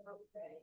Okay.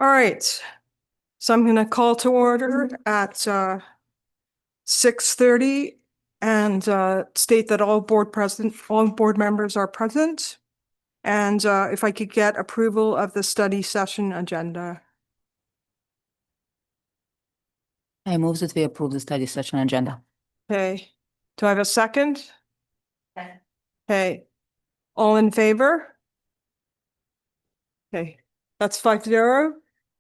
All right. So I'm going to call to order at 6:30 and state that all board members are present. And if I could get approval of the study session agenda. I move that we approve the study session agenda. Okay. Do I have a second? Okay. All in favor? Okay. That's 5-0.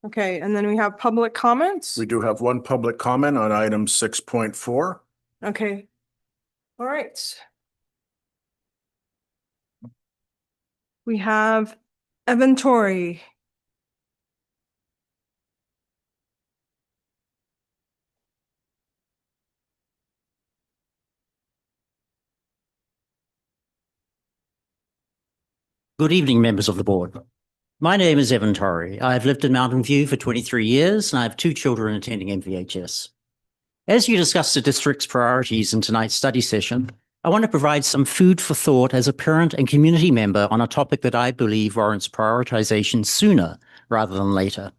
Okay. And then we have public comments. We do have one public comment on item 6.4. Okay. All right. We have inventory. Good evening, members of the board. My name is Evan Torrey. I've lived in Mountain View for 23 years and I have 2 children attending MVHS. As you discuss the district's priorities in tonight's study session, I want to provide some food for thought as a parent and community member on a topic that I believe warrants prioritization sooner rather than later.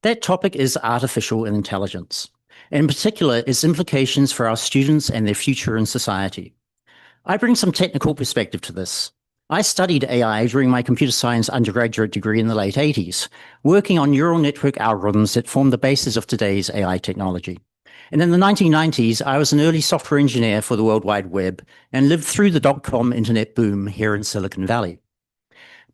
That topic is artificial intelligence, in particular its implications for our students and their future in society. I bring some technical perspective to this. I studied AI during my computer science undergraduate degree in the late 80s, working on neural network algorithms that form the basis of today's AI technology. And in the 1990s, I was an early software engineer for the World Wide Web and lived through the dot-com internet boom here in Silicon Valley.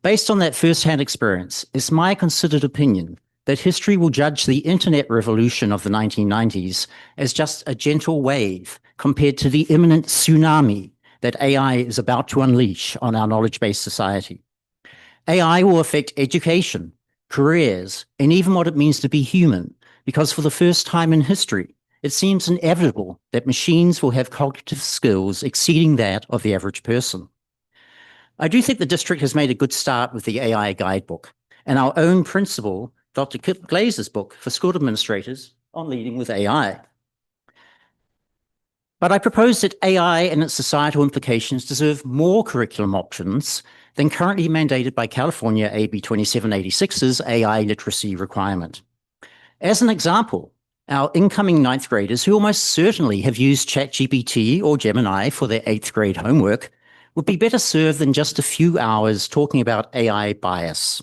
Based on that first-hand experience, it's my considered opinion that history will judge the internet revolution of the 1990s as just a gentle wave compared to the imminent tsunami that AI is about to unleash on our knowledge-based society. AI will affect education, careers, and even what it means to be human, because for the first time in history, it seems inevitable that machines will have cognitive skills exceeding that of the average person. I do think the district has made a good start with the AI guidebook and our own principal, Dr. Kip Glazer's book for school administrators on leading with AI. But I propose that AI and its societal implications deserve more curriculum options than currently mandated by California AB 2786's AI literacy requirement. As an example, our incoming 9th graders who almost certainly have used ChatGPT or Gemini for their 8th grade homework would be better served than just a few hours talking about AI bias.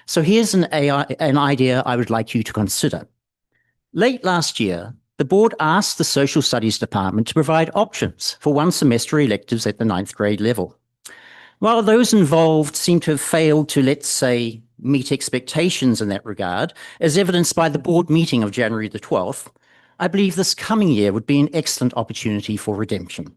So here's an idea I would like you to consider. Late last year, the board asked the Social Studies Department to provide options for 1 semester electives at the 9th grade level. While those involved seem to have failed to, let's say, meet expectations in that regard, as evidenced by the board meeting of January the 12th, I believe this coming year would be an excellent opportunity for redemption.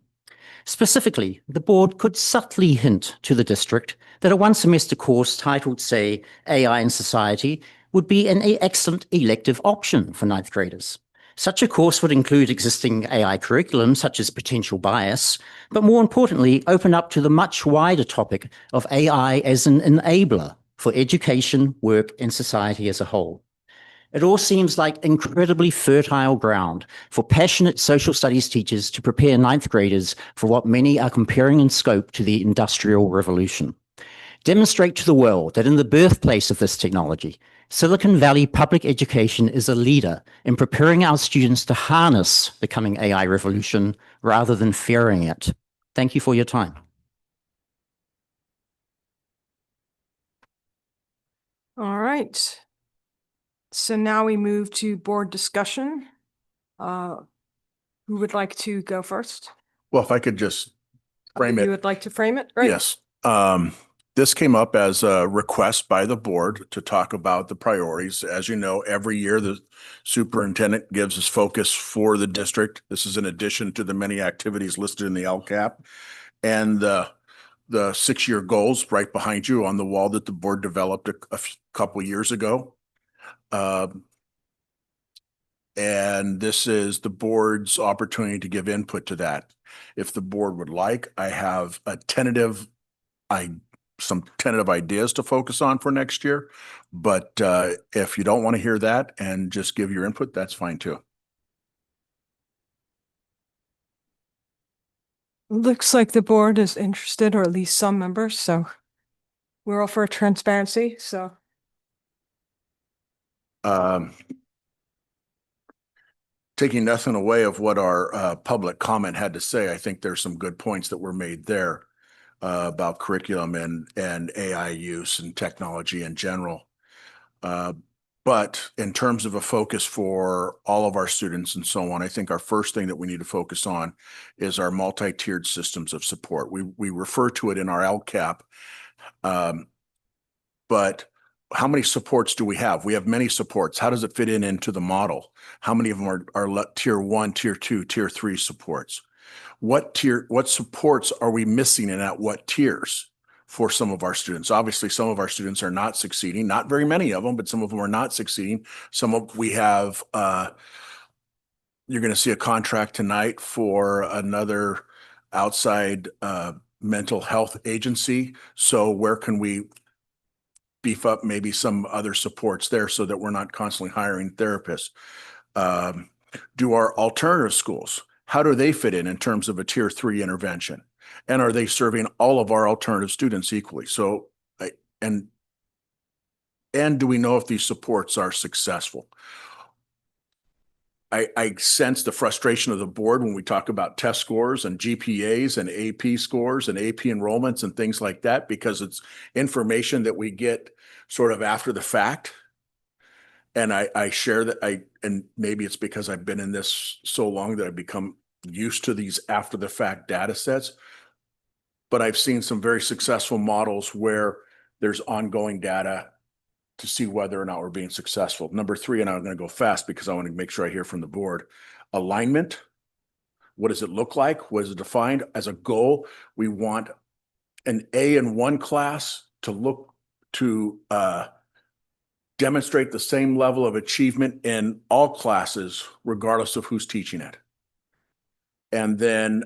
Specifically, the board could subtly hint to the district that a 1-semester course titled, say, AI in Society would be an excellent elective option for 9th graders. Such a course would include existing AI curriculum, such as potential bias, but more importantly, open up to the much wider topic of AI as an enabler for education, work, and society as a whole. It all seems like incredibly fertile ground for passionate social studies teachers to prepare 9th graders for what many are comparing in scope to the Industrial Revolution. Demonstrate to the world that in the birthplace of this technology, Silicon Valley public education is a leader in preparing our students to harness the coming AI revolution rather than fearing it. Thank you for your time. All right. So now we move to board discussion. Who would like to go first? Well, if I could just frame You it. would like to frame it? Right. Yes. This came up as a request by the board to talk about the priorities. As you know, every year the superintendent gives us focus for the district. This is in addition to the many activities listed in the LCAP. And the 6-year goals right behind you on the wall that the board developed a couple years ago. And this is the board's opportunity to give input to that. If the board would like, I have some tentative ideas to focus on for next year. But if you don't want to hear that and just give your input, that's fine too. Looks like the board is interested, or at least some members, so we're all for transparency, so. Taking nothing away of what our public comment had to say, I think there's some good points that were made there about curriculum and AI use and technology in general. But in terms of a focus for all of our students and so on, I think our first thing that we need to focus on is our multi-tiered systems of support. We refer to it in our LCAP, but how many supports do we have? We have many supports. How does it fit into the model? How many of them are tier 1, tier 2, tier 3 supports? What supports are we missing and at what tiers for some of our students? Obviously, some of our students are not succeeding, not very many of them, but some of them are not succeeding. We have, you're going to see a contract tonight for another outside mental health agency. So where can we beef up maybe some other supports there so that we're not constantly hiring therapists? Do our alternative schools, how do they fit in terms of a tier 3 intervention? And are they serving all of our alternative students equally? So, and do we know if these supports are successful? I sense the frustration of the board when we talk about test scores and GPAs and AP scores and AP enrollments and things like that, because it's information that we get sort of after the fact. And I share that and maybe it's because I've been in this so long that I've become used to these after the fact data sets. But I've seen some very successful models where there's ongoing data to see whether or not we're being successful. Number 3, and I'm going to go fast because I want to make sure I hear from the board. Alignment. What does it look like? What is it defined as a goal? We want an A in one class to demonstrate the same level of achievement in all classes, regardless of who's teaching it. And then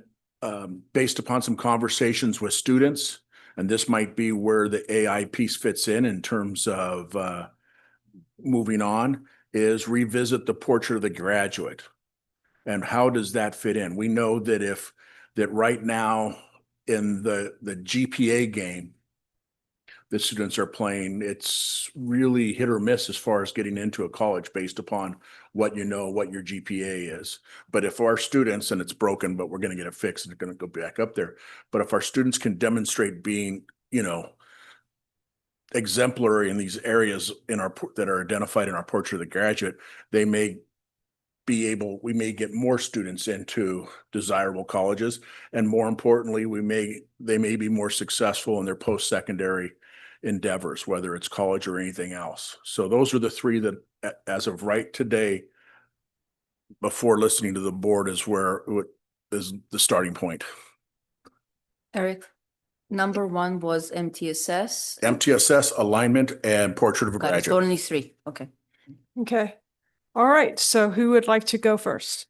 based upon some conversations with students, and this might be where the AI piece fits in terms of moving on, is revisit the portrait of the graduate. And how does that fit in? We know that that right now in the GPA game that students are playing, it's really hit or miss as far as getting into a college based upon what you know, what your GPA is. But if our students, and it's broken, but we're going to get it fixed and it's going to go back up there. But if our students can demonstrate being, exemplary in these areas that are identified in our portrait of the graduate, we may get more students into desirable colleges. And more importantly, they may be more successful in their post-secondary endeavors, whether it's college or anything else. So those are the 3 that, as of right today, before listening to the board, is the starting point. Eric, number 1 was MTSS. MTSS, alignment, and portrait of a Got it. graduate. So only 3. Okay. Okay. All right. So who would like to go first?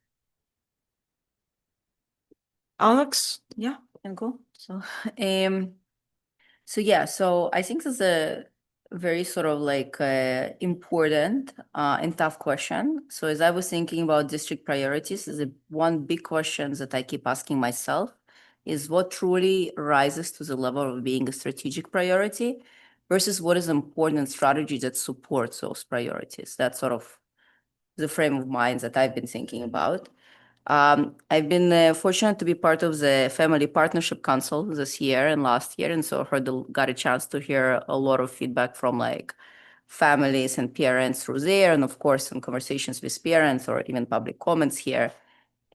Alex? Yeah, and go. So, so I think this is a very sort of like important and tough question. So as I was thinking about district priorities, is one big question that I keep asking myself is what truly rises to the level of being a strategic priority versus what is important strategy that supports those priorities. That's sort of the frame of mind that I've been thinking about. I've been fortunate to be part of the Family Partnership Council this year and last year, and so got a chance to hear a lot of feedback from like families and parents through there, and of course, some conversations with parents or even public comments here.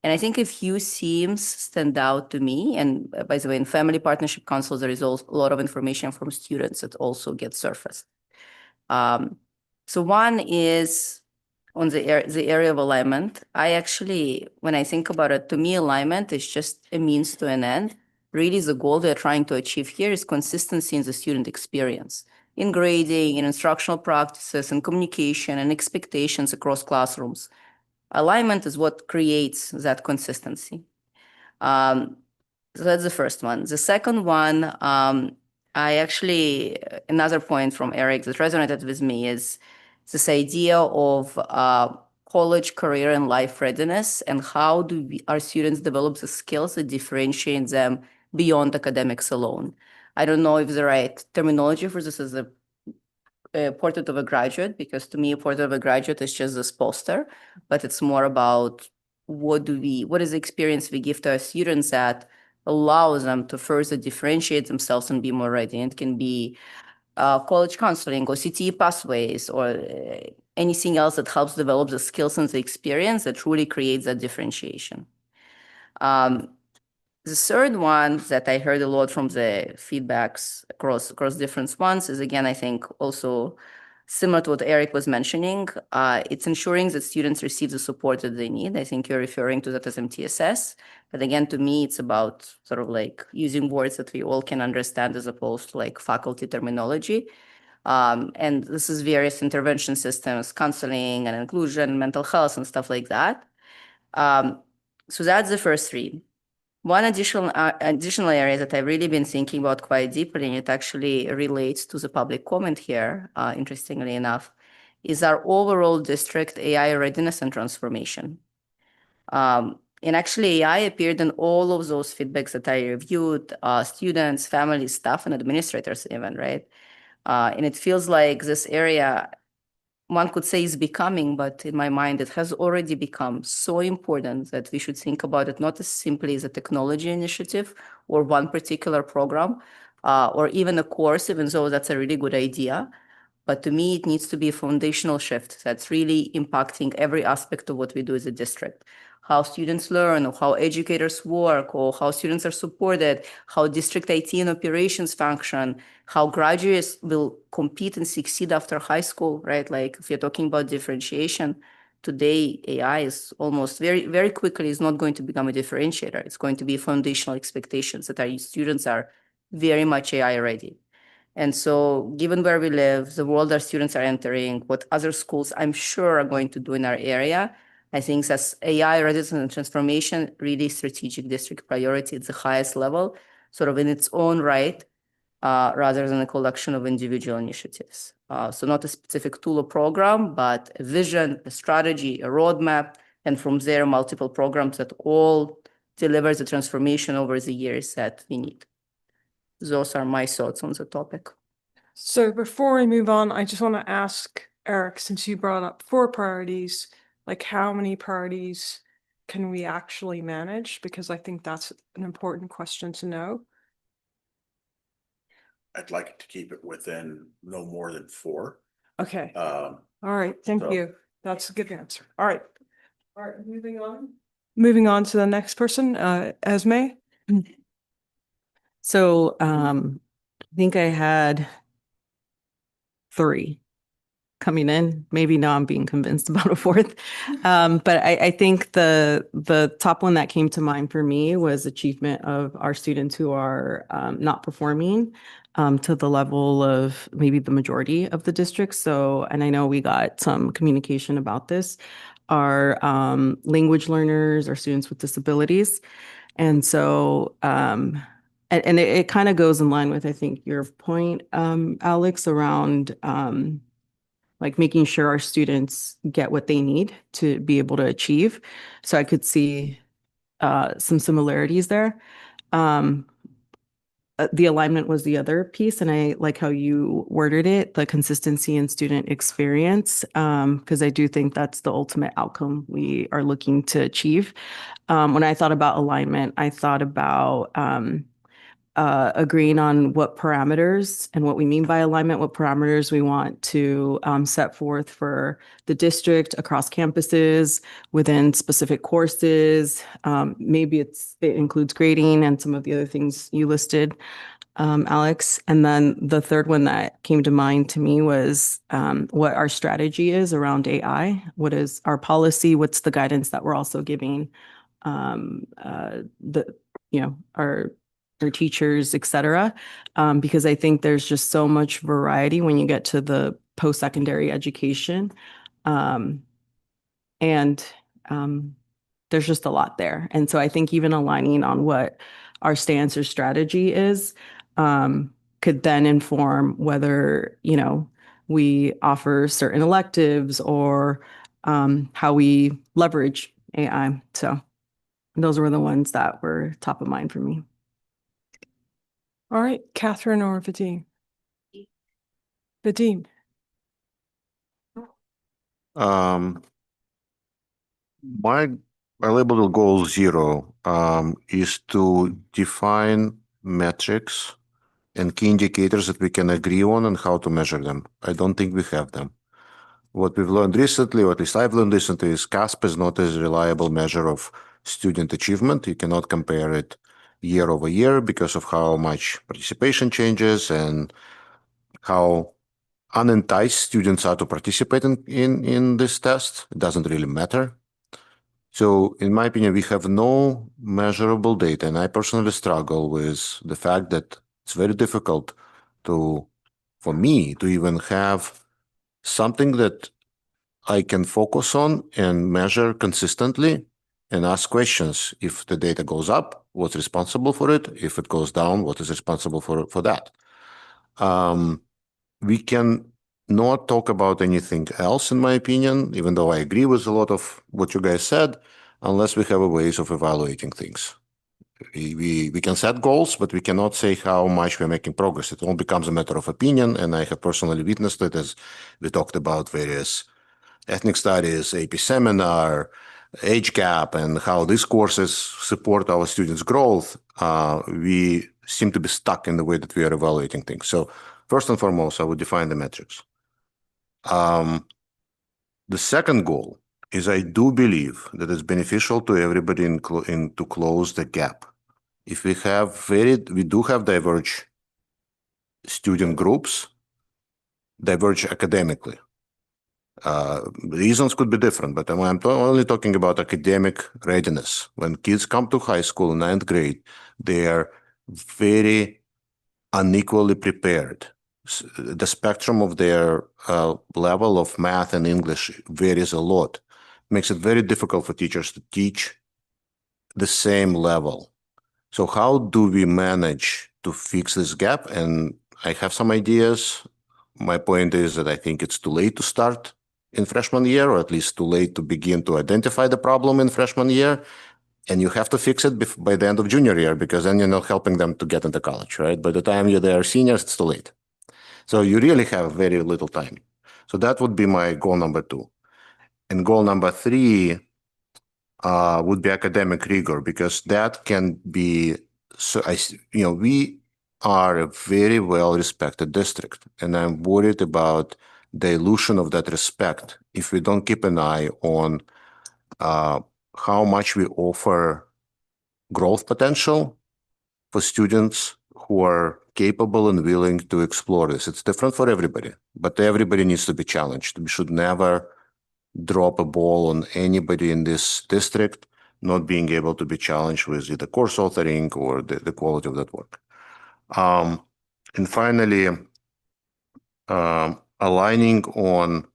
And I think a few themes stand out to me. And by the way, in family partnership councils, there is also a lot of information from students that also gets surfaced. So one is on the area of alignment. I actually, when I think about it, to me, alignment is just a means to an end. Really, the goal they're trying to achieve here is consistency in the student experience, in grading, in instructional practices, in communication, and expectations across classrooms. Alignment is what creates that consistency. So that's the first one. The second one, I actually, another point from Eric that resonated with me is this idea of college, career, and life readiness, and how do our students develop the skills that differentiate them beyond academics alone. I don't know if the right terminology for this is a portrait of a graduate, because to me, a portrait of a graduate is just this poster, but it's more about what is the experience we give to our students that allows them to further differentiate themselves and be more ready. And it can be college counseling or CTE pathways or anything else that helps develop the skills and the experience that truly creates that differentiation. The third one that I heard a lot from the feedbacks across different ones is, again, I think also similar to what Eric was mentioning. It's ensuring that students receive the support that they need. I think you're referring to that as MTSS. But again, to me, it's about sort of like using words that we all can understand as opposed to like faculty terminology. And this is various intervention systems, counseling and inclusion, mental health and stuff like that. So that's the first three. One additional area that I've really been thinking about quite deeply, and it actually relates to the public comment here, interestingly enough, is our overall district AI readiness and transformation. And actually, AI appeared in all of those feedbacks that I reviewed, students, families, staff, and administrators even, right? And it feels like this area, one could say, is becoming, but in my mind, it has already become so important that we should think about it not as simply as a technology initiative or one particular program or even a course, even though that's a really good idea. But to me, it needs to be a foundational shift that's really impacting every aspect of what we do as a district. How students learn, or how educators work, or how students are supported, how district IT and operations function, how graduates will compete and succeed after high school, right? Like if you're talking about differentiation, today AI is almost very quickly is not going to become a differentiator. It's going to be foundational expectations that our students are very much AI ready. And so given where we live, the world our students are entering, what other schools I'm sure are going to do in our area, I think that's AI readiness and transformation, really strategic district priority at the highest level, sort of in its own right, rather than a collection of individual initiatives. So not a specific tool or program, but a vision, a strategy, a roadmap, and from there, multiple programs that all deliver the transformation over the years that we need. Those are my thoughts on the topic. So before we move on, I just want to ask Eric, since you brought up 4 priorities, like how many priorities can we actually manage? Because I think that's an important question to know. I'd like to keep it within no more than 4. Okay, all right, thank so- you. That's a good answer. All right. All right, moving on. Moving on to the next person, Esme. So I think I had 3 coming in. Maybe now I'm being convinced about a 4th. But I think the top one that came to mind for me was achievement of our students who are not performing to the level of maybe the majority of the districts. So, and I know we got some communication about this, our language learners, our students with disabilities. And so, and it kind of goes in line with, I think, your point, Alex, around like making sure our students get what they need to be able to achieve. So I could see some similarities there. The alignment was the other piece, and I like how you worded it, the consistency in student experience, because I do think that's the ultimate outcome we are looking to achieve. When I thought about alignment, I thought about agreeing on what parameters and what we mean by alignment, what parameters we want to set forth for the district across campuses within specific courses. Maybe it includes grading and some of the other things you listed, Alex. And then the third one that came to mind to me was what our strategy is around AI. What is our policy? What's the guidance that we're also giving our teachers, et cetera, because I think there's just so much variety when you get to the post-secondary education. And there's just a lot there. And so I think even aligning on what our stance or strategy is could then inform whether, we offer certain electives or how we leverage AI. So those were the ones that were top of mind for me. All right, Catherine or Vadim? Vadim. My labeled goal 0 is to define metrics and key indicators that we can agree on and how to measure them. I don't think we have them. What we've learned recently, or at least I've learned recently, is CASP is not a reliable measure of student achievement. You cannot compare it year over year because of how much participation changes and how unenticed students are to participate in this test. It doesn't really matter. So in my opinion, we have no measurable data, and I personally struggle with the fact that it's very difficult for me to even have something that I can focus on and measure consistently and ask questions. If the data goes up, what's responsible for it? If it goes down, what is responsible for that? We can not talk about anything else, in my opinion, even though I agree with a lot of what you guys said, unless we have a ways of evaluating things. We can set goals, but we cannot say how much we're making progress. It all becomes a matter of opinion, and I have personally witnessed it as we talked about various ethnic studies, AP seminar, age gap, and how these courses support our students' growth. We seem to be stuck in the way that we are evaluating things. So first and foremost, I would define the metrics. The second goal is I do believe that it's beneficial to everybody to close the gap. If we do have diverge student groups, diverge academically. Reasons could be different, but I'm only talking about academic readiness. When kids come to high school in 9th grade, they are very unequally prepared. The spectrum of their level of math and English varies a lot. Makes it very difficult for teachers to teach the same level. So how do we manage to fix this gap? And I have some ideas. My point is that I think it's too late to start in freshman year, or at least too late to begin to identify the problem in freshman year. And you have to fix it by the end of junior year, because then you're not helping them to get into college, right? By the time they are seniors, it's too late. So you really have very little time. So that would be my goal number 2. And goal number 3 would be academic rigor, because that can be, we are a very well-respected district, and I'm worried about the illusion of that respect if we don't keep an eye on how much we offer growth potential for students who are capable and willing to explore this. It's different for everybody, but everybody needs to be challenged. We should never drop a ball on anybody in this district not being able to be challenged with either course authoring or the quality of that work. And finally, aligning on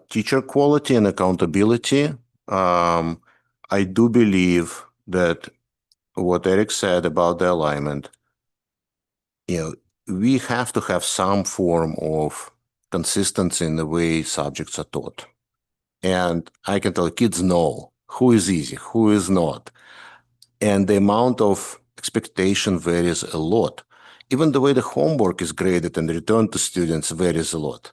teacher quality and accountability. I do believe that what Eric said about the alignment, we have to have some form of consistency in the way subjects are taught. And I can tell kids know who is easy, who is not. And the amount of expectation varies a lot. Even the way the homework is graded and returned to students varies a lot.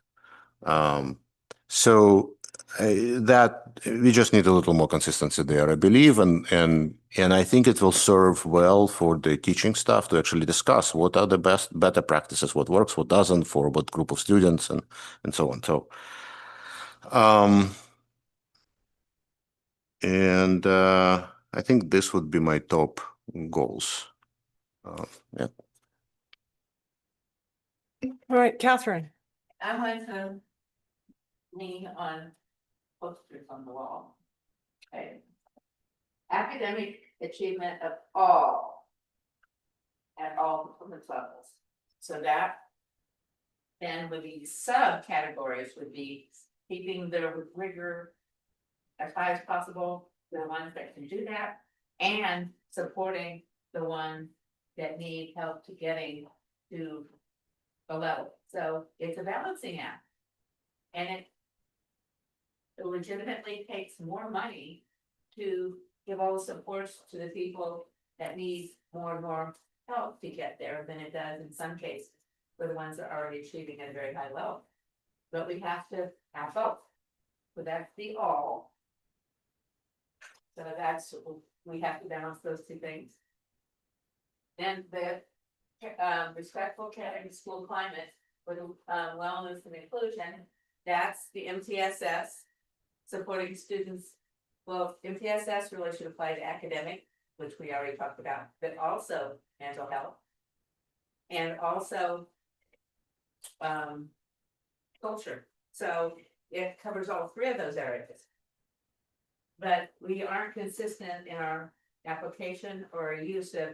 So that we just need a little more consistency there, I believe, and I think it will serve well for the teaching staff to actually discuss what are the better practices, what works, what doesn't, for what group of students, and so on. So, I think this would be my top goals. Yeah. All right, Catherine. I want to lean on posters on the wall. Okay. Academic achievement of all at all performance levels. So that then would be subcategories would be keeping the rigor as high as possible, the ones that can do that, and supporting the ones that need help to getting to a level. So it's a balancing act. And it legitimately takes more money to give all the supports to the people that need more and more help to get there than it does in some cases for the ones that are already achieving at a very high level. But we have to have both. So that's the all. So that's, we have to balance those two things. And the respectful caring school climate for the wellness and inclusion, that's the MTSS. Supporting students, well, MTSS really should apply to academic, which we already talked about, but also mental health. And also culture. So it covers all three of those areas. But we aren't consistent in our application or use of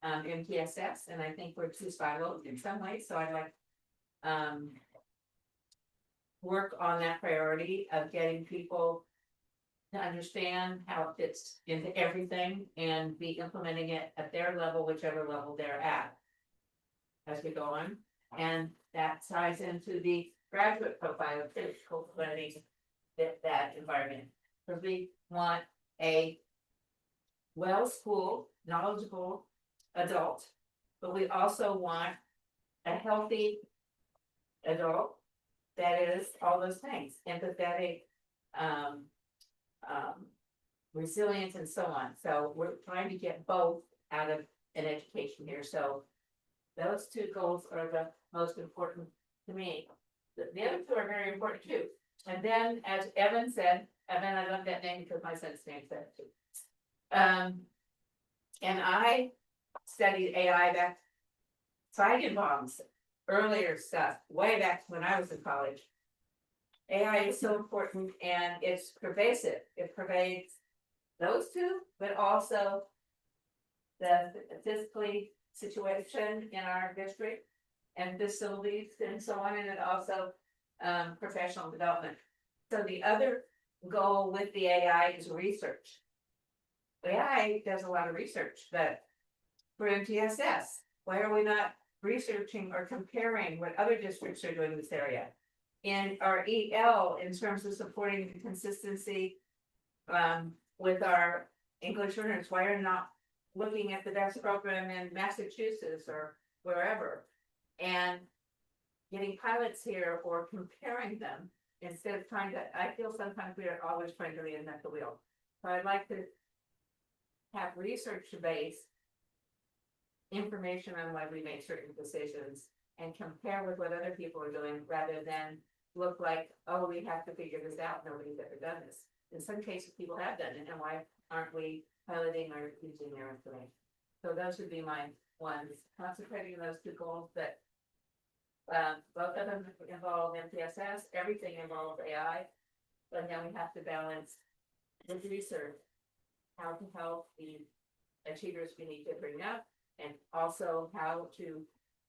MTSS, and I think we're too siloed in some ways, so I'd like work on that priority of getting people to understand how it fits into everything and be implementing it at their level, whichever level they're at as we go on. And that ties into the graduate profile of physical learning, that environment. Because we want a well-schooled, knowledgeable adult, but we also want a healthy adult that is all those things, empathetic, resilient, and so on. So we're trying to get both out of an education here. So those two goals are the most important to me. The other two are very important too. And then, as Evan said, Evan, I love that name because my son's name said it too. And I studied AI back, Feigenbaum's earlier stuff, way back when I was in college. AI is so important and it's pervasive. It pervades those two, but also the physically situation in our district and facilities and so on, and it also professional development. So the other goal with the AI is research. AI does a lot of research, but for MTSS, why are we not researching or comparing what other districts are doing in this area? In our EL, in terms of supporting the consistency with our English learners, why are not looking at the best program in Massachusetts or wherever and getting pilots here or comparing them instead of trying to, I feel sometimes we are always trying to reinvent the wheel. So I'd like to have research-based information on why we make certain decisions and compare with what other people are doing rather than look like, oh, we have to figure this out. Nobody's ever done this. In some cases, people have done it, and why aren't we piloting or using their information? So those would be my ones, concentrating on those two goals that both of them involve MTSS, everything involves AI, but then we have to balance with research, how to help the achievers we need to bring up, and also how to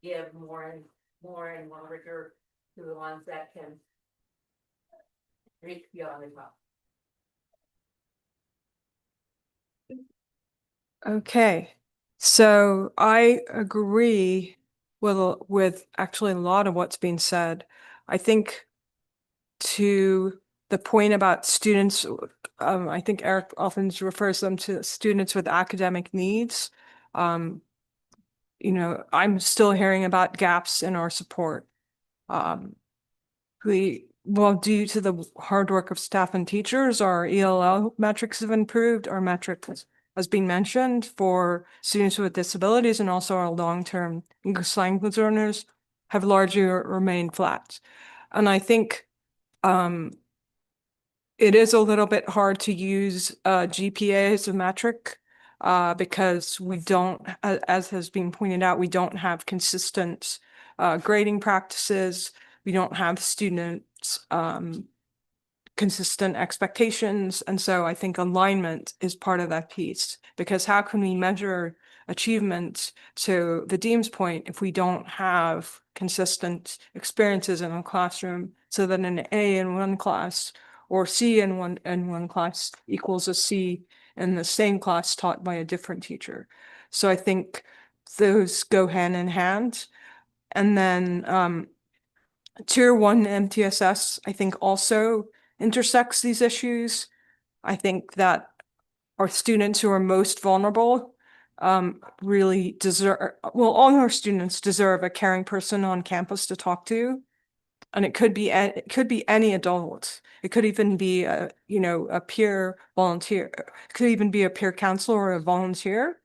give more and more rigor to the ones that can reach beyond the top. Okay, so I agree with actually a lot of what's being said. I think to the point about students, I think Eric often refers them to students with academic needs. You know, I'm still hearing about gaps in our support. We well, due to the hard work of staff and teachers, our ELL metrics have improved. Our metrics, as been mentioned, for students with disabilities and also our long-term English language learners have largely remained flat. And I think it is a little bit hard to use GPA as a metric because we don't, as has been pointed out, we don't have consistent grading practices. We don't have students consistent expectations. And so I think alignment is part of that piece, because how can we measure achievement, to the dean's point, if we don't have consistent experiences in a classroom, so that an A in one class or C in one class equals a C in the same class taught by a different teacher. So I think those go hand in hand. And then Tier 1 MTSS, I think, also intersects these issues. I think that our students who are most vulnerable really deserve, well, all our students deserve a caring person on campus to talk to. And it could be any adult. It could even be a peer volunteer. It could even be a peer counselor or a volunteer.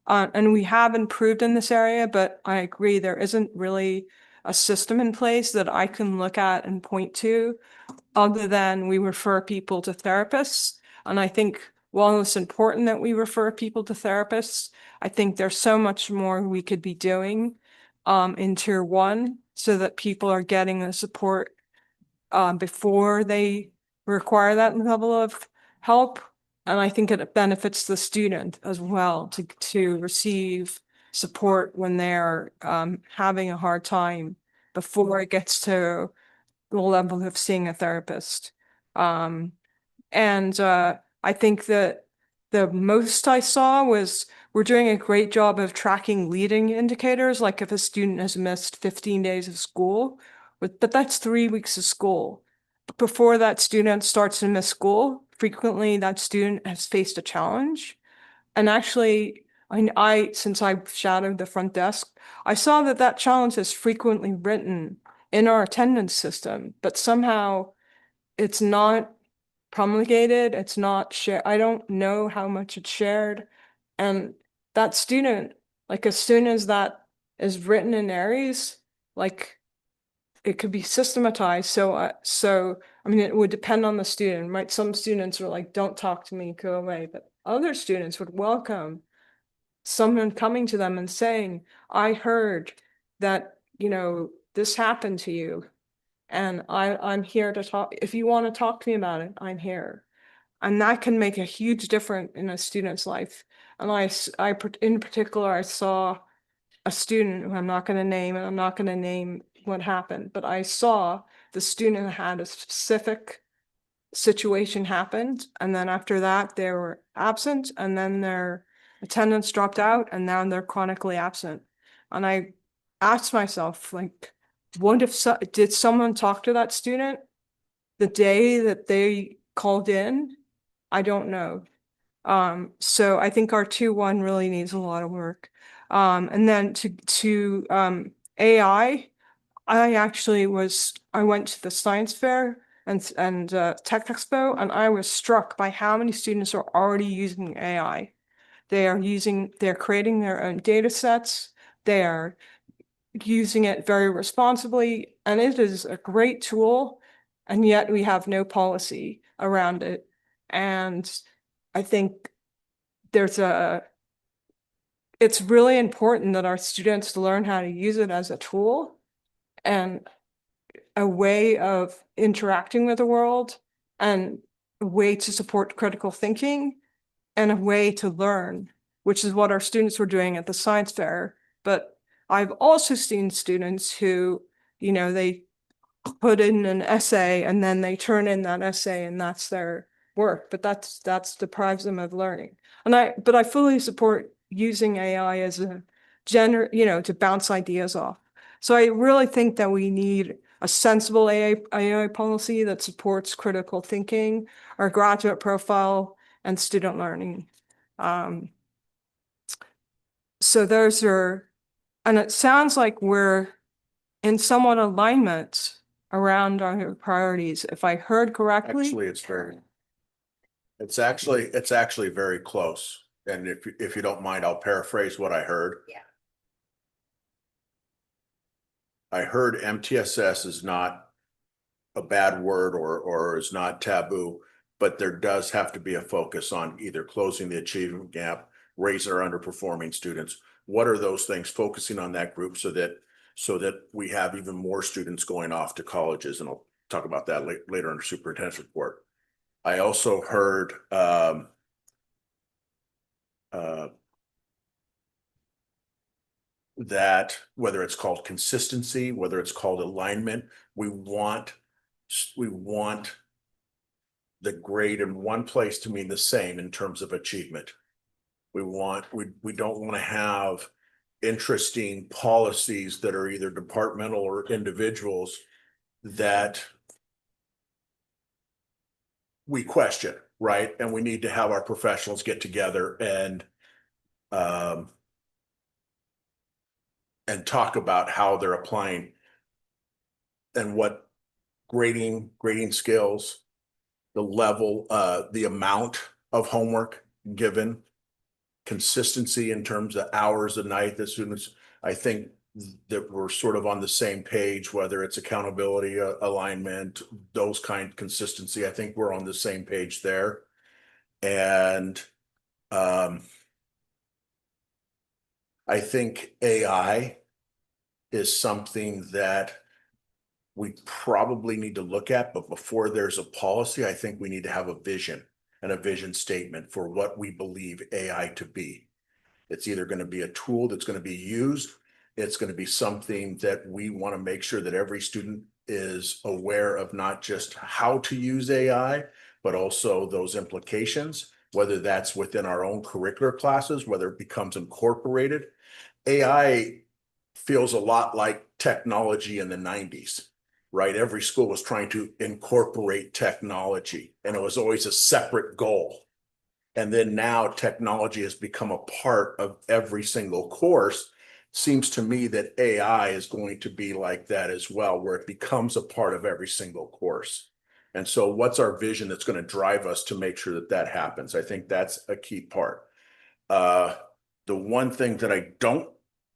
And we have improved in this area, but I agree there isn't really a system in place that I can look at and point to, other than we refer people to therapists. And I think while it's important that we refer people to therapists, I think there's so much more we could be doing in Tier 1 so that people are getting the support before they require that level of help. And I think it benefits the student as well to receive support when they're having a hard time before it gets to the level of seeing a therapist. I think that the most I saw was we're doing a great job of tracking leading indicators, like if a student has missed 15 days of school, but that's 3 weeks of school. Before that student starts to miss school, frequently that student has faced a challenge. And actually, since I shadowed the front desk, I saw that challenge is frequently written in our attendance system, but somehow it's not promulgated, it's not shared. I don't know how much it's shared. And that student, like as soon as that is written in Aries, like it could be systematized. So I mean, it would depend on the student, right? Some students are like, don't talk to me, go away. But other students would welcome someone coming to them and saying, I heard that, this happened to you. And I'm here to talk. If you want to talk to me about it, I'm here. And that can make a huge difference in a student's life. And in particular, I saw a student who I'm not going to name, and I'm not going to name what happened, but I saw the student had a specific situation happened. And then after that, they were absent, and then their attendance dropped out, and now they're chronically absent. And I asked myself, like, what if did someone talk to that student the day that they called in? I don't know. So I think our 2-1 really needs a lot of work. And then to AI, I went to the science fair and Tech Expo, and I was struck by how many students are already using AI. They're creating their own data sets. They are using it very responsibly, and it is a great tool, and yet we have no policy around it. And I think it's really important that our students learn how to use it as a tool and a way of interacting with the world, and a way to support critical thinking, and a way to learn, which is what our students were doing at the science fair. But I've also seen students who, they put in an essay and then they turn in that essay and that's their work, but that's deprives them of learning. But I fully support using AI as a to bounce ideas off. So I really think that we need a sensible AI policy that supports critical thinking, our graduate profile, and student learning. So those are, and it sounds like we're in somewhat alignment around our priorities. If I heard correctly, Actually, it's actually very close. And if you don't mind, I'll paraphrase what I heard. Yeah. I heard MTSS is not a bad word or is not taboo, but there does have to be a focus on either closing the achievement gap, raise our underperforming students. What are those things? Focusing on that group so that we have even more students going off to colleges, and I'll talk about that later in the superintendent's report. I also heard that whether it's called consistency, whether it's called alignment, we want the grade in one place to mean the same in terms of achievement. We don't want to have interesting policies that are either departmental or individuals that we question, right? And we need to have our professionals get together and talk about how they're applying and what grading skills, the level, the amount of homework given, consistency in terms of hours a night that students, I think that we're sort of on the same page, whether it's accountability, alignment, those kind of consistency. I think we're on the same page there. And I think AI is something that we probably need to look at, but before there's a policy, I think we need to have a vision and a vision statement for what we believe AI to be. It's either going to be a tool that's going to be used. It's going to be something that we want to make sure that every student is aware of, not just how to use AI, but also those implications, whether that's within our own curricular classes, whether it becomes incorporated. AI feels a lot like technology in the 90s, right? Every school was trying to incorporate technology, and it was always a separate goal. And then now technology has become a part of every single course. Seems to me that AI is going to be like that as well, where it becomes a part of every single course. And so what's our vision that's going to drive us to make sure that that happens? I think that's a key part. The one thing that I don't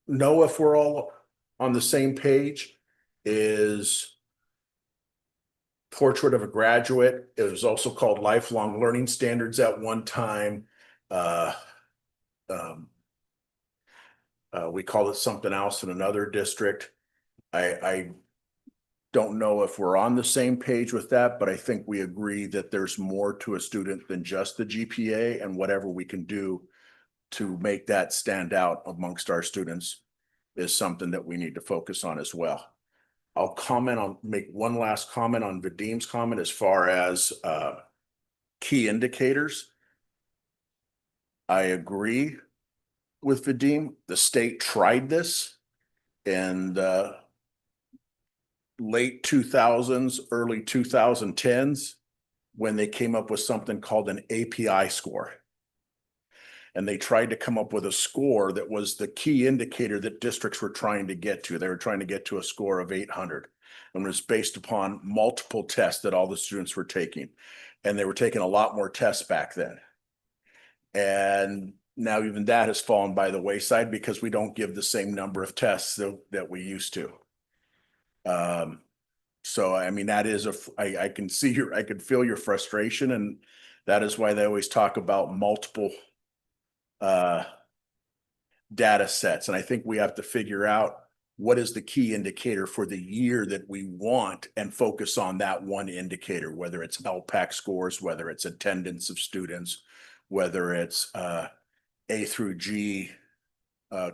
know if we're all on the same page is Portrait of a Graduate. It was also called Lifelong Learning Standards at one time. We call it something else in another district. I don't know if we're on the same page with that, but I think we agree that there's more to a student than just the GPA, and whatever we can do to make that stand out amongst our students is something that we need to focus on as well. I'll make one last comment on Vadim's comment as far as key indicators. I agree with Vadim. The state tried this in the late 2000s, early 2010s, when they came up with something called an API score. And they tried to come up with a score that was the key indicator that districts were trying to get to. They were trying to get to a score of 800, and it was based upon multiple tests that all the students were taking. And they were taking a lot more tests back then. And now even that has fallen by the wayside because we don't give the same number of tests that we used to. So, I mean, that is I can feel your frustration, and that is why they always talk about multiple data sets. And I think we have to figure out what is the key indicator for the year that we want and focus on that one indicator, whether it's LPAC scores, whether it's attendance of students, whether it's A through G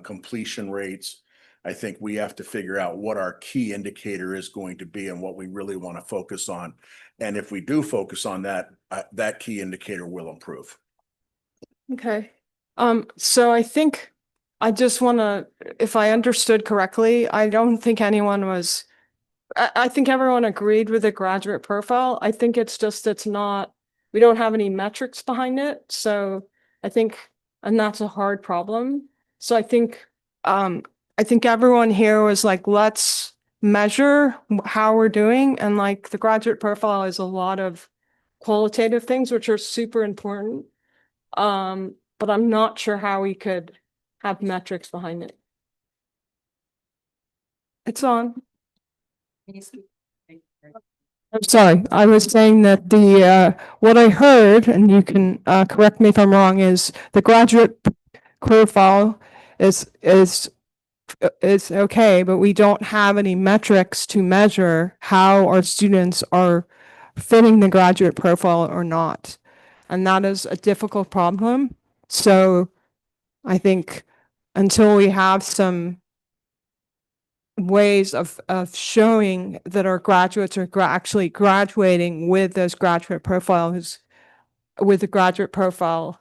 completion rates. I think we have to figure out what our key indicator is going to be and what we really want to focus on. And if we do focus on that, that key indicator will improve. okay. So I think I just want to, if I understood correctly, I don't think anyone was, I think everyone agreed with the graduate profile. I think it's just, it's not, we don't have any metrics behind it. So I think, and that's a hard problem. So I think everyone here was like, let's measure how we're doing. And like the graduate profile is a lot of qualitative things, which are super important. But I'm not sure how we could have metrics behind it. It's on. I'm sorry, I was saying that what I heard, and you can correct me if I'm wrong, is the graduate profile is okay, but we don't have any metrics to measure how our students are fitting the graduate profile or not. And that is a difficult problem. So I think until we have some ways of showing that our graduates are actually graduating with those graduate profiles, with the graduate profile,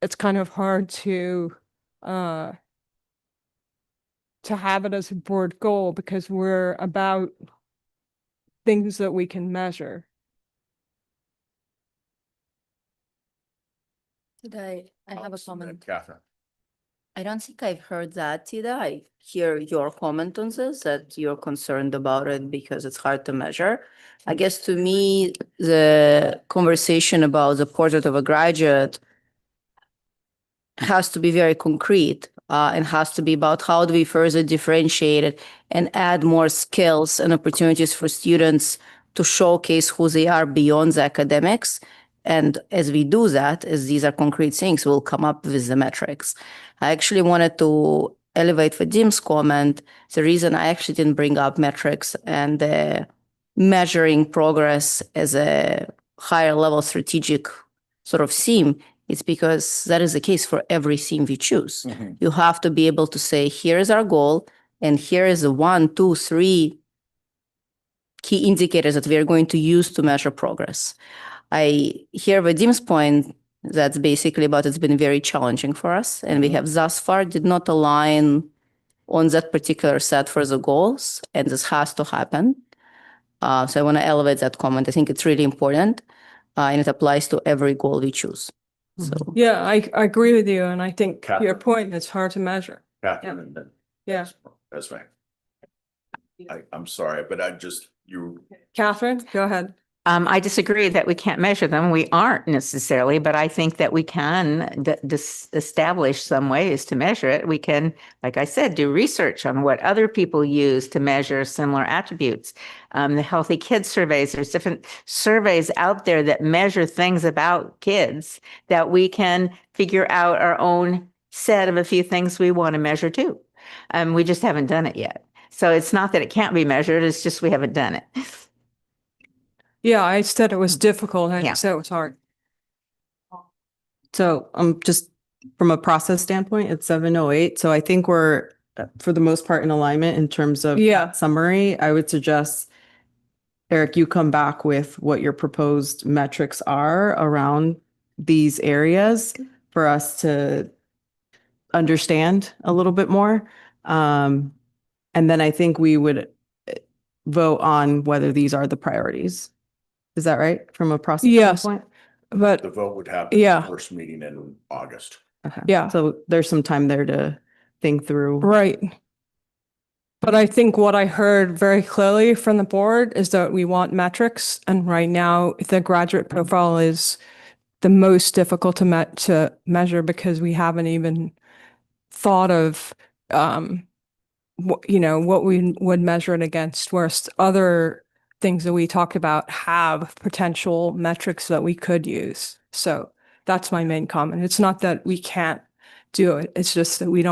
it's kind of hard to have it as a board goal because we're about things that we can measure. Did I have a comment? Catherine. I don't think I've heard that, Tida. I hear your comment on this, that you're concerned about it because it's hard to measure. I guess to me, the conversation about the portrait of a graduate has to be very concrete and has to be about how do we further differentiate it and add more skills and opportunities for students to showcase who they are beyond the academics. And as we do that, as these are concrete things, we'll come up with the metrics. I actually wanted to elevate Vadim's comment. The reason I actually didn't bring up metrics and measuring progress as a higher level strategic sort of theme, it's because that is the case for every theme we choose. You have to be able to say, here is our goal, and here is the 1, 2, 3 key indicators that we are going to use to measure progress. I hear Vadim's point that's basically about it's been very challenging for us, and we have thus far did not align on that particular set for the goals, and this has to happen. So I want to elevate that comment. I think it's really important, and it applies to every goal we choose. So Yeah, I agree with you. And I think your Catherine. point is hard to measure. Catherine, and then- Yeah. That's right. I'm sorry, but you. Catherine, go ahead. I disagree that we can't measure them. We aren't necessarily, but I think that we can establish some ways to measure it. We can, like I said, do research on what other people use to measure similar attributes. The Healthy Kids surveys, there's different surveys out there that measure things about kids that we can figure out our own set of a few things we want to measure too. We just haven't done it yet. So it's not that it can't be measured, it's just we haven't done it. Yeah, I said it was difficult. I Yeah. said it was hard. So just from a process standpoint, it's 7:08. So I think we're for the most part in alignment in terms of Yeah. summary. I would suggest, Eric, you come back with what your proposed metrics are around these areas for us to understand a little bit more. And then I think we would vote on whether these are the priorities. Is that right? From a process Yes. standpoint? But The vote would happen. Yeah. First meeting in August. Okay. Yeah. So there's some time there to think through. right. But I think what I heard very clearly from the board is that we want metrics. And right now, the graduate profile is the most difficult to measure because we haven't even thought of, what we would measure it against, whereas other things that we talked about have potential metrics that we could use. So that's my main comment. It's not that we can't do it. It's just that we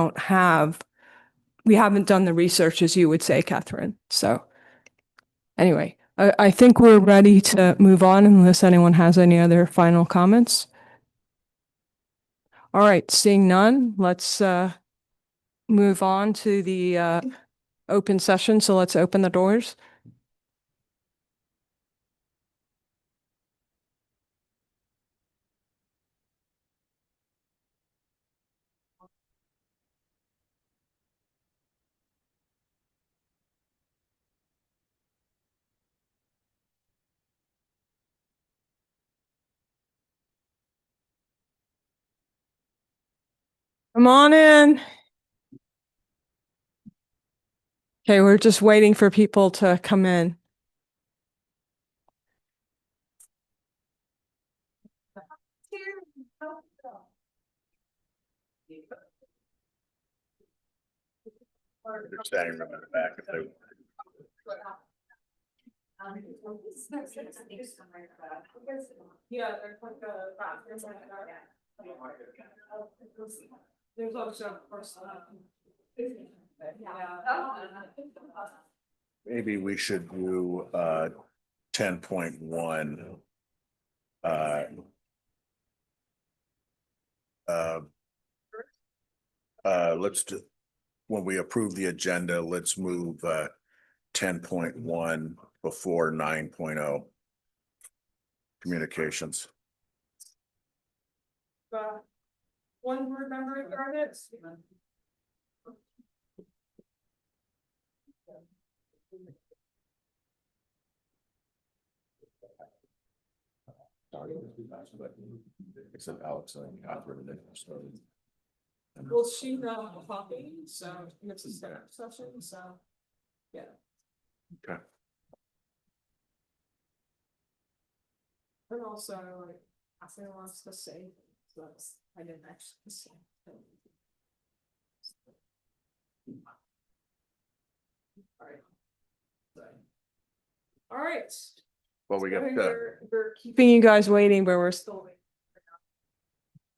haven't done the research, as you would say, Catherine. So anyway, I think we're ready to move on unless anyone has any other final comments. All right, seeing none, let's move on to the open session. So let's open the doors. Come on in. Okay, we're just waiting for people to come in. They're standing room in the back if they. Yeah, there's also, of course, Maybe we should do 10.1. Let's do, when we approve the agenda, let's move 10.1 before 9.0. Communications. one board member regarded. Except Alex and Catherine. Well, she got a copy, so it's a setup session, so, yeah. Okay. And also, like, Catherine wants to say, so that's, I didn't actually say. All right. Well, we got We're keeping you guys waiting, but we're still waiting.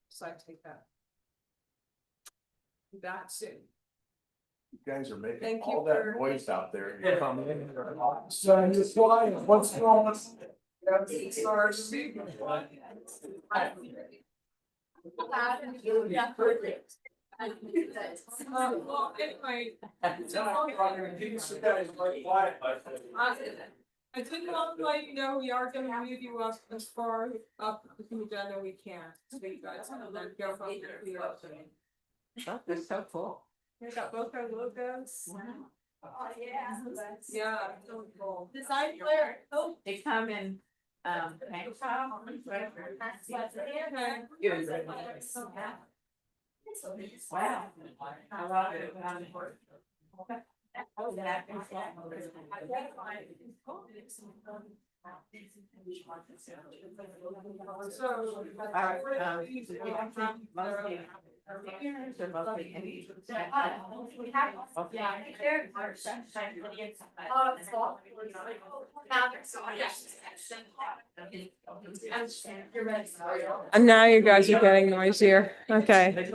So I take that. Be back soon. you guys are making Thank you all that for- noise out there. So just why, what's going on? Well, anyway, I did want to let you know we are gonna move you up as far up the agenda we can. So you guys can then go from there. That's so cool. We got both our logos. Oh, yeah. Yeah. So cool. Design player. Oh. They come in, tank top. Wow. I love it. Oh, that. And now you guys are getting noisier. Okay.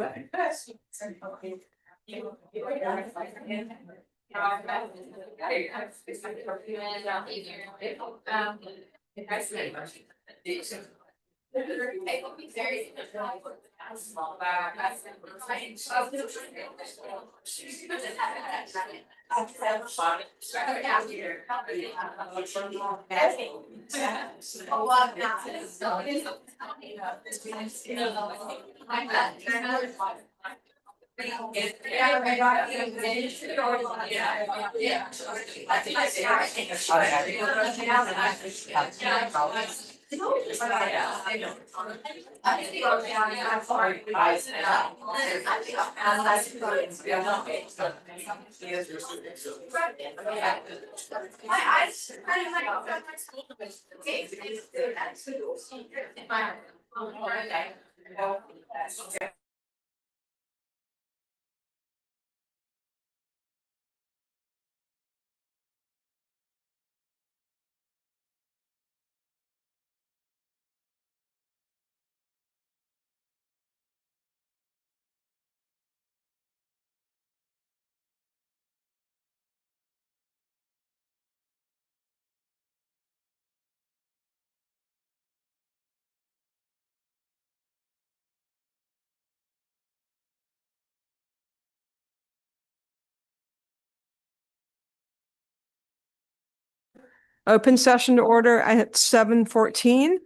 Open session to order at 7:14.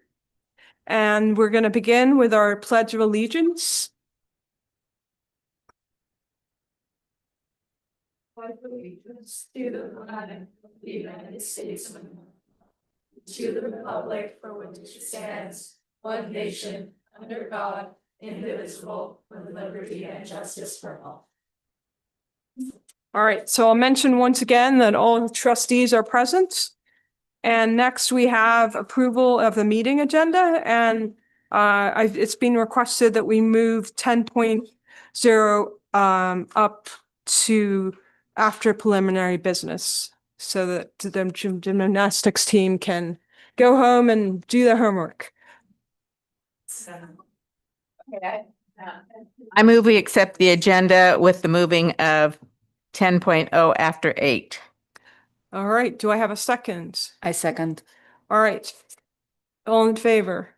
And we're going to begin with our Pledge of Allegiance. Pledge of allegiance to the flag of the United States of America, to the republic for which it stands, one nation, under God, indivisible, with liberty and justice for all. All right, so I'll mention once again that all trustees are present. And next we have approval of the meeting agenda, and it's been requested that we move 10.0 up to after preliminary business so that the gymnastics team can go home and do their homework. I move we accept the agenda with the moving of 10.0 after 8. All right, do I have a second? I second. All right. All in favor?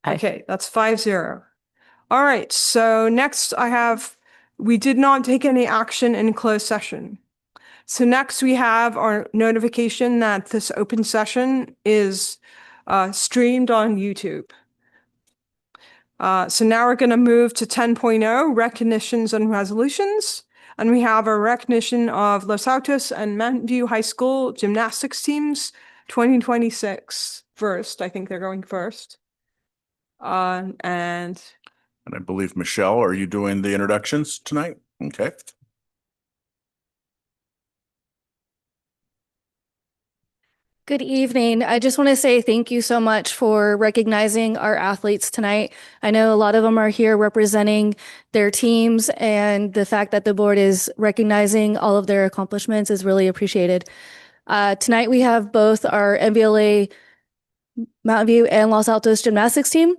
Aye. Okay, that's 5-0. All right, so next we did not take any action in closed session. So next we have our notification that this open session is streamed on YouTube. So now we're going to move to 10.0, recognitions and resolutions. And we have a recognition of Los Altos and Mountain View High School gymnastics teams 2026 first. I think they're going first. And I believe, Michelle, are you doing the introductions tonight? Okay. Good evening. I just want to say thank you so much for recognizing our athletes tonight. I know a lot of them are here representing their teams, and the fact that the board is recognizing all of their accomplishments is really appreciated. Tonight we have both our MVLA Mountain View and Los Altos gymnastics team.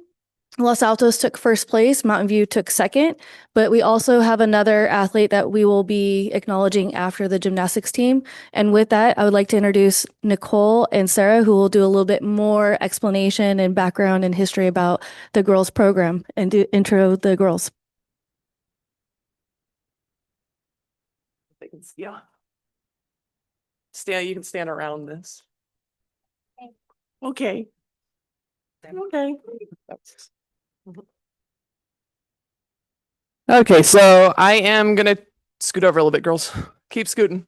Los Altos took first place, Mountain View took second, but we also have another athlete that we will be acknowledging after the gymnastics team. And with that, I would like to introduce Nicole and Sarah, who will do a little bit more explanation and background and history about the girls program and intro the girls. Yeah. You can stand around this. Okay. Okay. Okay, so I am gonna scoot over a little bit, girls. Keep scooting.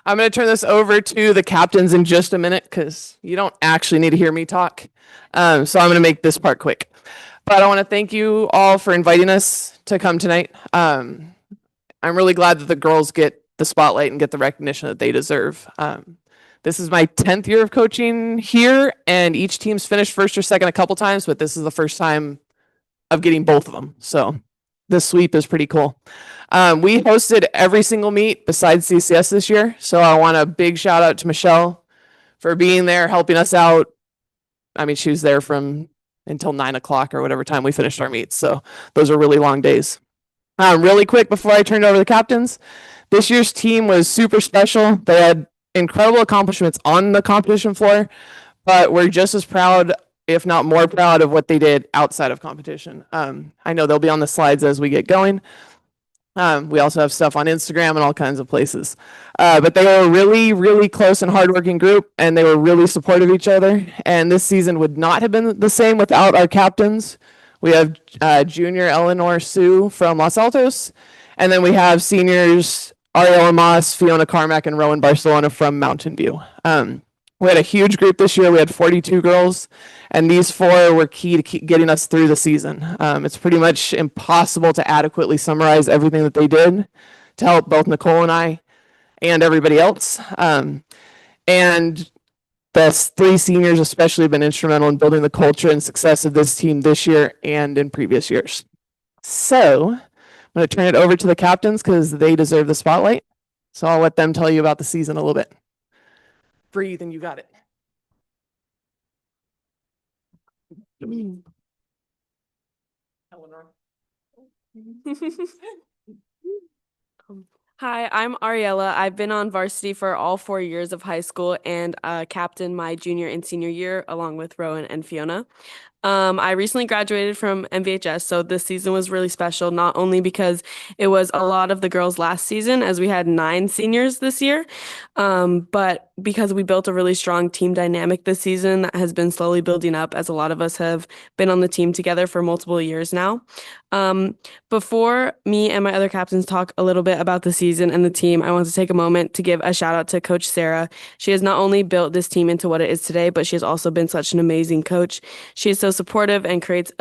I'm gonna turn this over to the captains in just a minute because you don't actually need to hear me talk. So I'm gonna make this part quick. But I want to thank you all for inviting us to come tonight. I'm really glad that the girls get the spotlight and get the recognition that they deserve. This is my 10th year of coaching here, and each team's finished first or second a couple times, but this is the first time of getting both of them. So this sweep is pretty cool. We hosted every single meet besides CCS this year. So I want a big shout out to Michelle for being there, helping us out. I mean, she was there from until 9 o'clock or whatever time we finished our meets. So those are really long days. Really quick before I turn it over to the captains, this year's team was super special. They had incredible accomplishments on the competition floor, but we're just as proud, if not more proud, of what they did outside of competition. I know they'll be on the slides as we get going. We also have stuff on Instagram and all kinds of places. But they were a really, really close and hardworking group, and they were really supportive of each other. And this season would not have been the same without our captains. We have junior Eleanor Sue from Los Altos, and then we have seniors Ariella Moss, Fiona Carmack, and Rowan Barcelona from Mountain View. We had a huge group this year. We had 42 girls, and these 4 were key to keep getting us through the season. It's pretty much impossible to adequately summarize everything that they did to help both Nicole and I and everybody else. And the 3 seniors especially have been instrumental in building the culture and success of this team this year and in previous years. So I'm going to turn it over to the captains because they deserve the spotlight. So I'll let them tell you about the season a little bit. Breathe and you got it. Eleanor. Hi, I'm Ariella. I've been on varsity for all 4 years of high school and captained my junior and senior year along with Rowan and Fiona. I recently graduated from MVHS, so this season was really special, not only because it was a lot of the girls last season, as we had 9 seniors this year, but because we built a really strong team dynamic this season that has been slowly building up, as a lot of us have been on the team together for multiple years now. Before me and my other captains talk a little bit about the season and the team, I want to take a moment to give a shout out to Coach Sarah. She has not only built this team into what it is today, but she has also been such an amazing coach. She is so supportive and creates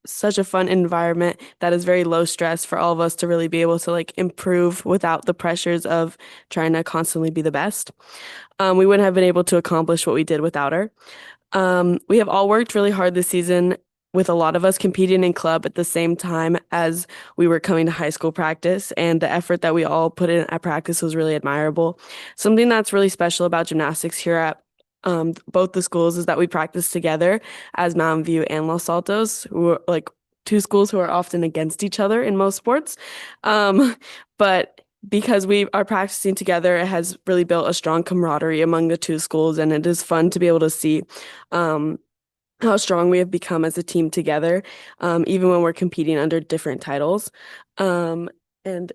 such a fun environment that is very low stress for all of us to really be able to like improve without the pressures of trying to constantly be the best. We wouldn't have been able to accomplish what we did without her. We have all worked really hard this season, with a lot of us competing in club at the same time as we were coming to high school practice, and the effort that we all put in at practice was really admirable. Something that's really special about gymnastics here at both the schools is that we practice together as Mountain View and Los Altos, who are like two schools who are often against each other in most sports. But because we are practicing together, it has really built a strong camaraderie among the two schools, and it is fun to be able to see how strong we have become as a team together, even when we're competing under different titles. And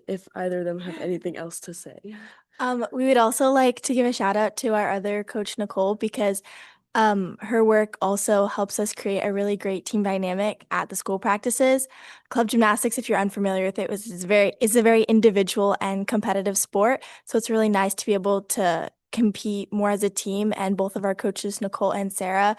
if either of them have anything else to say. We would also like to give a shout out to our other coach, Nicole, because her work also helps us create a really great team dynamic at the school practices. Club gymnastics, if you're unfamiliar with it, is a very individual and competitive sport. So it's really nice to be able to compete more as a team. And both of our coaches, Nicole and Sarah,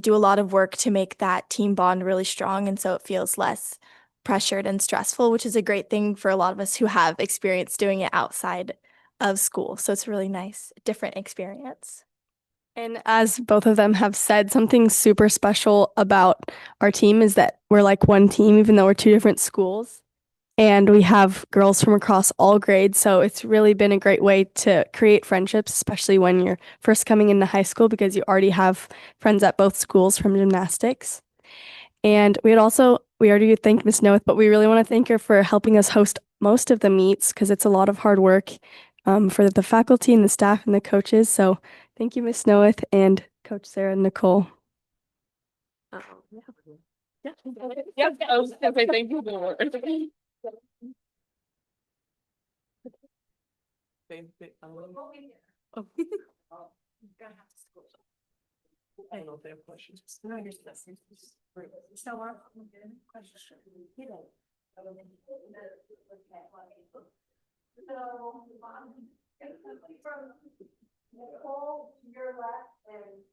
do a lot of work to make that team bond really strong. And so it feels less pressured and stressful, which is a great thing for a lot of us who have experience doing it outside of school. So it's a really nice, different experience. And as both of them have said, something super special about our team is that we're like one team, even though we're two different schools. And we have girls from across all grades. So it's really been a great way to create friendships, especially when you're first coming into high school, because you already have friends at both schools from gymnastics. And we already thanked Ms. Noeth, but we really want to thank her for helping us host most of the meets, because it's a lot of hard work for the faculty and the staff and the coaches. So thank you, Ms. Noeth and Coach Sarah and Nicole. Yep. I was gonna say thank you. I don't know if they have questions. Nicole to your left and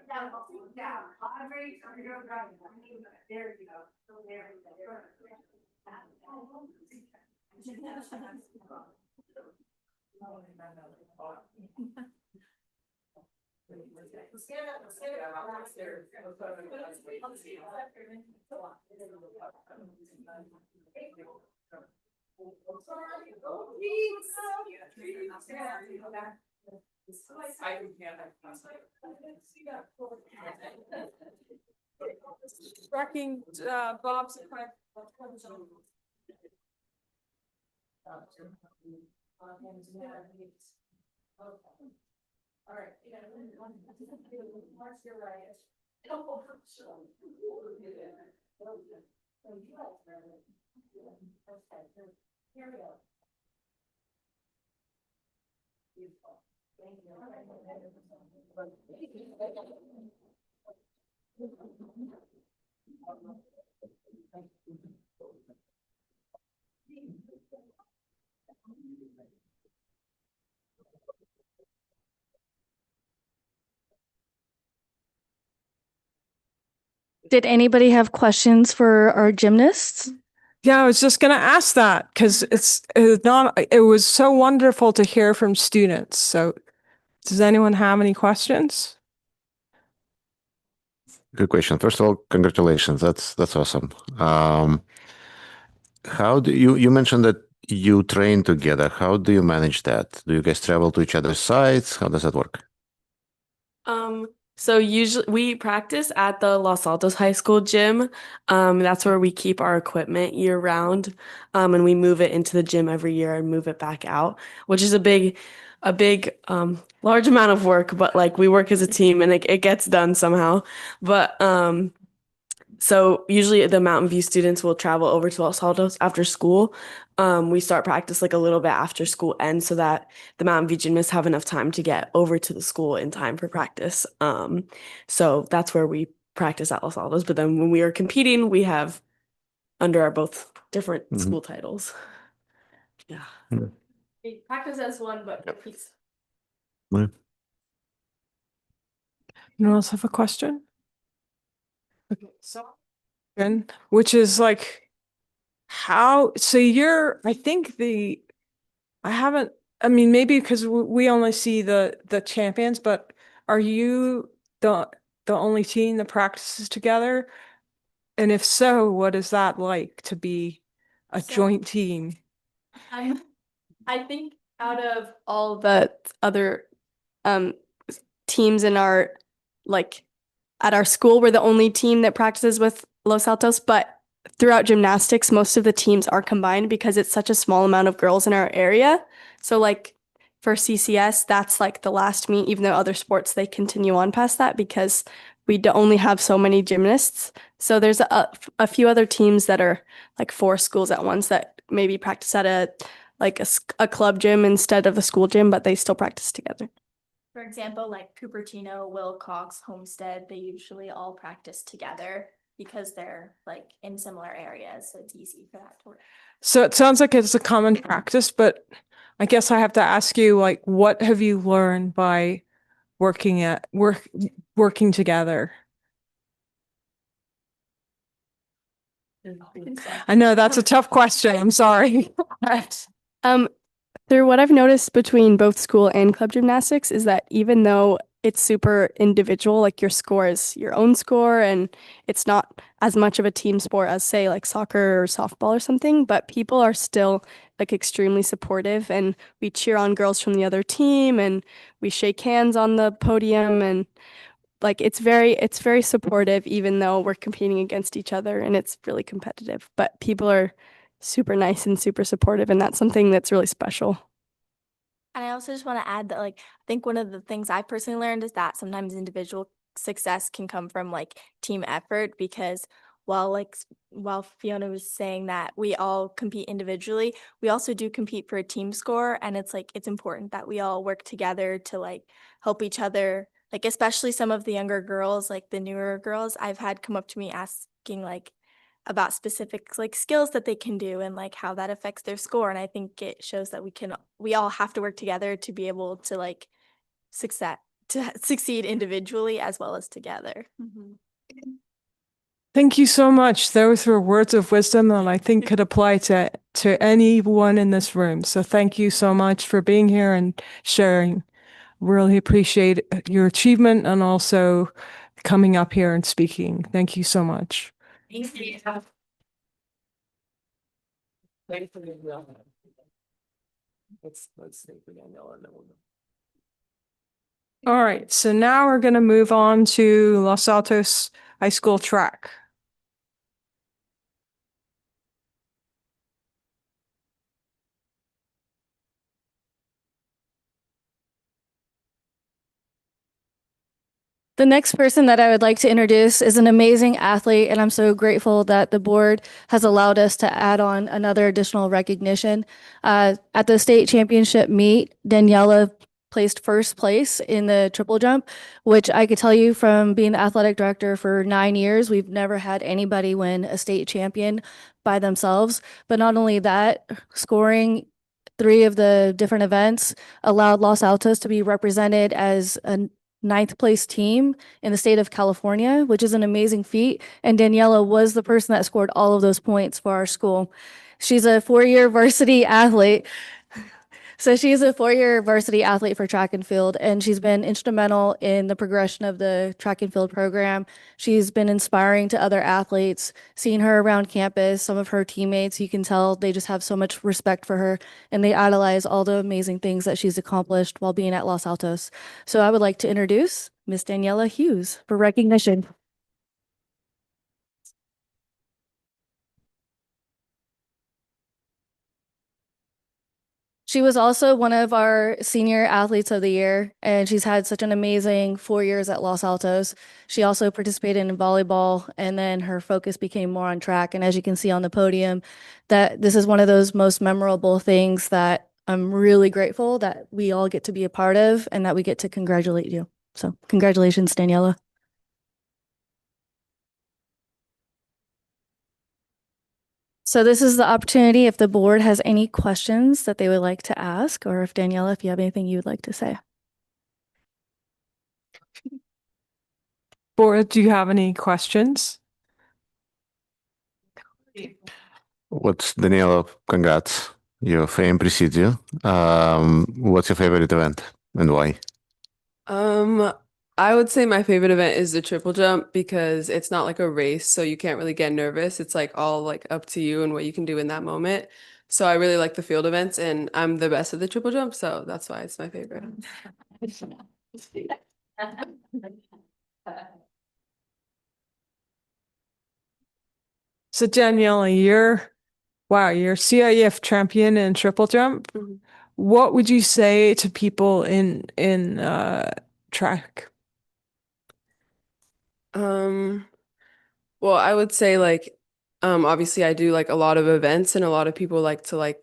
down. Audrey to your right. There you go. So there you go. Tracking Bob's. All right. You're right. Here we go. Thank Did anybody have questions for our gymnasts? Yeah, I was just going to ask that because it was so wonderful to hear from students. So does anyone have any questions? Good question. First of all, congratulations. That's awesome. How do you mentioned that you train together? How do you manage that? Do you guys travel to each other's sites? How does that work? So usually we practice at the Los Altos High School gym. That's where we keep our equipment year round. And we move it into the gym every year and move it back out, which is a big, large amount of work, but like we work as a team and it gets done somehow. But so usually the Mountain View students will travel over to Los Altos after school. We start practice like a little bit after school ends so that the Mountain View gymnasts have enough time to get over to the school in time for practice. So that's where we practice at Los Altos. But then when we are competing, we have under our both different school titles. Yeah. We practice as one, but competes. Anyone else have a question? Which is like, how, so I think I haven't, I mean, maybe because we only see the champions, but are you the only team that practices together? And if so, what is that like to be a joint team? I think out of all the other teams in our like at our school, we're the only team that practices with Los Altos, but throughout gymnastics, most of the teams are combined because it's such a small amount of girls in our area. So like for CCS, that's like the last meet, even though other sports they continue on past that because we only have so many gymnasts. So there's a few other teams that are like 4 schools at once that maybe practice at a club gym instead of a school gym, but they still practice together. For example, like Cupertino, Wilcox, Homestead, they usually all practice together because they're like in similar areas, so it's easy for that to work. So it sounds like it's a common practice, but I guess I have to ask you, like, what have you learned by working together? I know that's a tough question. I'm sorry. Through what I've noticed between both school and club gymnastics is that even though it's super individual, like your score is your own score and it's not as much of a team sport as say like soccer or softball or something, but people are still like extremely supportive and we cheer on girls from the other team and we shake hands on the podium and like it's very supportive even though we're competing against each other and it's really competitive, but people are super nice and super supportive and that's something that's really special. And I also just want to add that, like, I think one of the things I personally learned is that sometimes individual success can come from like team effort because while Fiona was saying that we all compete individually, we also do compete for a team score. And it's like, it's important that we all work together to like help each other, like, especially some of the younger girls, like the newer girls I've had come up to me asking like about specific like skills that they can do and like how that affects their score. And I think it shows that we all have to work together to be able to like succeed individually as well as together. Thank you so much. Those were words of wisdom that I think could apply to anyone in this room. So thank you so much for being here and sharing. Really appreciate your achievement and also coming up here and speaking. Thank you so much. Thank you. All right, so now we're going to move on to Los Altos High School track. The next person that I would like to introduce is an amazing athlete, and I'm so grateful that the board has allowed us to add on another additional recognition. At the state championship meet, Daniela placed first place in the triple jump, which I could tell you from being the athletic director for 9 years, we've never had anybody win a state champion by themselves. But not only that, scoring 3 of the different events allowed Los Altos to be represented as a 9th place team in the state of California, which is an amazing feat. And Daniela was the person that scored all of those points for our school. She's a 4-year varsity athlete. So she's a 4-year varsity athlete for track and field, and she's been instrumental in the progression of the track and field program. She's been inspiring to other athletes, seeing her around campus, some of her teammates, you can tell they just have so much respect for her, and they idolize all the amazing things that she's accomplished while being at Los Altos. So I would like to introduce Miss Daniela Hughes for recognition. She was also one of our senior athletes of the year, and she's had such an amazing 4 years at Los Altos. She also participated in volleyball, and then her focus became more on track. And as you can see on the podium, that this is one of those most memorable things that I'm really grateful that we all get to be a part of and that we get to congratulate you. So congratulations, Daniela. So this is the opportunity if the board has any questions that they would like to ask, or if Daniela, if you have anything you would like to say. Board, do you have any questions? What's Daniela? Congrats. Your fame precedes you. What's your favorite event and why? I would say my favorite event is the triple jump because it's not like a race, so you can't really get nervous. It's like all like up to you and what you can do in that moment. So I really like the field events and I'm the best at the triple jump, so that's why it's my favorite. So Daniela, you're CIF champion in triple jump. Mhm. What would you say to people in track? Well, I would say like obviously I do like a lot of events and a lot of people like to like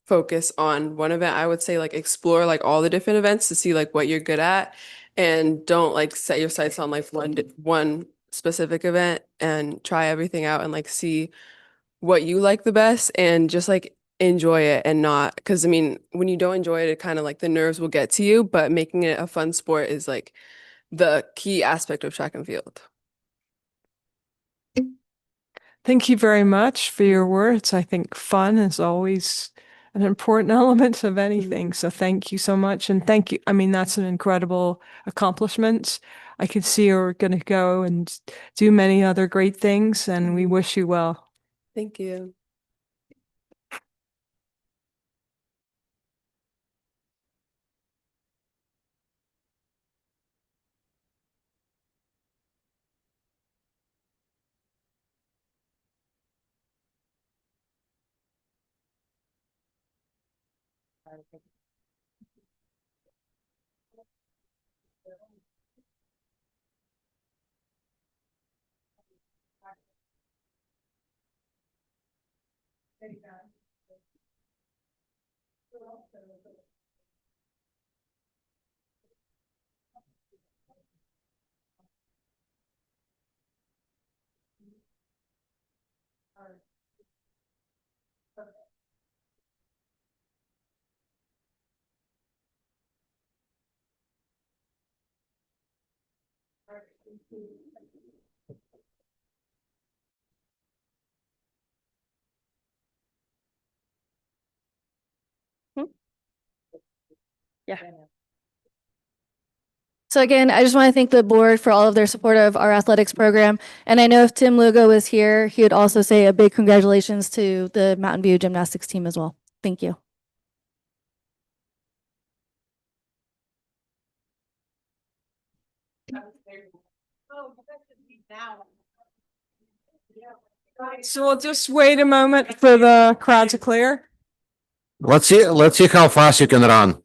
focus on one event. I would say like explore like all the different events to see like what you're good at and don't like set your sights on like one specific event and try everything out and like see what you like the best and just like enjoy it and not because I mean when you don't enjoy it, it kind of like the nerves will get to you, but making it a fun sport is like the key aspect of track and field. Thank you very much for your words. I think fun is always an important element of anything. So thank you so much. And thank you. I mean, that's an incredible accomplishment. I can see you're going to go and do many other great things, and we wish you well. Thank you. Yeah. So again, I just want to thank the board for all of their support of our athletics program. And I know if Tim Lugo was here, he would also say a big congratulations to the Mountain View gymnastics team as well. Thank you. So we'll just wait a moment for the crowd to clear. Let's see how fast you can run.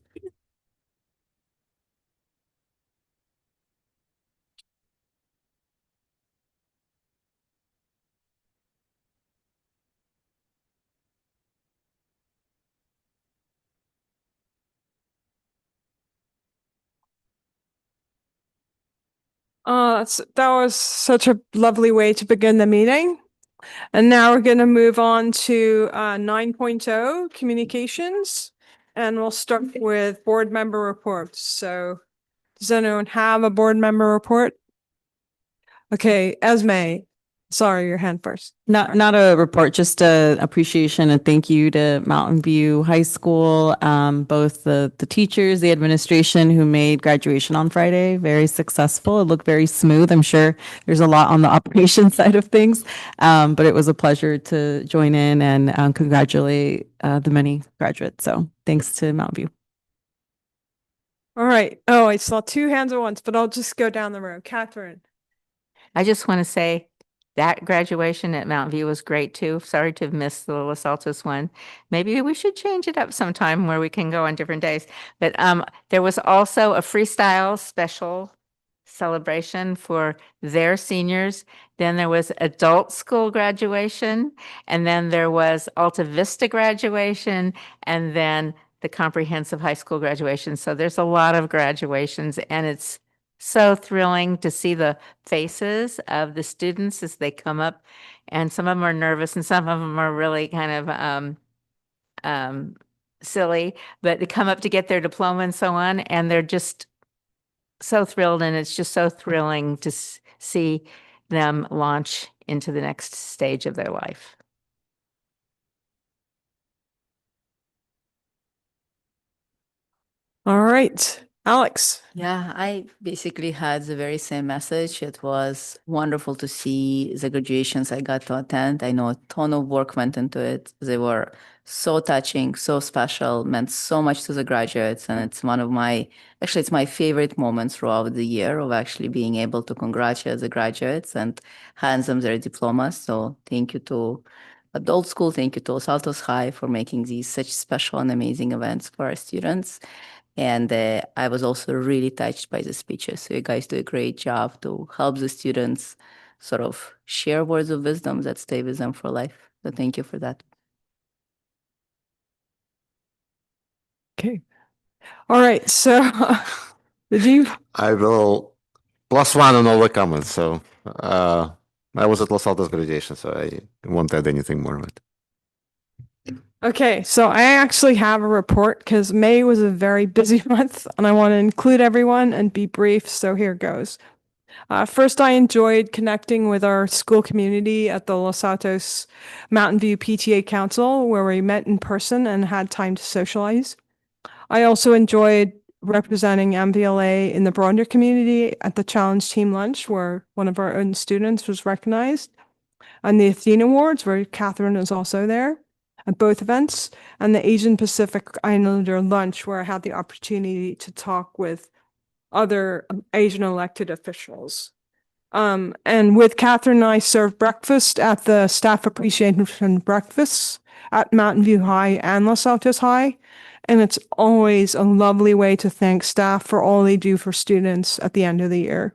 That was such a lovely way to begin the meeting. And now we're going to move on to 9.0 communications. And we'll start with board member reports. So does anyone have a board member report? Okay, Esme, sorry, your hand first. Not a report, just a appreciation and thank you to Mountain View High School, both the teachers, the administration who made graduation on Friday very successful. It looked very smooth. I'm sure there's a lot on the operations side of things, but it was a pleasure to join in and congratulate the many graduates. So thanks to Mountain View. All right. Oh, I saw two hands at once, but I'll just go down the row. Catherine. I just want to say that graduation at Mountain View was great too. Sorry to have missed the Los Altos one. Maybe we should change it up sometime where we can go on different days. But there was also a freestyle special celebration for their seniors. Then there was adult school graduation, and then there was Alta Vista graduation, and then the comprehensive high school graduation. So there's a lot of graduations, and it's so thrilling to see the faces of the students as they come up, and some of them are nervous and some of them are really kind of silly, but they come up to get their diploma and so on, and they're just so thrilled, and it's just so thrilling to see them launch into the next stage of their life. All right, Alex. Yeah, I basically had the very same message. It was wonderful to see the graduations I got to attend. I know a ton of work went into it. They were so touching, so special, meant so much to the graduates. And it's one of actually, it's my favorite moments throughout the year of actually being able to congratulate the graduates and hand them their diplomas. So thank you to Adult School, thank you to Los Altos High for making these such special and amazing events for our students. And I was also really touched by the speeches. So you guys do a great job to help the students sort of share words of wisdom that stay with them for life. So thank you for that. Okay. All right. So did you? I will +1 on all the comments. So I was at Los Altos graduation, so I won't add anything more on it. Okay, so I actually have a report because May was a very busy month and I want to include everyone and be brief, so here goes. First, I enjoyed connecting with our school community at the Los Altos Mountain View PTA Council, where we met in person and had time to socialize. I also enjoyed representing MVLA in the broader community at the Challenge Team Lunch, where one of our own students was recognized, and the Athena Awards, where Catherine is also there at both events, and the Asian Pacific Islander Lunch, where I had the opportunity to talk with other Asian elected officials. And with Catherine, I served breakfast at the staff appreciation breakfasts at Mountain View High and Los Altos High. And it's always a lovely way to thank staff for all they do for students at the end of the year.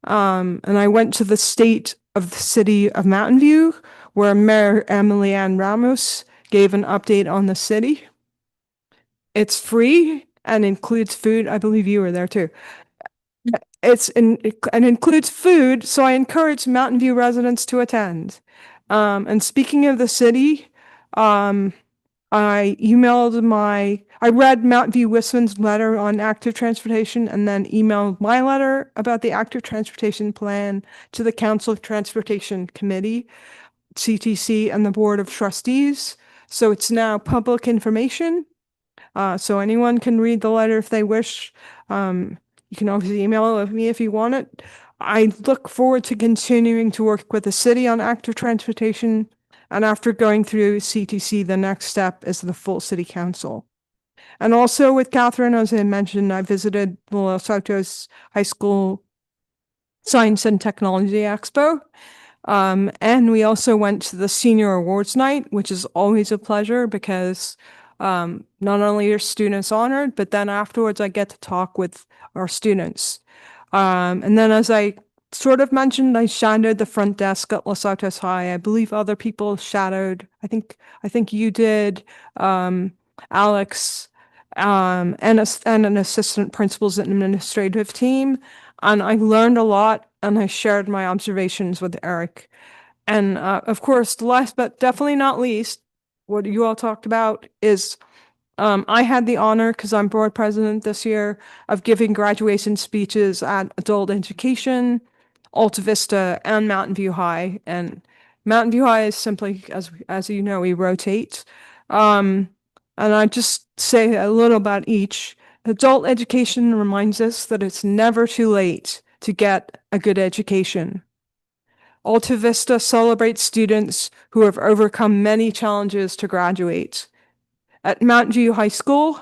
And I went to the state of the city of Mountain View, where Mayor Emily Ann Ramos gave an update on the city. It's free and includes food. I believe you were there too. And includes food, so I encourage Mountain View residents to attend. And speaking of the city, I read Mountain View Wisman's letter on active transportation and then emailed my letter about the active transportation plan to the Council of Transportation Committee, CTC, and the Board of Trustees. So it's now public information. So anyone can read the letter if they wish. You can always email it with me if you want it. I look forward to continuing to work with the city on active transportation. And after going through CTC, the next step is the full city council. And also with Catherine, as I mentioned, I visited the Los Altos High School Science and Technology Expo. And we also went to the senior awards night, which is always a pleasure because not only are students honored, but then afterwards I get to talk with our students. And then as I sort of mentioned, I shadowed the front desk at Los Altos High. I believe other people shadowed. I think you did, Alex, and an assistant principals and administrative team. And I learned a lot and I shared my observations with Eric. And of course, last but definitely not least, what you all talked about is I had the honor, because I'm board president this year, of giving graduation speeches at adult education, Alta Vista, and Mountain View High. And Mountain View High is simply, as you know, we rotate. And I just say a little about each. Adult education reminds us that it's never too late to get a good education. Alta Vista celebrates students who have overcome many challenges to graduate. At Mountain View High School,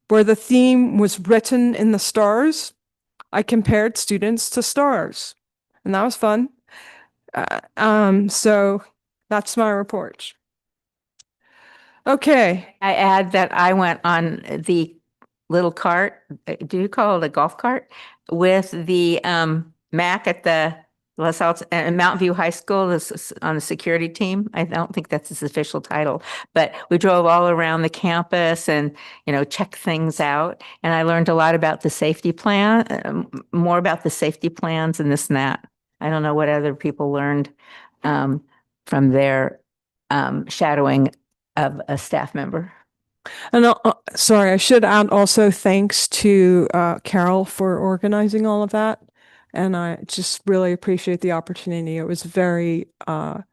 where the theme was written in the stars, I compared students to stars, and that was fun. So that's my report. Okay. I add that I went on the little cart, do you call it a golf cart? With the Mac at the Los Altos and Mountain View High School on the security team. I don't think that's its official title, but we drove all around the campus and, checked things out. And I learned a lot about the safety plan, more about the safety plans and this and that. I don't know what other people learned from their shadowing of a staff member. And sorry, I should add also thanks to Carol for organizing all of that. And I just really appreciate the opportunity. It was very, I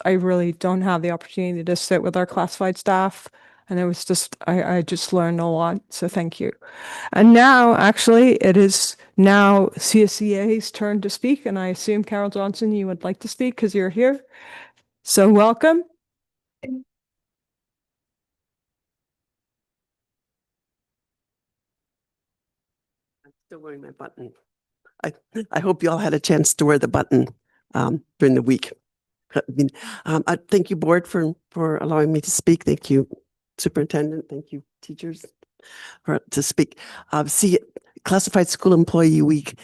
really don't have the opportunity to sit with our classified staff And it was just, I just learned a lot. So thank you. And now, actually, it is now CSEA's turn to speak. And I assume Carol Johnson, you would like to speak because you're here. So welcome. I'm still wearing my button. I hope you all had a chance to wear the button during the week. I mean, I thank you, board, for allowing me to speak. Thank you, superintendent. Thank you, teachers, to speak. See, Classified School Employee Week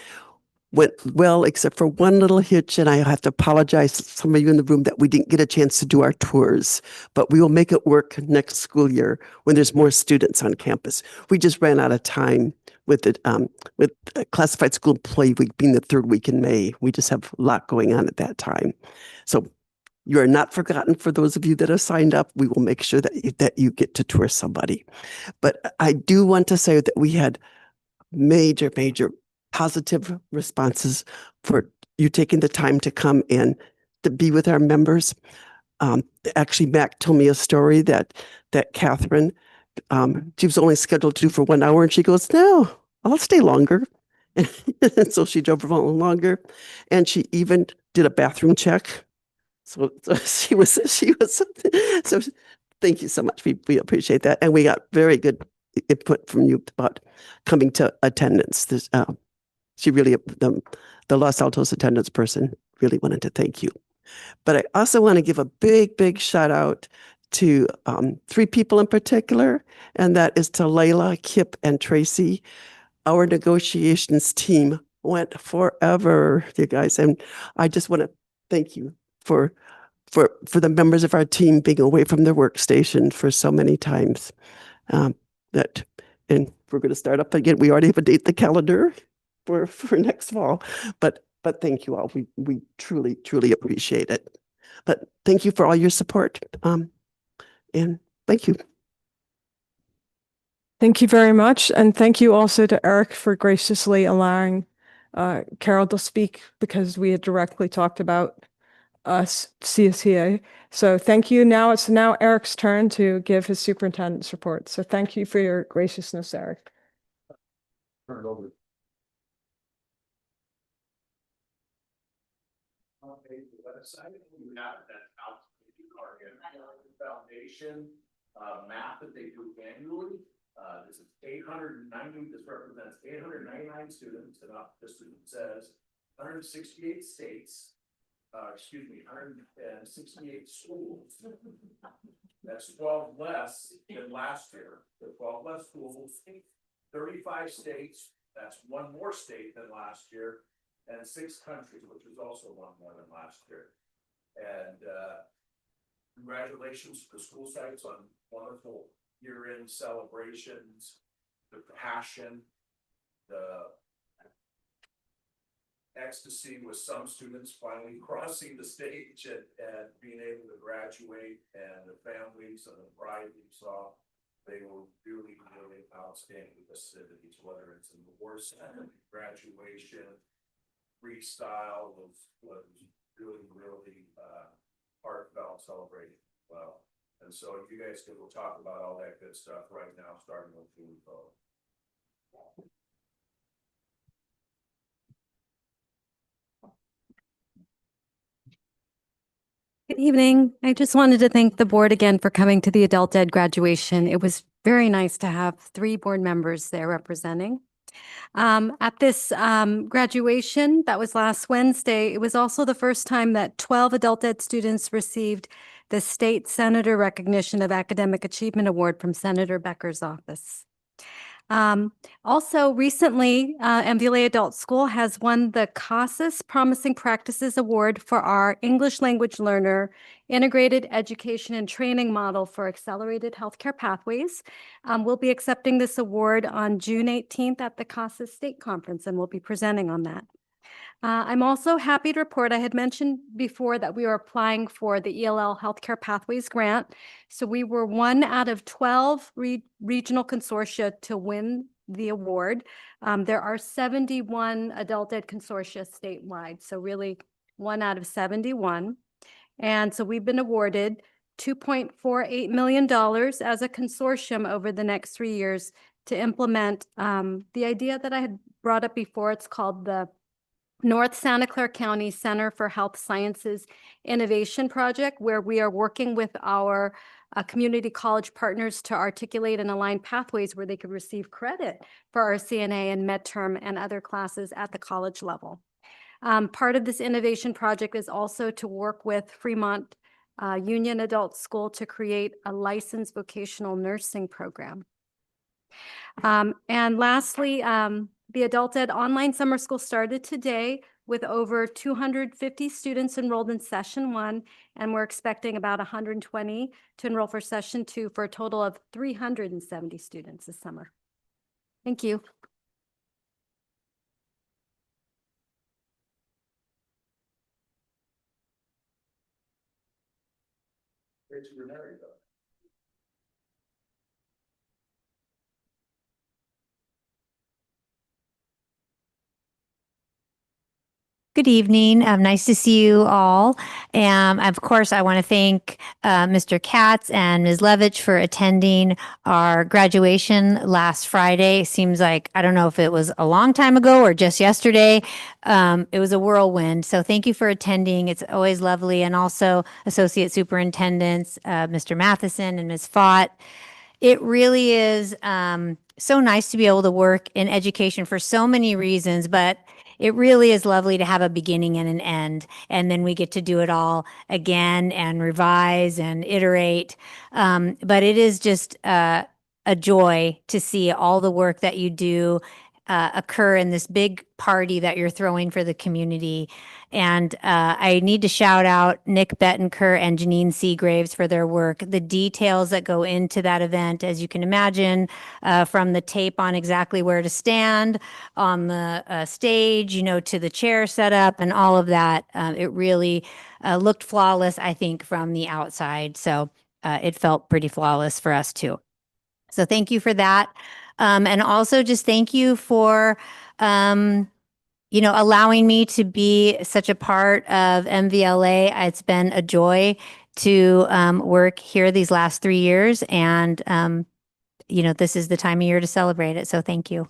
went well, except for one little hitch, and I have to apologize to some of you in the room that we didn't get a chance to do our tours, but we will make it work next school year when there's more students on campus. We just ran out of time with it, with Classified School Employee Week being the third week in May. We just have a lot going on at that time. So you are not forgotten. For those of you that have signed up, we will make sure that you get to tour somebody. But I do want to say that we had major positive responses for you taking the time to come in to be with our members. Actually, Mac told me a story that Catherine, she was only scheduled to do for 1 hour, and she goes, "No, I'll stay longer." And so she drove for a little longer, and she even did a bathroom check. So she was so thank you so much. We appreciate that, and we got very good input from you about coming to attendance. She really, the Los Altos attendance person really wanted to thank you. But I also want to give a big shout out to 3 people in particular, and that is to Layla, Kip, and Tracy. Our negotiations team went forever, you guys, and I just want to thank you for the members of our team being away from their workstation for so many times. And we're going to start up again. We already have a date in the calendar for next fall, but thank you all. We truly appreciate it. But thank you for all your support. And thank you. Thank you very much. And thank you also to Eric for graciously allowing Carol to speak, because we had directly talked about us, CSEA. So thank you. Now it's Eric's turn to give his superintendent's report. So thank you for your graciousness, Eric. Turn it over. Okay, the website, you have that foundation map that they do annually. This is 890, this represents 899 students, and this says 168 states, 168 schools. That's 12 less than last year. The 12 less schools, 35 states, that's 1 more state than last year, and 6 countries, which is also 1 more than last year. And congratulations to the school sites on wonderful year-end celebrations, the passion, the ecstasy with some students finally crossing the stage and being able to graduate, and the families and the pride we saw. They were really outstanding festivities, whether it's in the war center, graduation, freestyle was really heartfelt celebration. Well, and so you guys can go talk about all that good stuff right now, starting with food. Good evening. I just wanted to thank the board again for coming to the Adult Ed graduation. It was very nice to have 3 board members there representing. At this graduation, that was last Wednesday, it was also the first time that 12 Adult Ed students received the State Senator Recognition of Academic Achievement Award from Senator Becker's office. Also recently, MVLA Adult School has won the CASAS Promising Practices Award for our English language learner integrated education and training model for accelerated healthcare pathways. We'll be accepting this award on June 18th at the CASAS State Conference, and we'll be presenting on that. I'm also happy to report, I had mentioned before that we are applying for the ELL Healthcare Pathways Grant. So we were 1 out of 12 regional consortia to win the award. There are 71 adult ed consortia statewide, so really 1 out of 71. And so we've been awarded $2.48 million as a consortium over the next 3 years to implement the idea that I had brought up before. It's called the North Santa Clara County Center for Health Sciences Innovation Project, where we are working with our community college partners to articulate and align pathways where they could receive credit for our CNA and midterm and other classes at the college level. Part of this innovation project is also to work with Fremont Union Adult School to create a licensed vocational nursing program. And lastly, the Adult Ed Online Summer School started today with over 250 students enrolled in session 1, and we're expecting about 120 to enroll for session 2 for a total of 370 students this summer. Thank you. Good evening. Nice to see you all. Of course, I want to thank Mr. Katz and Ms. Levitch for attending our graduation last Friday. Seems like, I don't know if it was a long time ago or just yesterday. It was a whirlwind. So thank you for attending. It's always lovely. And also Associate Superintendents, Mr. Matheson and Ms. Fott. It really is so nice to be able to work in education for so many reasons, but it really is lovely to have a beginning and an end, and then we get to do it all again and revise and iterate. But it is just a joy to see all the work that you do occur in this big party that you're throwing for the community. And I need to shout out Nick Bettenker and Janine Seagraves for their work. The details that go into that event, as you can imagine, from the tape on exactly where to stand on the stage, you know, to the chair setup and all of that. It really looked flawless, I think, from the outside. So it felt pretty flawless for us too. So thank you for that. And also just thank you for, you know, allowing me to be such a part of MVLA. It's been a joy to work here these last 3 years. And, you know, this is the time of year to celebrate it. So thank you.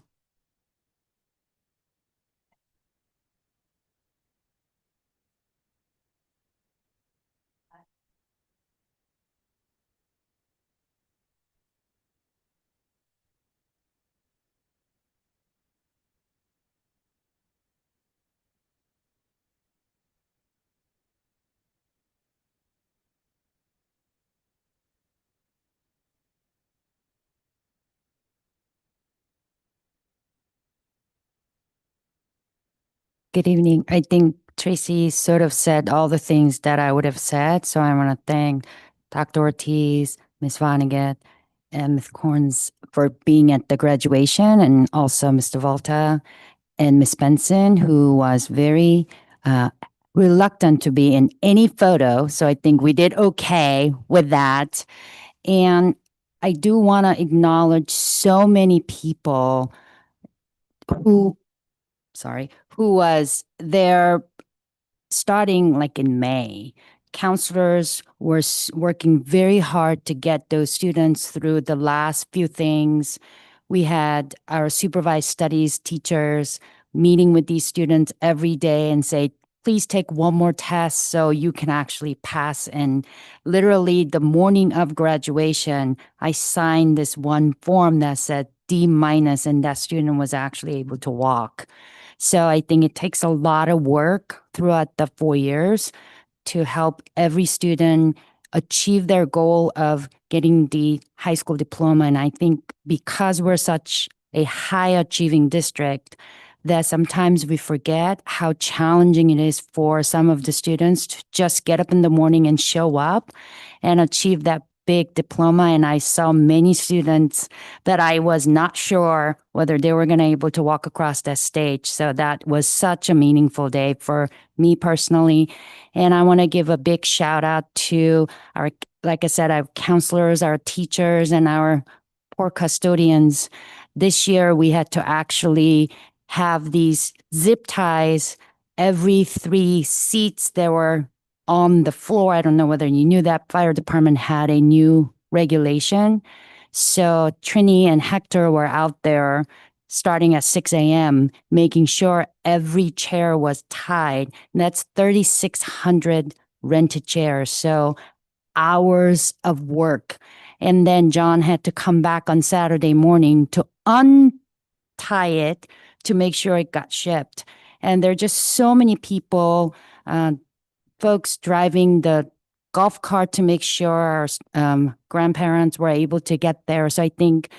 Good evening. I think Tracy sort of said all the things that I would have said. So I want to thank Dr. Ortiz, Ms. Vonnegut, and Ms. Corns for being at the graduation, and also Mr. Volta and Ms. Benson, who was very reluctant to be in any photo. So I think we did okay with that. And I do want to acknowledge so many people who was there starting like in May. Counselors were working very hard to get those students through the last few things. We had our supervised studies teachers meeting with these students every day and say, please take one more test so you can actually pass. And literally the morning of graduation, I signed this one form that said D-, and that student was actually able to walk. So I think it takes a lot of work throughout the 4 years to help every student achieve their goal of getting the high school diploma. And I think because we're such a high achieving district, that sometimes we forget how challenging it is for some of the students to just get up in the morning and show up and achieve that big diploma. And I saw many students that I was not sure whether they were going to be able to walk across that stage. So that was such a meaningful day for me personally. And I want to give a big shout out to our, like I said, our counselors, our teachers, and our poor custodians. This year we had to actually have these zip ties every 3 seats. There were on the floor. I don't know whether you knew that fire department had a new regulation. So Trini and Hector were out there starting at 6 a.m., making sure every chair was tied. And that's 3,600 rented chairs. So hours of work. And then John had to come back on Saturday morning to untie it to make sure it got shipped. And there are just so many people, folks driving the golf cart to make sure our grandparents were able to get there. So I think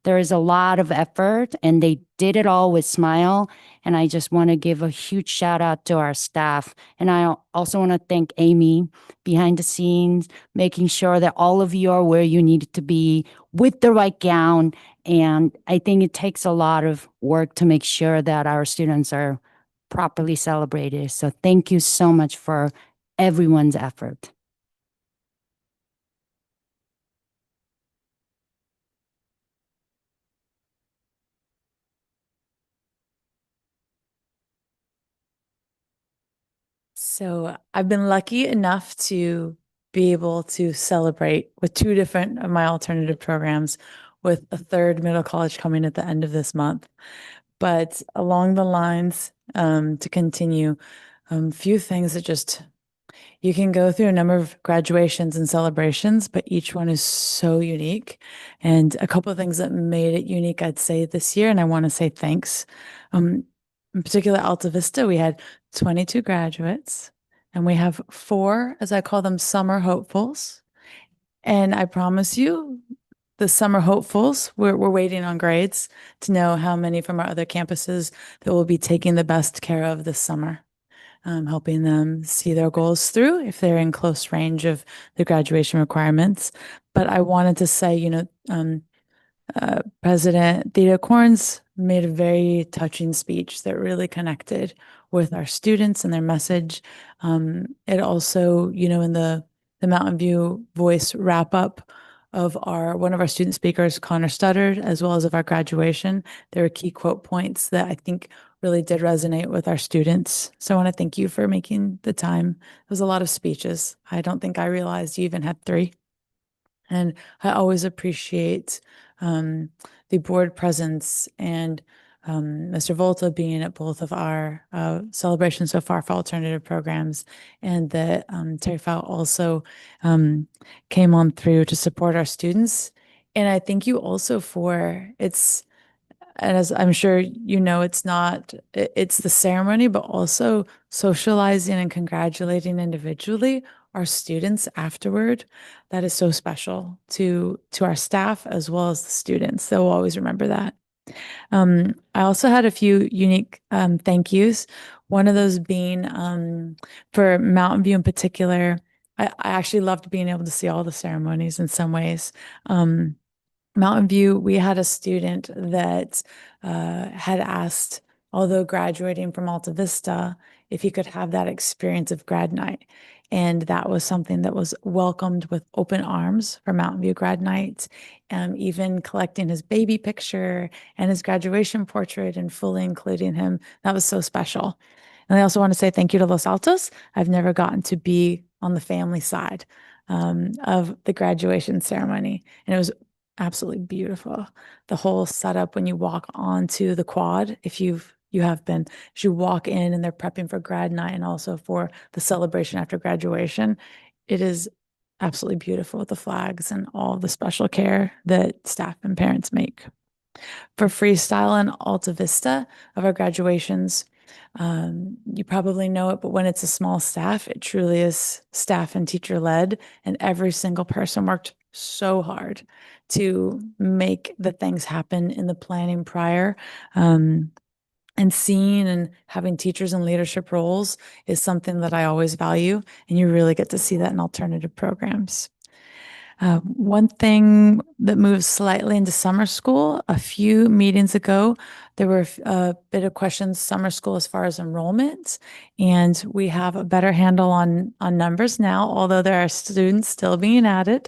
there is a lot of effort, and they did it all with smile. And I just want to give a huge shout out to our staff. And I also want to thank Amy behind the scenes, making sure that all of you are where you need to be with the right gown. And I think it takes a lot of work to make sure that our students are properly celebrated. So thank you so much for everyone's effort. So I've been lucky enough to be able to celebrate with two different of my alternative programs, with a third middle college coming at the end of this month. But along the lines, to continue, few things that just, you can go through a number of graduations and celebrations, but each one is so unique. And a couple of things that made it unique, I'd say this year, and I want to say thanks. In particular, Alta Vista, we had 22 graduates, and we have 4, as I call them, summer hopefuls. And I promise you, the summer hopefuls, we're waiting on grades to know how many from our other campuses that will be taking the best care of this summer, helping them see their goals through if they're in close range of the graduation requirements. But I wanted to say, President Theda Corns made a very touching speech that really connected with our students and their message. It also, in the Mountain View Voice wrap up of one of our student speakers, Connor Studdard, as well as of our graduation, there were key quote points that I think really did resonate with our students. So I want to thank you for making the time. It was a lot of speeches. I don't think I realized you even had 3. And I always appreciate the board presence and Mr. Volta being at both of our celebrations so far for alternative programs, and that Terry Fowl also came on through to support our students. And I thank you also for and as I'm sure you know, it's the ceremony, but also socializing and congratulating individually our students afterward. That is so special to our staff as well as the students. They'll always remember that. I also had a few unique thank yous. One of those being for Mountain View in particular. I actually loved being able to see all the ceremonies in some ways. Mountain View, we had a student that had asked, although graduating from Alta Vista, if he could have that experience of grad night. And that was something that was welcomed with open arms for Mountain View grad night, even collecting his baby picture and his graduation portrait and fully including him. That was so special. And I also want to say thank you to Los Altos. I've never gotten to be on the family side of the graduation ceremony. And it was absolutely beautiful. The whole setup when you walk onto the quad, if you have been, as you walk in and they're prepping for grad night and also for the celebration after graduation, it is absolutely beautiful with the flags and all the special care that staff and parents make. For freestyle and Alta Vista of our graduations, you probably know it, but when it's a small staff, it truly is staff and teacher led, and every single person worked so hard to make the things happen in the planning prior. And seeing and having teachers in leadership roles is something that I always value, and you really get to see that in alternative programs. One thing that moves slightly into summer school, a few meetings ago, there were a bit of questions summer school as far as enrollment, and we have a better handle on numbers now, although there are students still being added.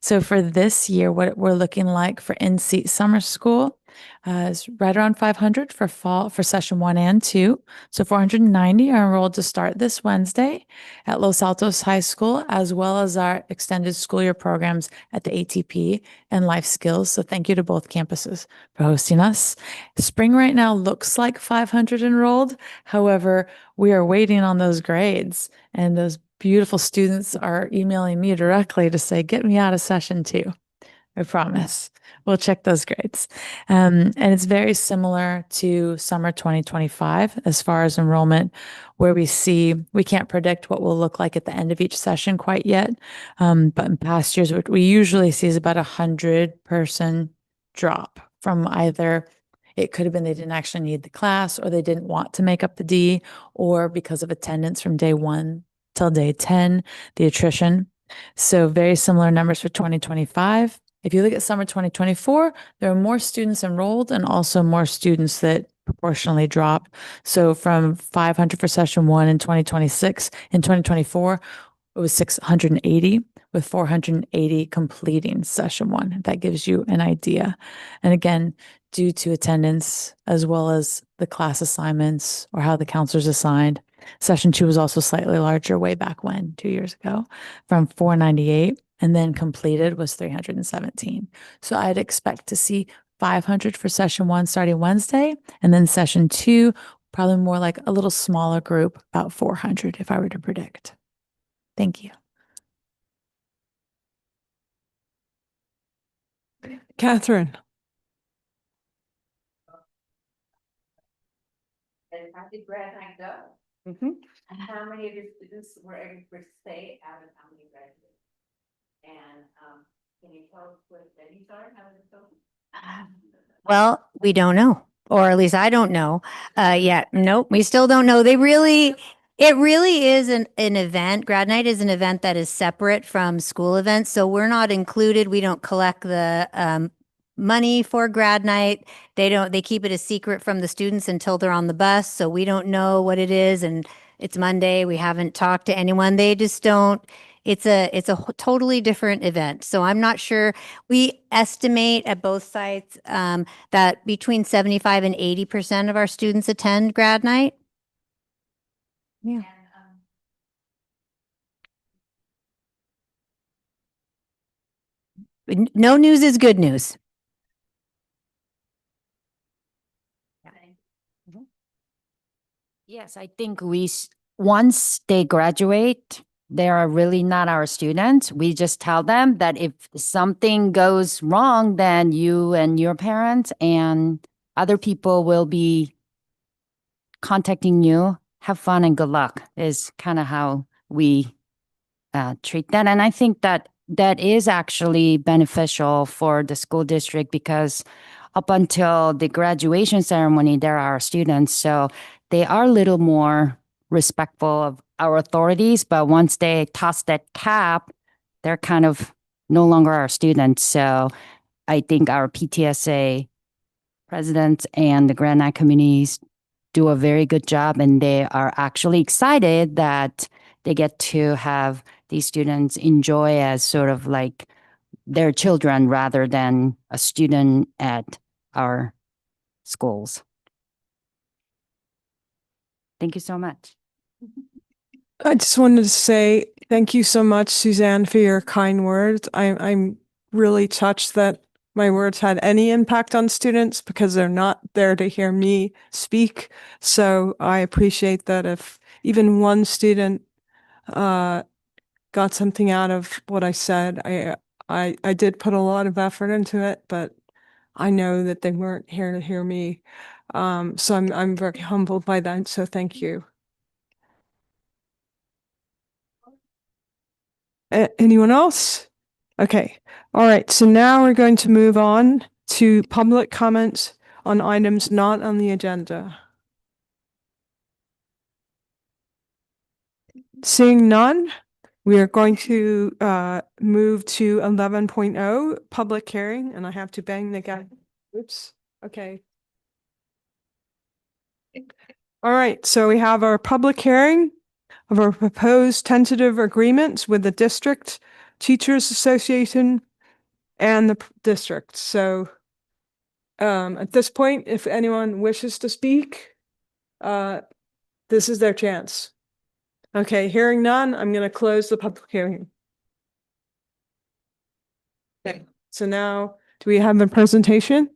So for this year, what we're looking like for in-seat summer school It's right around 500 for session 1 and 2. So 490 are enrolled to start this Wednesday at Los Altos High School, as well as our extended school year programs at the ATP and Life Skills. So thank you to both campuses for hosting us. Spring right now looks like 500 enrolled. However, we are waiting on those grades, and those beautiful students are emailing me directly to say, get me out of session 2. I promise. We'll check those grades. And it's very similar to summer 2025 as far as enrollment, where we can't predict what will look like at the end of each session quite yet. But in past years, what we usually see is about 100-person drop from either it could have been they didn't actually need the class, or they didn't want to make up the D, or because of attendance from day 1 till day 10, the attrition. So very similar numbers for 2025. If you look at summer 2024, there are more students enrolled and also more students that proportionally drop. So from 500 for session 1 in 2026, in 2024, it was 680 with 480 completing session 1. That gives you an idea. And again, due to attendance as well as the class assignments or how the counselors assigned, session 2 was also slightly larger way back when, 2 years ago, from 498, and then completed was 317. So I'd expect to see 500 for session 1 starting Wednesday, and then session 2, probably more like a little smaller group, about 400 if I were to predict. Thank you. Catherine. And how did grad night go? And how many of your students were able to stay out, and how many graduated? And can you tell us what studies are? How did it go? Well, we don't know, or at least I don't know yet. Nope, we still don't know. It really is an event. Grad night is an event that is separate from school events. So we're not included. We don't collect the money for grad night. They keep it a secret from the students until they're on the bus. So we don't know what it is. And it's Monday. We haven't talked to anyone. They just don't. It's a totally different event. So I'm not sure. We estimate at both sites that between 75 and 80% of our students attend grad night. Yeah. No news is good news. Yes, I think once they graduate, they are really not our students. We just tell them that if something goes wrong, then you and your parents and other people will be contacting you. Have fun and good luck is kind of how we treat that. And I think that is actually beneficial for the school district, because up until the graduation ceremony, there are students. So they are a little more respectful of our authorities. But once they toss that cap, they're kind of no longer our students. So I think our PTSA presidents and the grad night communities do a very good job. And they are actually excited that they get to have these students enjoy as sort of like their children rather than a student at our schools. Thank you so much. I just wanted to say thank you so much, Suzanne, for your kind words. I'm really touched that my words had any impact on students, because they're not there to hear me speak. So I appreciate that if even one student got something out of what I said. I did put a lot of effort into it, but I know that they weren't here to hear me. So I'm very humbled by that. So thank you. Anyone else? Okay. All right. So now we're going to move on to public comments on items not on the agenda. Seeing none, we are going to move to 11.0, public hearing, and I have to bang the guy. Oops. Okay. All right. So we have our public hearing of our proposed tentative agreements with the district, Teachers Association, and the district. So At this point, if anyone wishes to speak, this is their chance. Okay, hearing none, I'm going to close the public hearing. Okay, so now do we have a presentation?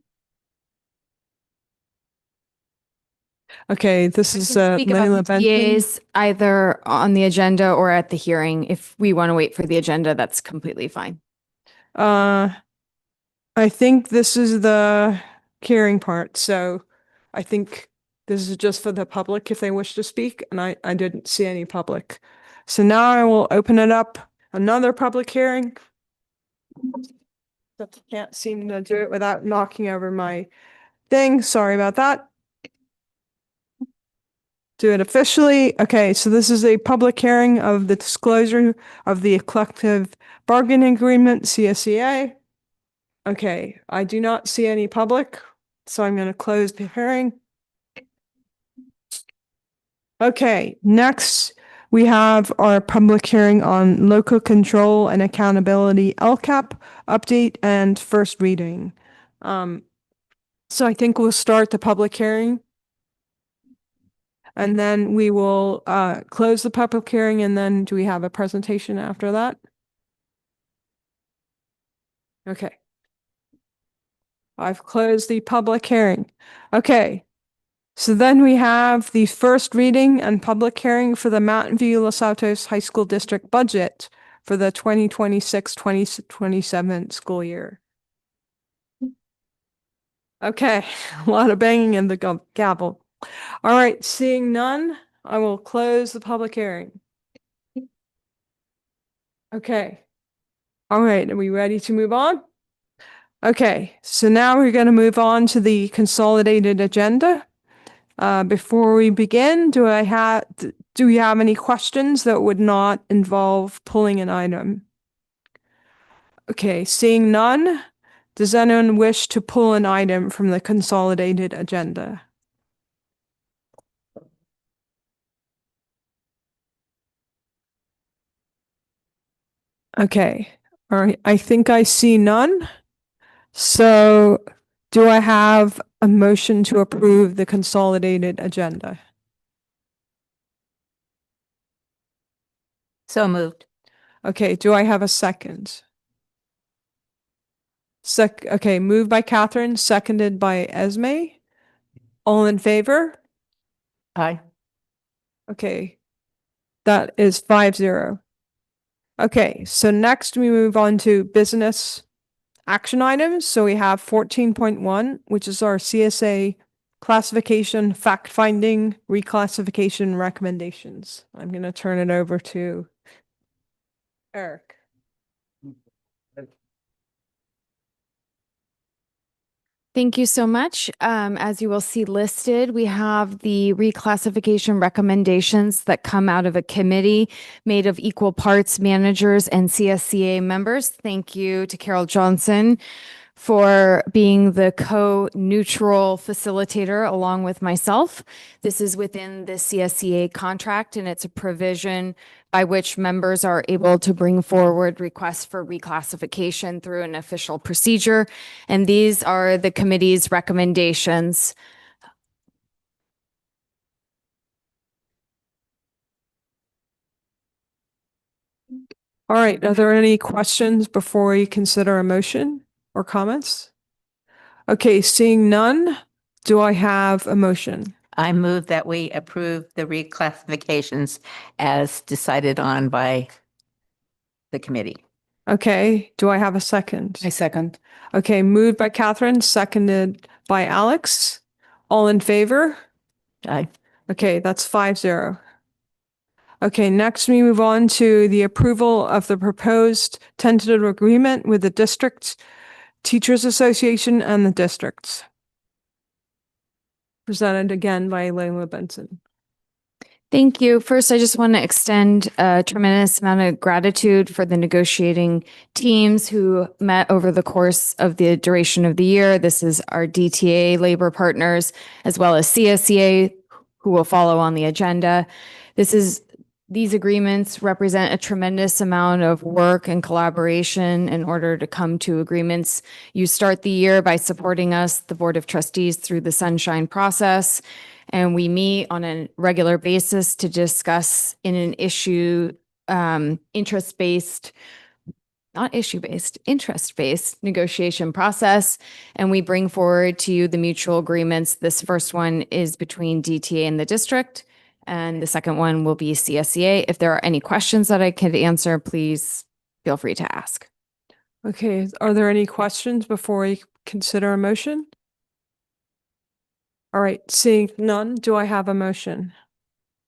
Okay, this is Speak about Layla the Benson. TAs either on the agenda or at the hearing. If we want to wait for the agenda, that's completely fine. I think this is the hearing part, so I think this is just for the public if they wish to speak, and I didn't see any public. So now I will open it up, another public hearing. Except I can't seem to do it without knocking over my thing. Sorry about that. Do it officially. Okay, so this is a public hearing of the disclosure of the collective bargaining agreement, CSCA. Okay, I do not see any public, so I'm going to close the hearing. Okay, next we have our public hearing on local control and accountability LCAP update and first reading. So I think we'll start the public hearing. And then we will close the public hearing, and then do we have a presentation after that? Okay. I've closed the public hearing. Okay. So then we have the first reading and public hearing for the Mountain View Los Altos High School District budget for the 2026-2027 school year. Okay, a lot of banging in the gavel. All right, seeing none, I will close the public hearing. Okay. All right, are we ready to move on? Okay, so now we're going to move on to the consolidated agenda. Before we begin, do we have any questions that would not involve pulling an item? Okay, seeing none, does anyone wish to pull an item from the consolidated agenda? Okay, all right, I think I see none. So do I have a motion to approve the consolidated agenda? So moved. Okay, do I have a second? Okay, moved by Catherine, seconded by Esme. All in favor? Aye. Okay, that is 5-0. Okay, so next we move on to business action items. So we have 14.1, which is our CSA classification, fact-finding, reclassification recommendations. I'm going to turn it over to Eric. Thank you so much. As you will see listed, we have the reclassification recommendations that come out of a committee made of equal parts managers and CSCA members. Thank you to Carol Johnson for being the co-neutral facilitator along with myself. This is within the CSCA contract, and it's a provision by which members are able to bring forward requests for reclassification through an official procedure. And these are the committee's recommendations. All right, are there any questions before we consider a motion or comments? Okay, seeing none, do I have a motion? I move that we approve the reclassifications as decided on by the committee. Okay, do I have a second? I second. Okay, moved by Catherine, seconded by Alex. All in favor? Aye. Okay, that's 5-0. Okay, next we move on to the approval of the proposed tentative agreement with the district Teachers Association and the districts. Presented again by Layla Benson. Thank you. First, I just want to extend a tremendous amount of gratitude for the negotiating teams who met over the course of the duration of the year. This is our DTA labor partners, as well as CSCA, who will follow on the agenda. This is These agreements represent a tremendous amount of work and collaboration in order to come to agreements. You start the year by supporting us, the Board of Trustees, through the sunshine process. And we meet on a regular basis to discuss in an interest-based, not issue-based, interest-based negotiation process. And we bring forward to you the mutual agreements. This first one is between DTA and the district, and the second one will be CSEA. If there are any questions that I could answer, please feel free to ask. Okay, are there any questions before we consider a motion? All right, seeing none, do I have a motion?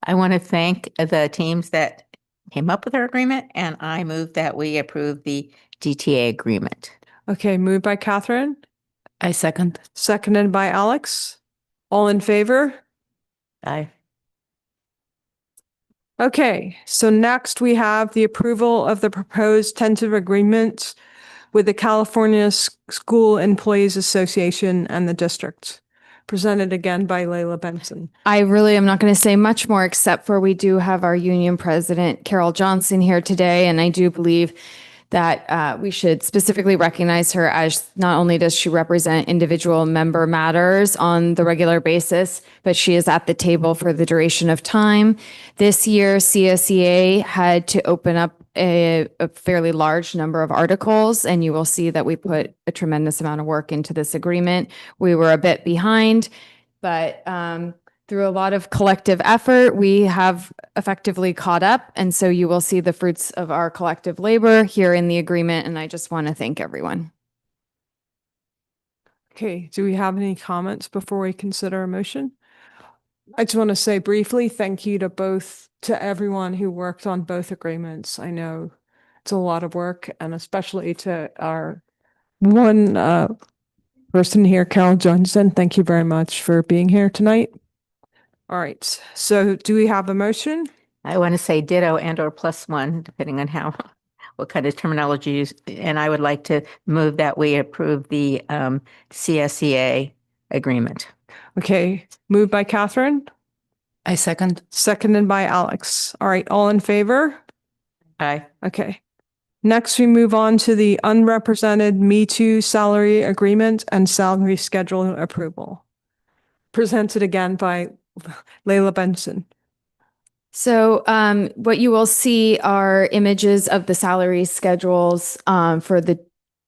I want to thank the teams that came up with our agreement, and I move that we approve the DTA agreement. Okay, moved by Catherine, I second. seconded by Alex. All in favor? Aye. Okay, so next we have the approval of the proposed tentative agreement with the California School Employees Association and the district, presented again by Layla Benson. I really am not going to say much more, except for we do have our union president, Carol Johnson, here today. And I do believe that we should specifically recognize her, as not only does she represent individual member matters on the regular basis, but she is at the table for the duration of time. This year, CSEA had to open up a fairly large number of articles, and you will see that we put a tremendous amount of work into this agreement. We were a bit behind, but through a lot of collective effort, we have effectively caught up. And so you will see the fruits of our collective labor here in the agreement. And I just want to thank everyone. Okay, do we have any comments before we consider a motion? I just want to say briefly, thank you to everyone who worked on both agreements. I know it's a lot of work, and especially to our one person here, Carol Johnson. Thank you very much for being here tonight. All right, so do we have a motion? I want to say ditto and or +1, depending on what kind of terminology you use. And I would like to move that we approve the CSEA agreement. Okay, moved by Catherine, I second. seconded by Alex. All right, all in favor? Aye. Okay. Next, we move on to the unrepresented Me Too salary agreement and salary schedule approval, presented again by Layla Benson. So what you will see are images of the salary schedules for the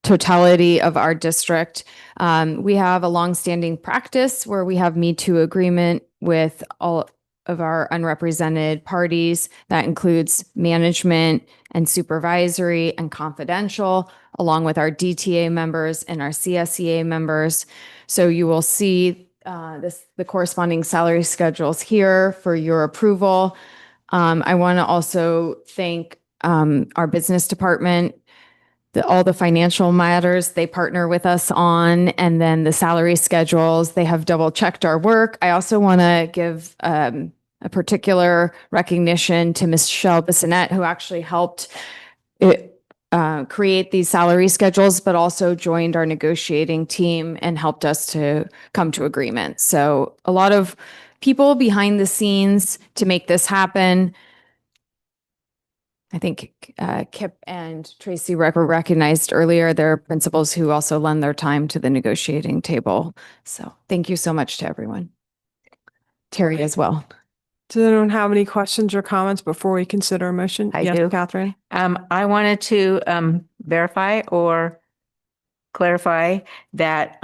totality of our district. We have a longstanding practice where we have Me Too agreement with all of our unrepresented parties. That includes management and supervisory and confidential, along with our DTA members and our CSEA members. So you will see the corresponding salary schedules here for your approval. I want to also thank our business department, all the financial matters they partner with us on, and then the salary schedules. They have double checked our work. I also want to give a particular recognition to Michelle Bissonette, who actually helped create these salary schedules, but also joined our negotiating team and helped us to come to agreement. So a lot of people behind the scenes to make this happen. I think Kip and Tracy were recognized earlier. They're principals who also lend their time to the negotiating table. So thank you so much to everyone. Terry as well. Does anyone have any questions or comments before we consider a motion? I Yes, do. Catherine. I wanted to verify or clarify that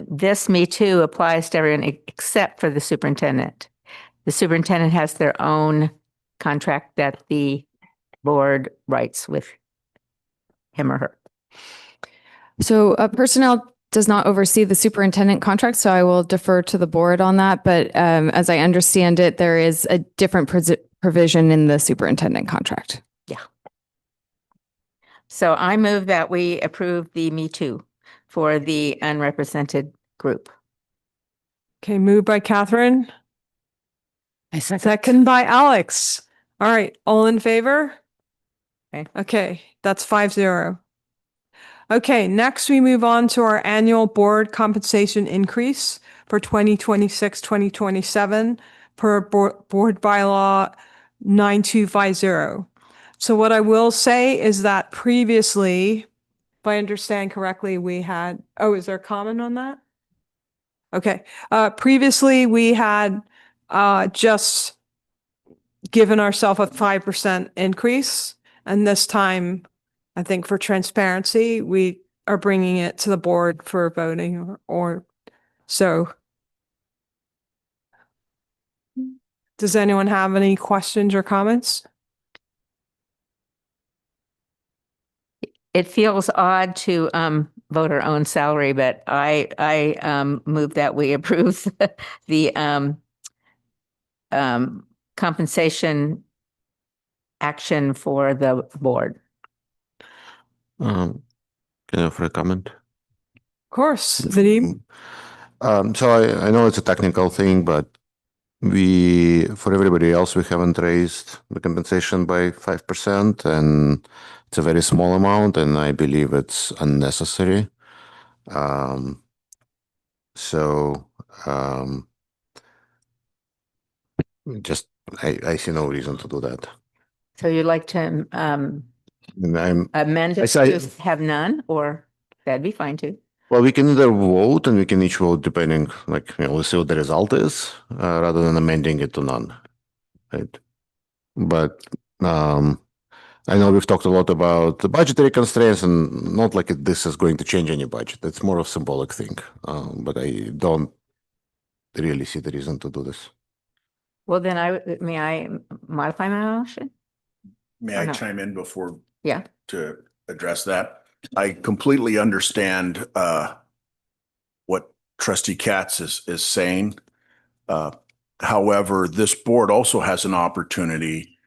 this Me Too applies to everyone except for the superintendent. The superintendent has their own contract that the board writes with him or her. So personnel does not oversee the superintendent contract, so I will defer to the board on that. But as I understand it, there is a different provision in the superintendent contract. Yeah. So I move that we approve the Me Too for the unrepresented group. Okay, moved by Catherine. I second. Second by Alex. All right, all in favor? Okay. Okay, that's 5-0. Okay, next we move on to our annual board compensation increase for 2026, 2027 per board bylaw 9250. So what I will say is that previously, if I understand correctly, we had, oh, is there a comment on that? Okay. Previously we had just given ourselves a 5% increase. And this time, I think for transparency, we are bringing it to the board for voting or so. Does anyone have any questions or comments? It feels odd to vote our own salary, but I move that we approve the compensation action for the board. Can I offer a comment? Of course, Vadim. So I know it's a technical thing, but for everybody else, we haven't raised the compensation by 5%, and it's a very small amount, and I believe it's unnecessary. So just I see no reason to do that. So you'd like to And amend it to have none, or that'd be fine too. Well, we can either vote, and we can each vote depending, we'll see what the result is, rather than amending it to none, right? But I know we've talked a lot about the budgetary constraints, and not like this is going to change any budget. It's more of a symbolic thing, but I don't really see the reason to do this. Well, then may I modify my motion? May I chime in before? Yeah. To address that? I completely understand what Trustee Katz is saying. However, this board also has an opportunity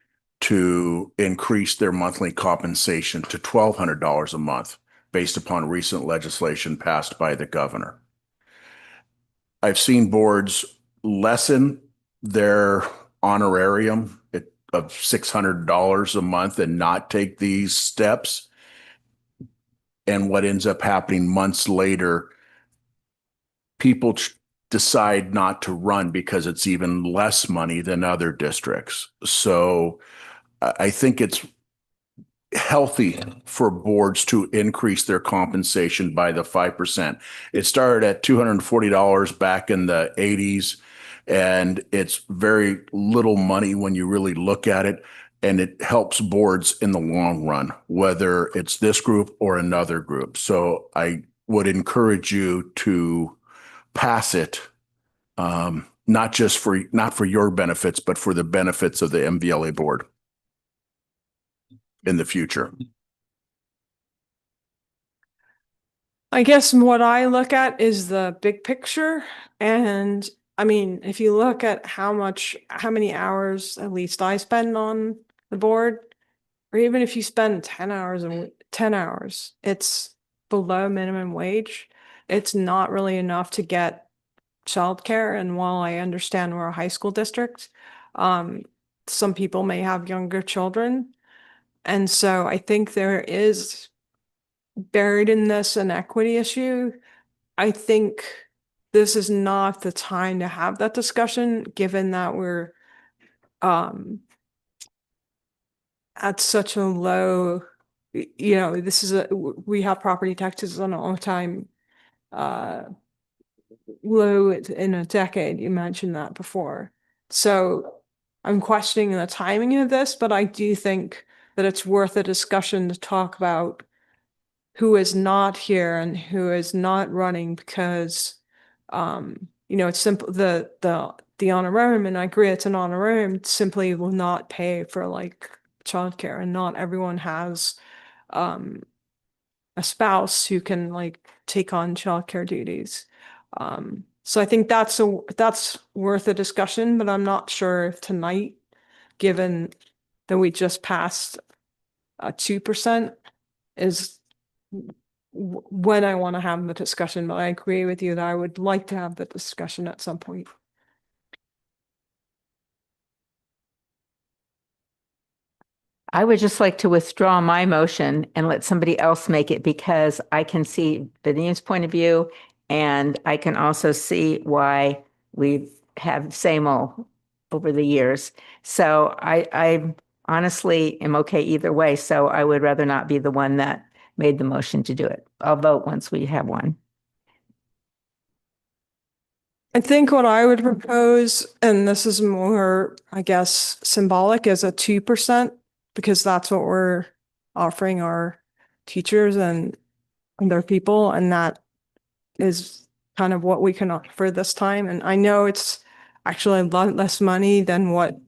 to increase their monthly compensation to $1,200 a month based upon recent legislation passed by the governor. I've seen boards lessen their honorarium of $600 a month and not take these steps. And what ends up happening months later, people decide not to run because it's even less money than other districts. So I think it's healthy for boards to increase their compensation by the 5%. It started at $240 back in the 80s, and it's very little money when you really look at it. And it helps boards in the long run, whether it's this group or another group. So I would encourage you to pass it, not for your benefits, but for the benefits of the MVLA board in the future. I guess what I look at is the big picture. And I mean, if you look at how many hours at least I spend on the board, or even if you spend 10 hours, it's below minimum wage. It's not really enough to get childcare. And while I understand we're a high school district, some people may have younger children. And so I think there is buried in this an equity issue. I think this is not the time to have that discussion, given that we're at such a low, we have property taxes on an all-time low in a decade. You mentioned that before. So I'm questioning the timing of this, but I do think that it's worth a discussion to talk about who is not here and who is not running, because it's simple, the honorarium, and I agree it's an honorarium, simply will not pay for like childcare, and not everyone has a spouse who can like take on childcare duties. So I think that's worth a discussion, but I'm not sure if tonight, given that we just passed 2%, is when I want to have the discussion. But I agree with you that I would like to have the discussion at some point. I would just like to withdraw my motion and let somebody else make it, because I can see Vidyan's point of view, and I can also see why we have same old over the years. So I honestly am okay either way. So I would rather not be the one that made the motion to do it. I'll vote once we have one. I think what I would propose, and this is more, I guess, symbolic, is a 2%, because that's what we're offering our teachers and their people, and that is kind of what we can offer this time. And I know it's actually a lot less money than what,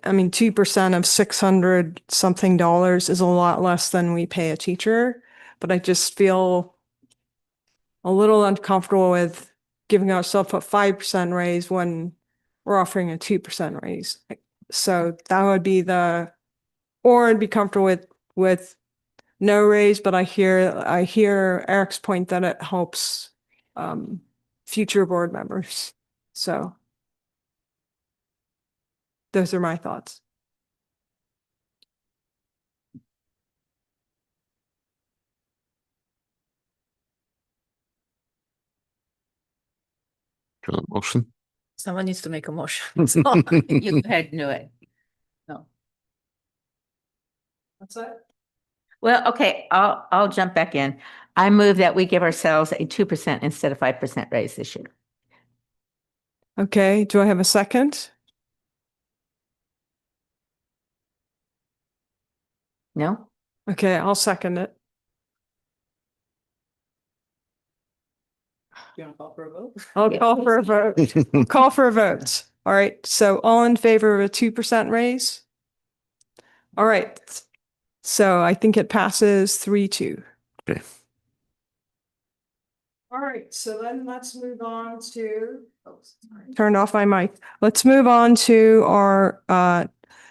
I mean, 2% of 600 something dollars is a lot less than we pay a teacher, but I just feel a little uncomfortable with giving ourselves a 5% raise when we're offering a 2% raise. So that would be or I'd be comfortable with no raise, but I hear Eric's point that it helps future board members. So those are my thoughts. Motion. Someone needs to make a motion. So you go ahead and do it. No. What's that? Well, okay, I'll jump back in. I move that we give ourselves a 2% instead of 5% raise this year. Okay, do I have a second? No? Okay, I'll second it. You want to call for a vote? I'll Yeah. call for a vote. Call for a vote. All right, so all in favor of a 2% raise? All right, so I think it passes 3-2. Okay. All right, so then let's move on to, turned off my mic. Let's move on to our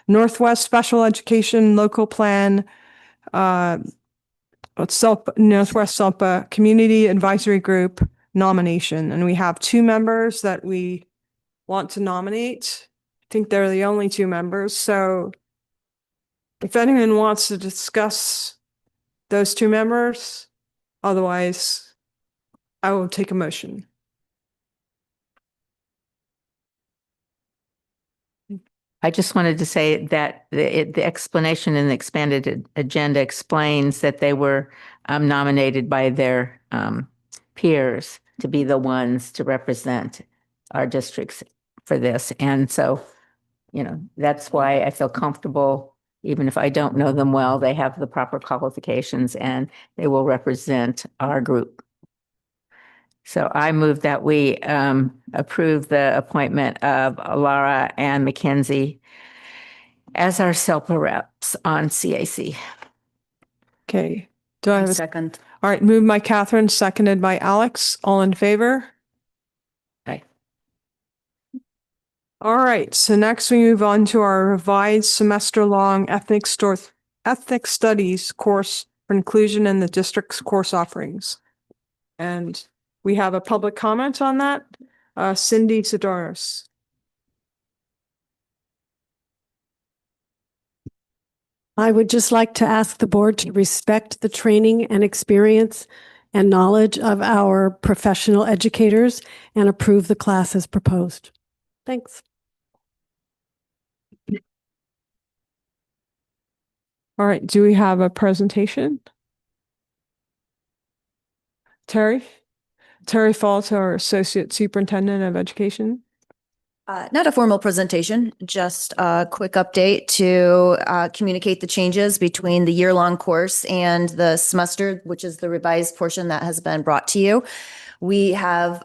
Northwest Special Education Local Plan, Northwest SELPA Community Advisory Group nomination. And we have 2 members that we want to nominate. I think they're the only 2 members. So if anyone wants to discuss those 2 members, otherwise I will take a motion. I just wanted to say that the explanation in the expanded agenda explains that they were nominated by their peers to be the ones to represent our districts for this. And so, that's why I feel comfortable, even if I don't know them well, they have the proper qualifications and they will represent our group. So I move that we approve the appointment of Laura and Mackenzie as our SELPA reps on CAC. Okay. Do I have a second? All right, moved by Catherine, seconded by Alex. All in favor? Aye. All right, so next we move on to our revised semester-long ethics studies course for inclusion in the district's course offerings. And we have a public comment on that. Cindy Sidoris. I would just like to ask the board to respect the training and experience and knowledge of our professional educators and approve the class as proposed. Thanks. All right, do we have a presentation? Terry Fault, our Associate Superintendent of Education. Not a formal presentation, just a quick update to communicate the changes between the year-long course and the semester, which is the revised portion that has been brought to you. We have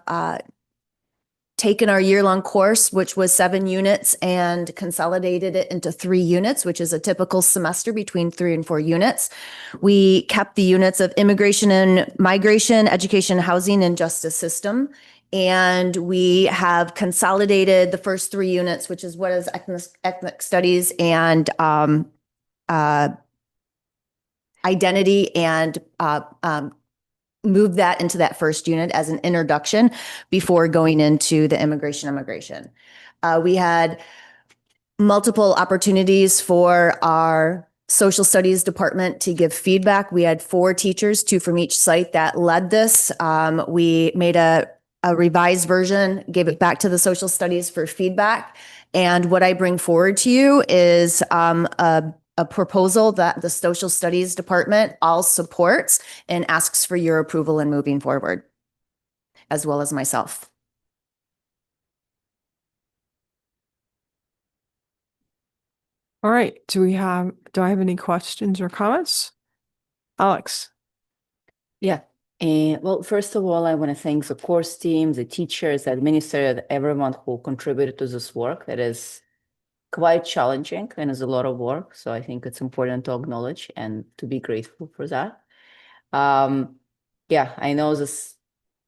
taken our year-long course, which was 7 units, and consolidated it into 3 units, which is a typical semester between 3 and 4 units. We kept the units of immigration and migration, education, housing, and justice system. And we have consolidated the first 3 units, which is what is ethnic studies and identity, and move that into that first unit as an introduction before going into the immigration. We had multiple opportunities for our social studies department to give feedback. We had 4 teachers, 2 from each site, that led this. We made a a revised version, gave it back to the social studies for feedback. And what I bring forward to you is a proposal that the social studies department all supports and asks for your approval in moving forward, as well as myself. All right, do I have any questions or comments? Alex? Yeah. Well, first of all, I want to thank the course team, the teachers, the administrators, everyone who contributed to this work. That is quite challenging and is a lot of work. So I think it's important to acknowledge and to be grateful for that. Yeah, I know this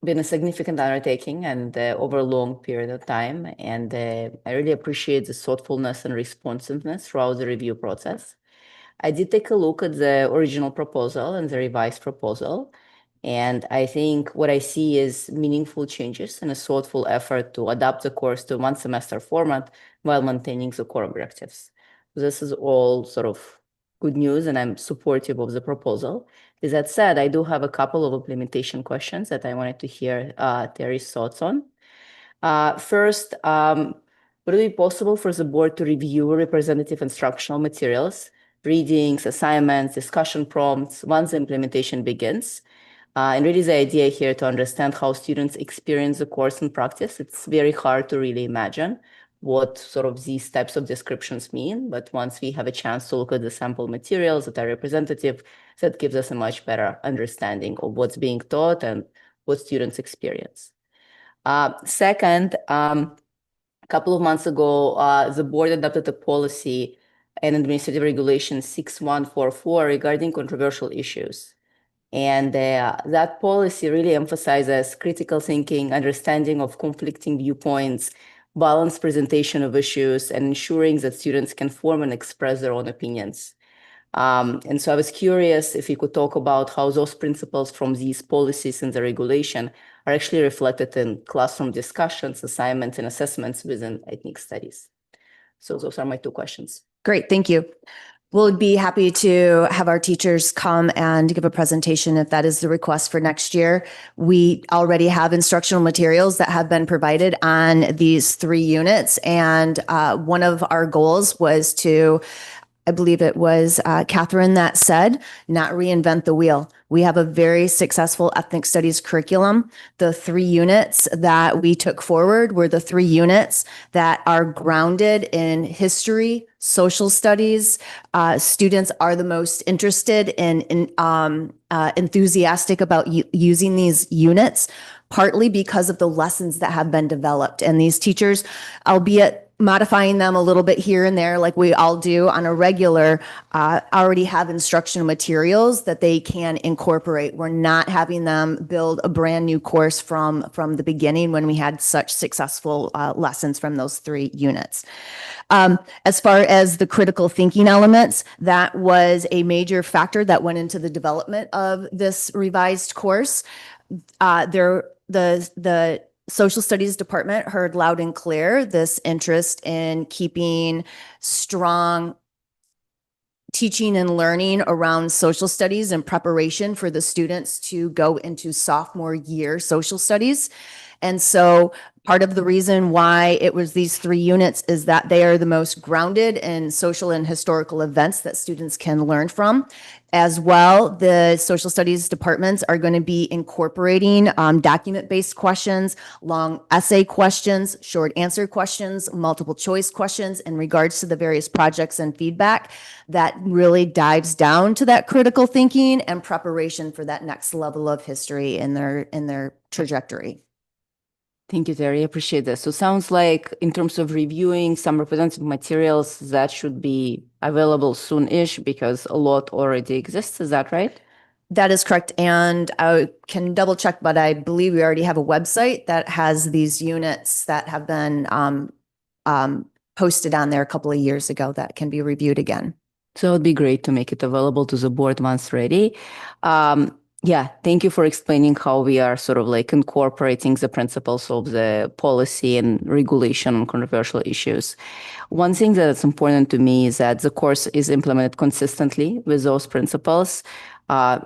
been a significant undertaking and over a long period of time. And I really appreciate the thoughtfulness and responsiveness throughout the review process. I did take a look at the original proposal and the revised proposal. And I think what I see is meaningful changes and a thoughtful effort to adapt the course to one semester format while maintaining the core objectives. This is all sort of good news, and I'm supportive of the proposal. With that said, I do have a couple of implementation questions that I wanted to hear Terry's thoughts on. First, would it be possible for the board to review representative instructional materials, readings, assignments, discussion prompts once the implementation begins? And really the idea here to understand how students experience the course in practice. It's very hard to really imagine what sort of these types of descriptions mean. But once we have a chance to look at the sample materials that are representative, that gives us a much better understanding of what's being taught and what students experience. Second, a couple of months ago, the board adopted a policy and administrative regulation 6144 regarding controversial issues. And that policy really emphasizes critical thinking, understanding of conflicting viewpoints, balanced presentation of issues, and ensuring that students can form and express their own opinions. And so I was curious if you could talk about how those principles from these policies and the regulation are actually reflected in classroom discussions, assignments, and assessments within ethnic studies. So those are my two questions. Great, thank you. We'll be happy to have our teachers come and give a presentation if that is the request for next year. We already have instructional materials that have been provided on these 3 units. And one of our goals was to, I believe it was Catherine that said, not reinvent the wheel. We have a very successful ethnic studies curriculum. The 3 units that we took forward were the 3 units that are grounded in history, social studies. Students are the most interested in enthusiastic about using these units, partly because of the lessons that have been developed. And these teachers, albeit modifying them a little bit here and there, like we all do on a regular, already have instructional materials that they can incorporate. We're not having them build a brand new course from the beginning when we had such successful lessons from those 3 units. As far as the critical thinking elements, that was a major factor that went into the development of this revised course. The Social Studies Department heard loud and clear this interest in keeping strong teaching and learning around social studies in preparation for the students to go into sophomore year social studies. And so part of the reason why it was these 3 units is that they are the most grounded in social and historical events that students can learn from. As well, the social studies departments are going to be incorporating document-based questions, long essay questions, short answer questions, multiple choice questions in regards to the various projects and feedback that really dives down to that critical thinking and preparation for that next level of history in their trajectory. Thank you, Terry. I appreciate this. So it sounds like in terms of reviewing some representative materials, that should be available soon-ish because a lot already exists. Is that right? That is correct. And I can double check, but I believe we already have a website that has these units that have been posted on there a couple of years ago that can be reviewed again. So it'd be great to make it available to the board once ready. Yeah, thank you for explaining how we are sort of like incorporating the principles of the policy and regulation on controversial issues. One thing that's important to me is that the course is implemented consistently with those principles.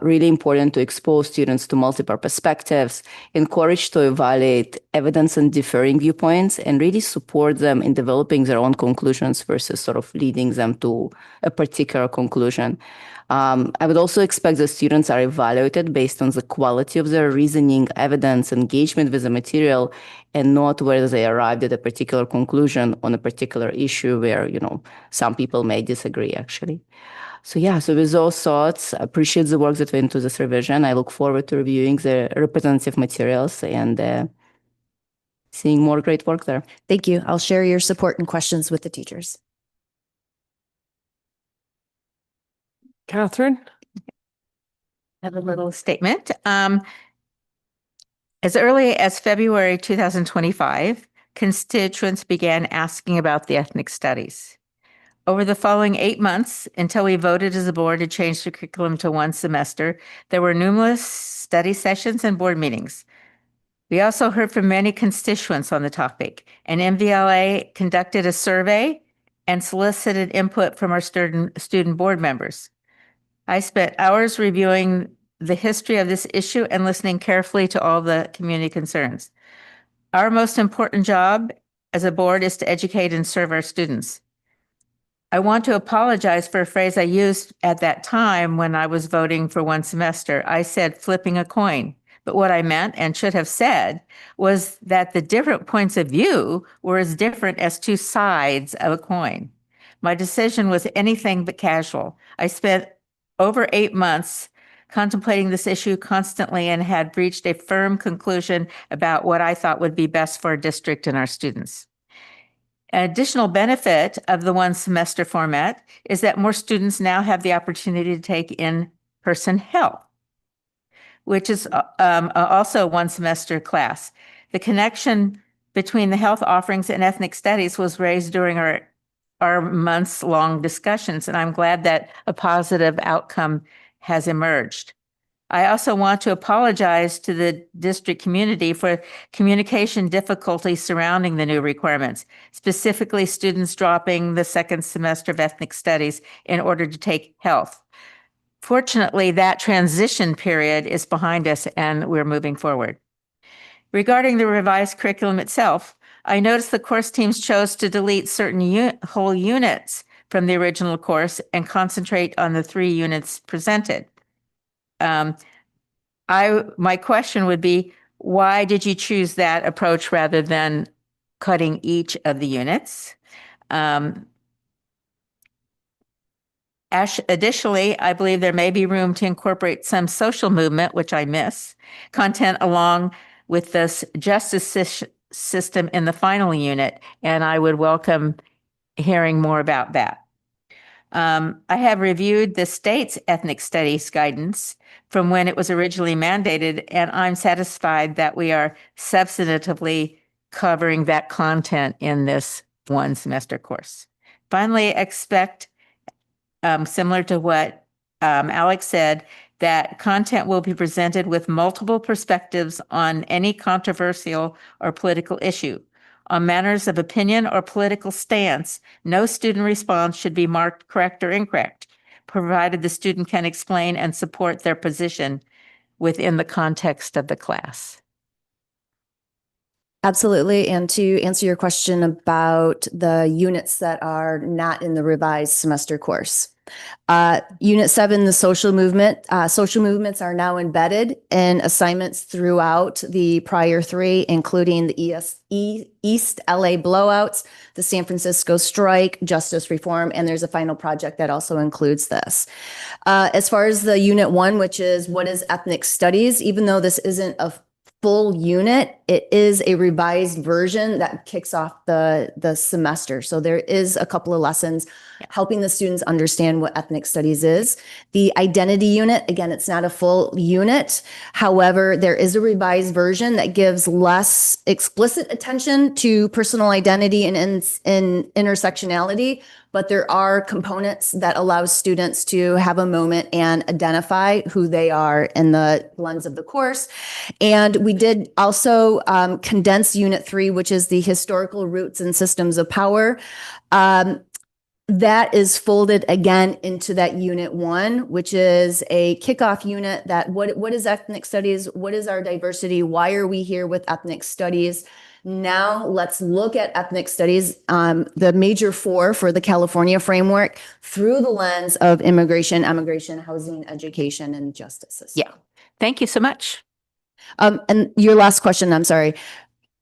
Really important to expose students to multiple perspectives, encourage to evaluate evidence and differing viewpoints, and really support them in developing their own conclusions versus sort of leading them to a particular conclusion. I would also expect the students are evaluated based on the quality of their reasoning, evidence, engagement with the material, and not whether they arrived at a particular conclusion on a particular issue where, some people may disagree actually. So yeah, so with those thoughts, I appreciate the work that went into this revision. I look forward to reviewing the representative materials and seeing more great work there. Thank you. I'll share your support and questions with the teachers. Catherine? I have a little statement. As early as February 2025, constituents began asking about the ethnic studies. Over the following 8 months, until we voted as a board to change the curriculum to one semester, there were numerous study sessions and board meetings. We also heard from many constituents on the topic, and MVLA conducted a survey and solicited input from our student board members. I spent hours reviewing the history of this issue and listening carefully to all the community concerns. Our most important job as a board is to educate and serve our students. I want to apologize for a phrase I used at that time when I was voting for one semester. I said flipping a coin, but what I meant and should have said was that the different points of view were as different as two sides of a coin. My decision was anything but casual. I spent over 8 months contemplating this issue constantly and had reached a firm conclusion about what I thought would be best for our district and our students. An additional benefit of the one semester format is that more students now have the opportunity to take in-person health, which is also a one semester class. The connection between the health offerings and ethnic studies was raised during our months-long discussions, and I'm glad that a positive outcome has emerged. I also want to apologize to the district community for communication difficulties surrounding the new requirements, specifically students dropping the second semester of ethnic studies in order to take health. Fortunately, that transition period is behind us and we're moving forward. Regarding the revised curriculum itself, I noticed the course teams chose to delete certain whole units from the original course and concentrate on the 3 units presented. My question would be, why did you choose that approach rather than cutting each of the units? Additionally, I believe there may be room to incorporate some social movement, which I miss, content along with this justice system in the final unit, and I would welcome hearing more about that. I have reviewed the state's ethnic studies guidance from when it was originally mandated, and I'm satisfied that we are substantively covering that content in this one semester course. Finally, expect, similar to what Alex said, that content will be presented with multiple perspectives on any controversial or political issue. On matters of opinion or political stance, no student response should be marked correct or incorrect, provided the student can explain and support their position within the context of the class. Absolutely. And to answer your question about the units that are not in the revised semester course. Unit 7, the social movement. Social movements are now embedded in assignments throughout the prior 3, including the East LA blowouts, the San Francisco strike, justice reform, and there's a final project that also includes this. As far as the Unit 1, which is what is ethnic studies, even though this isn't a full unit, it is a revised version that kicks off the semester. So there is a couple of lessons helping the students understand what ethnic studies is. The identity unit, again, it's not a full unit. However, there is a revised version that gives less explicit attention to personal identity and intersectionality, but there are components that allow students to have a moment and identify who they are in the lens of the course. And we did also condense Unit 3, which is the historical roots and systems of power. That is folded again into that Unit 1, which is a kickoff unit that what is ethnic studies? What is our diversity? Why are we here with ethnic studies? Now let's look at ethnic studies, the major four for the California framework through the lens of immigration, emigration, housing, education, and justice system. Yeah. Thank you so much. And your last question, I'm sorry.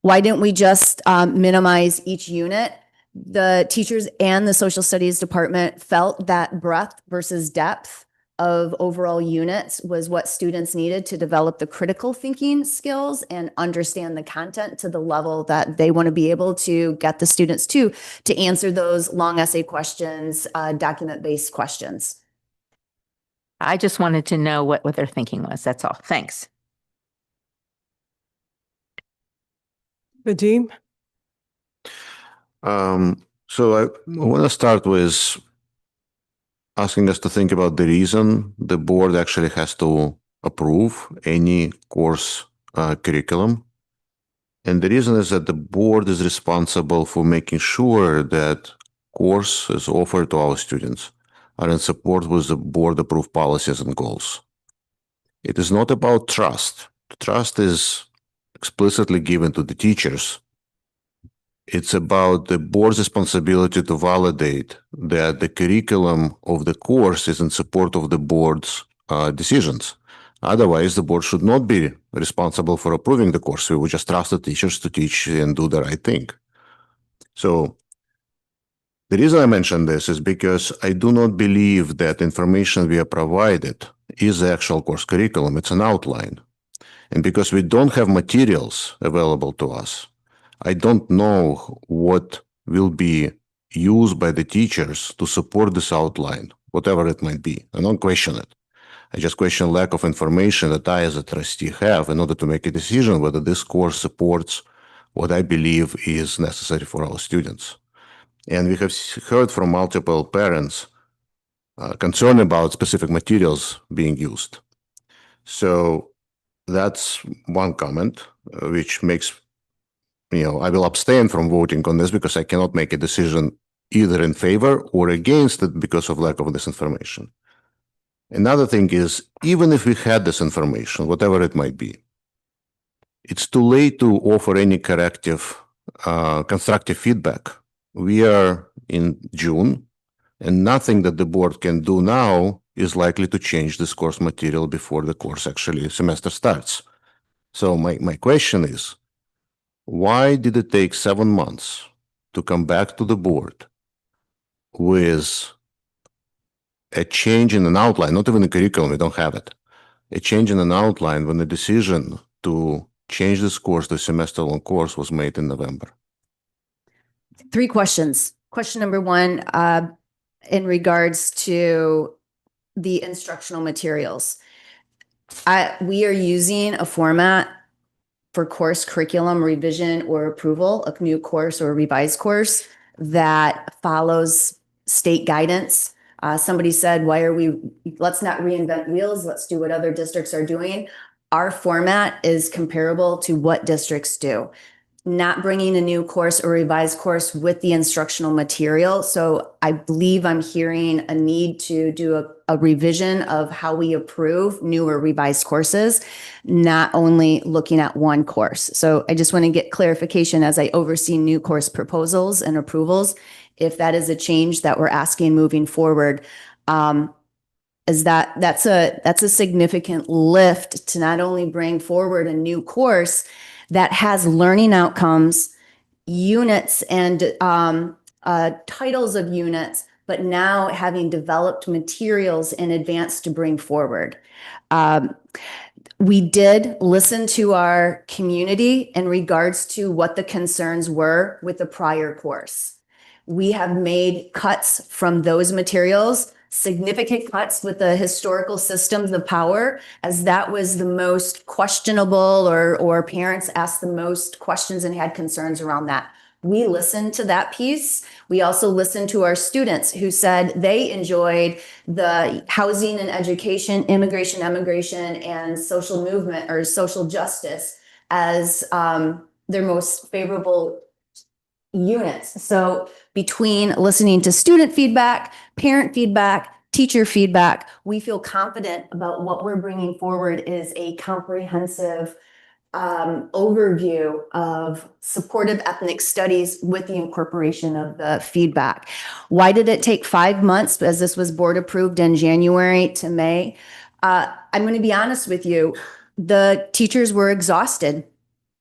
Why didn't we just minimize each unit? The teachers and the social studies department felt that breadth versus depth of overall units was what students needed to develop the critical thinking skills and understand the content to the level that they want to be able to get the students to answer those long essay questions, document-based questions. I just wanted to know what their thinking was. That's all. Thanks. Vadim? So I want to start with asking us to think about the reason the board actually has to approve any course curriculum. And the reason is that the board is responsible for making sure that courses offered to our students are in support with the board approved policies and goals. It is not about trust. Trust is explicitly given to the teachers. It's about the board's responsibility to validate that the curriculum of the course is in support of the board's decisions. Otherwise, the board should not be responsible for approving the course. We would just trust the teachers to teach and do the right thing. So the reason I mention this is because I do not believe that information we are provided is the actual course curriculum. It's an outline. And because we don't have materials available to us, I don't know what will be used by the teachers to support this outline, whatever it might be. I don't question it. I just question lack of information that I as a trustee have in order to make a decision whether this course supports what I believe is necessary for our students. And we have heard from multiple parents concerned about specific materials being used. So that's one comment, which makes I will abstain from voting on this because I cannot make a decision either in favor or against it because of lack of this information. Another thing is, even if we had this information, whatever it might be, it's too late to offer any corrective, constructive feedback. We are in June, and nothing that the board can do now is likely to change this course material before the course semester starts. So my question is, why did it take 7 months to come back to the board with a change in an outline, not even a curriculum, we don't have it, a change in an outline when the decision to change this course to a semester-long course was made in November? 3 questions. Question number 1, in regards to the instructional materials. We are using a format for course curriculum revision or approval of new course or revised course that follows state guidance. Somebody said, let's not reinvent wheels, let's do what other districts are doing. Our format is comparable to what districts do. Not bringing a new course or revised course with the instructional material. So I believe I'm hearing a need to do a revision of how we approve new or revised courses, not only looking at one course. So I just want to get clarification as I oversee new course proposals and approvals, if that is a change that we're asking moving forward. Is that's a significant lift to not only bring forward a new course that has learning outcomes, units, and titles of units, but now having developed materials in advance to bring forward. We did listen to our community in regards to what the concerns were with the prior course. We have made cuts from those materials, significant cuts with the historical systems of power, as that was the most questionable or parents asked the most questions and had concerns around that. We listened to that piece. We also listened to our students who said they enjoyed the housing and education, immigration, emigration, and social movement or social justice as their most favorable units. So between listening to student feedback, parent feedback, teacher feedback, we feel confident about what we're bringing forward is a comprehensive overview of supportive ethnic studies with the incorporation of the feedback. Why did it take 5 months, as this was board approved in January to May? I'm going to be honest with you, the teachers were exhausted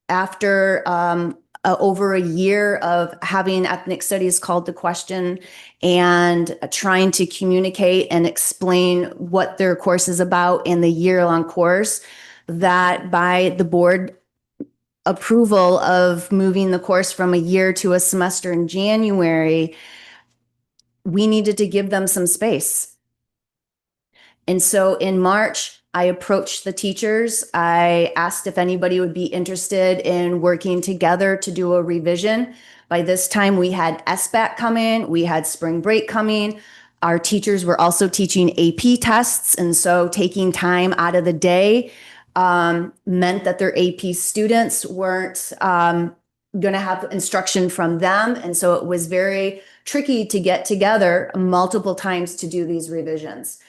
after over a year of having ethnic studies called to question and trying to communicate and explain what their course is about in the year-long course, that by the board approval of moving the course from a year to a semester in January, we needed to give them some space. And so in March, I approached the teachers. I asked if anybody would be interested in working together to do a revision. By this time, we had SBAC coming, we had spring break coming. Our teachers were also teaching AP tests, and so taking time out of the day meant that their AP students weren't going to have instruction from them. And so it was very tricky to get together multiple times to do these revisions.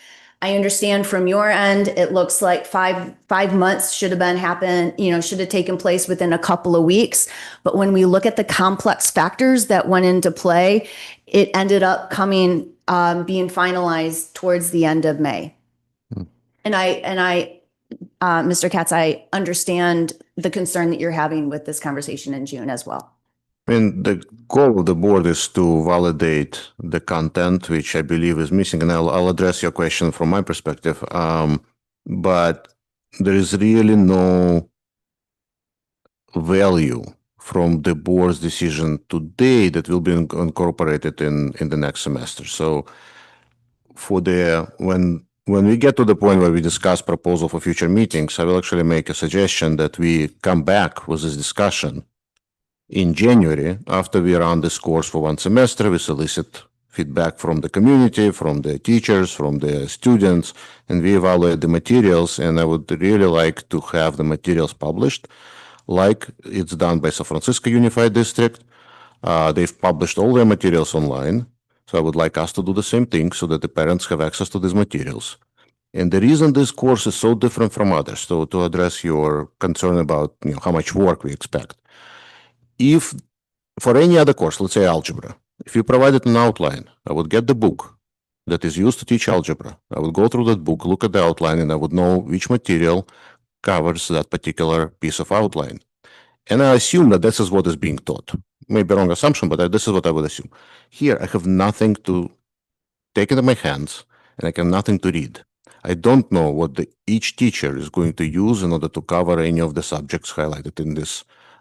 I understand from your end, it looks like five months should have taken place within a couple of weeks. But when we look at the complex factors that went into play, it ended up being finalized towards the end of May. And I, Mr. Katz, I understand the concern that you're having with this conversation in June as well. I mean, the goal of the board is to validate the content, which I believe is missing, and I'll address your question from my perspective. But there is really no value from the board's decision today that will be incorporated in the next semester. So when we get to the point where we discuss proposal for future meetings, I will actually make a suggestion that we come back with this discussion in January, after we run this course for one semester. We solicit feedback from the community, from the teachers, from the students, and we evaluate the materials. And I would really like to have the materials published, like it's done by San Francisco Unified District. They've published all their materials online. So I would like us to do the same thing so that the parents have access to these materials. And the reason this course is so different from others, so to address your concern about how much work we expect. If for any other course, let's say algebra, if you provided an outline, I would get the book that is used to teach algebra. I would go through that book, look at the outline, and I would know which material covers that particular piece of outline. And I assume that this is what is being taught. Maybe wrong assumption, but this is what I would assume. Here, I have nothing to take into my hands, and I have nothing to read. I don't know what each teacher is going to use in order to cover any of the subjects highlighted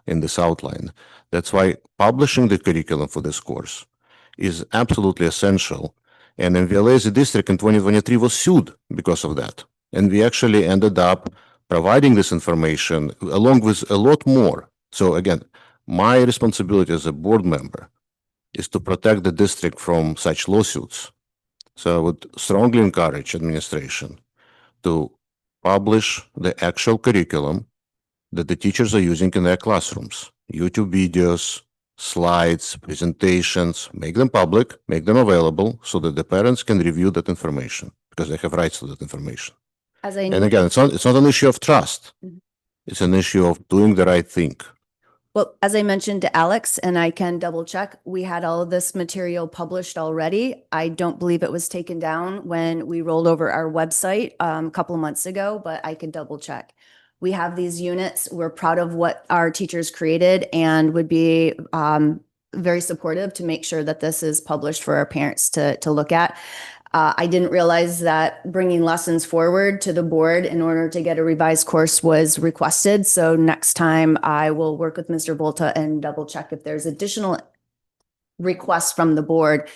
in this outline. That's why publishing the curriculum for this course is absolutely essential. And MVLA as a district in 2023 was sued because of that. And we actually ended up providing this information along with a lot more. So again, my responsibility as a board member is to protect the district from such lawsuits. So I would strongly encourage administration to publish the actual curriculum that the teachers are using in their classrooms. YouTube videos, slides, presentations, make them public, make them available so that the parents can review that information because they have rights to that information. And again, it's not an issue of trust. It's an issue of doing the right thing. Well, as I mentioned to Alex, and I can double check, we had all of this material published already. I don't believe it was taken down when we rolled over our website a couple of months ago, but I could double check. We have these units. We're proud of what our teachers created and would be very supportive to make sure that this is published for our parents to look at. I didn't realize that bringing lessons forward to the board in order to get a revised course was requested. So next time I will work with Mr. Volta and double check if there's additional requests from the board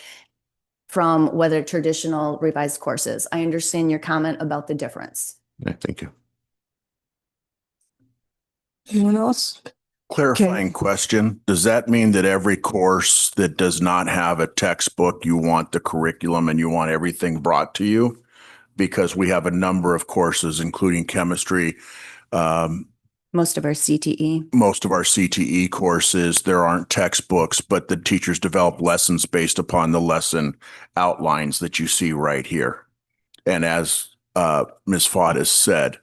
from whether traditional revised courses. I understand your comment about the difference. Yeah, thank you. Anyone else? Clarifying question. Does that mean that every course that does not have a textbook, you want the curriculum and you want everything brought to you? Because we have a number of courses, including chemistry, Most of our CTE. most of our CTE courses, there aren't textbooks, but the teachers develop lessons based upon the lesson outlines that you see right here. And as Ms. Fott has said,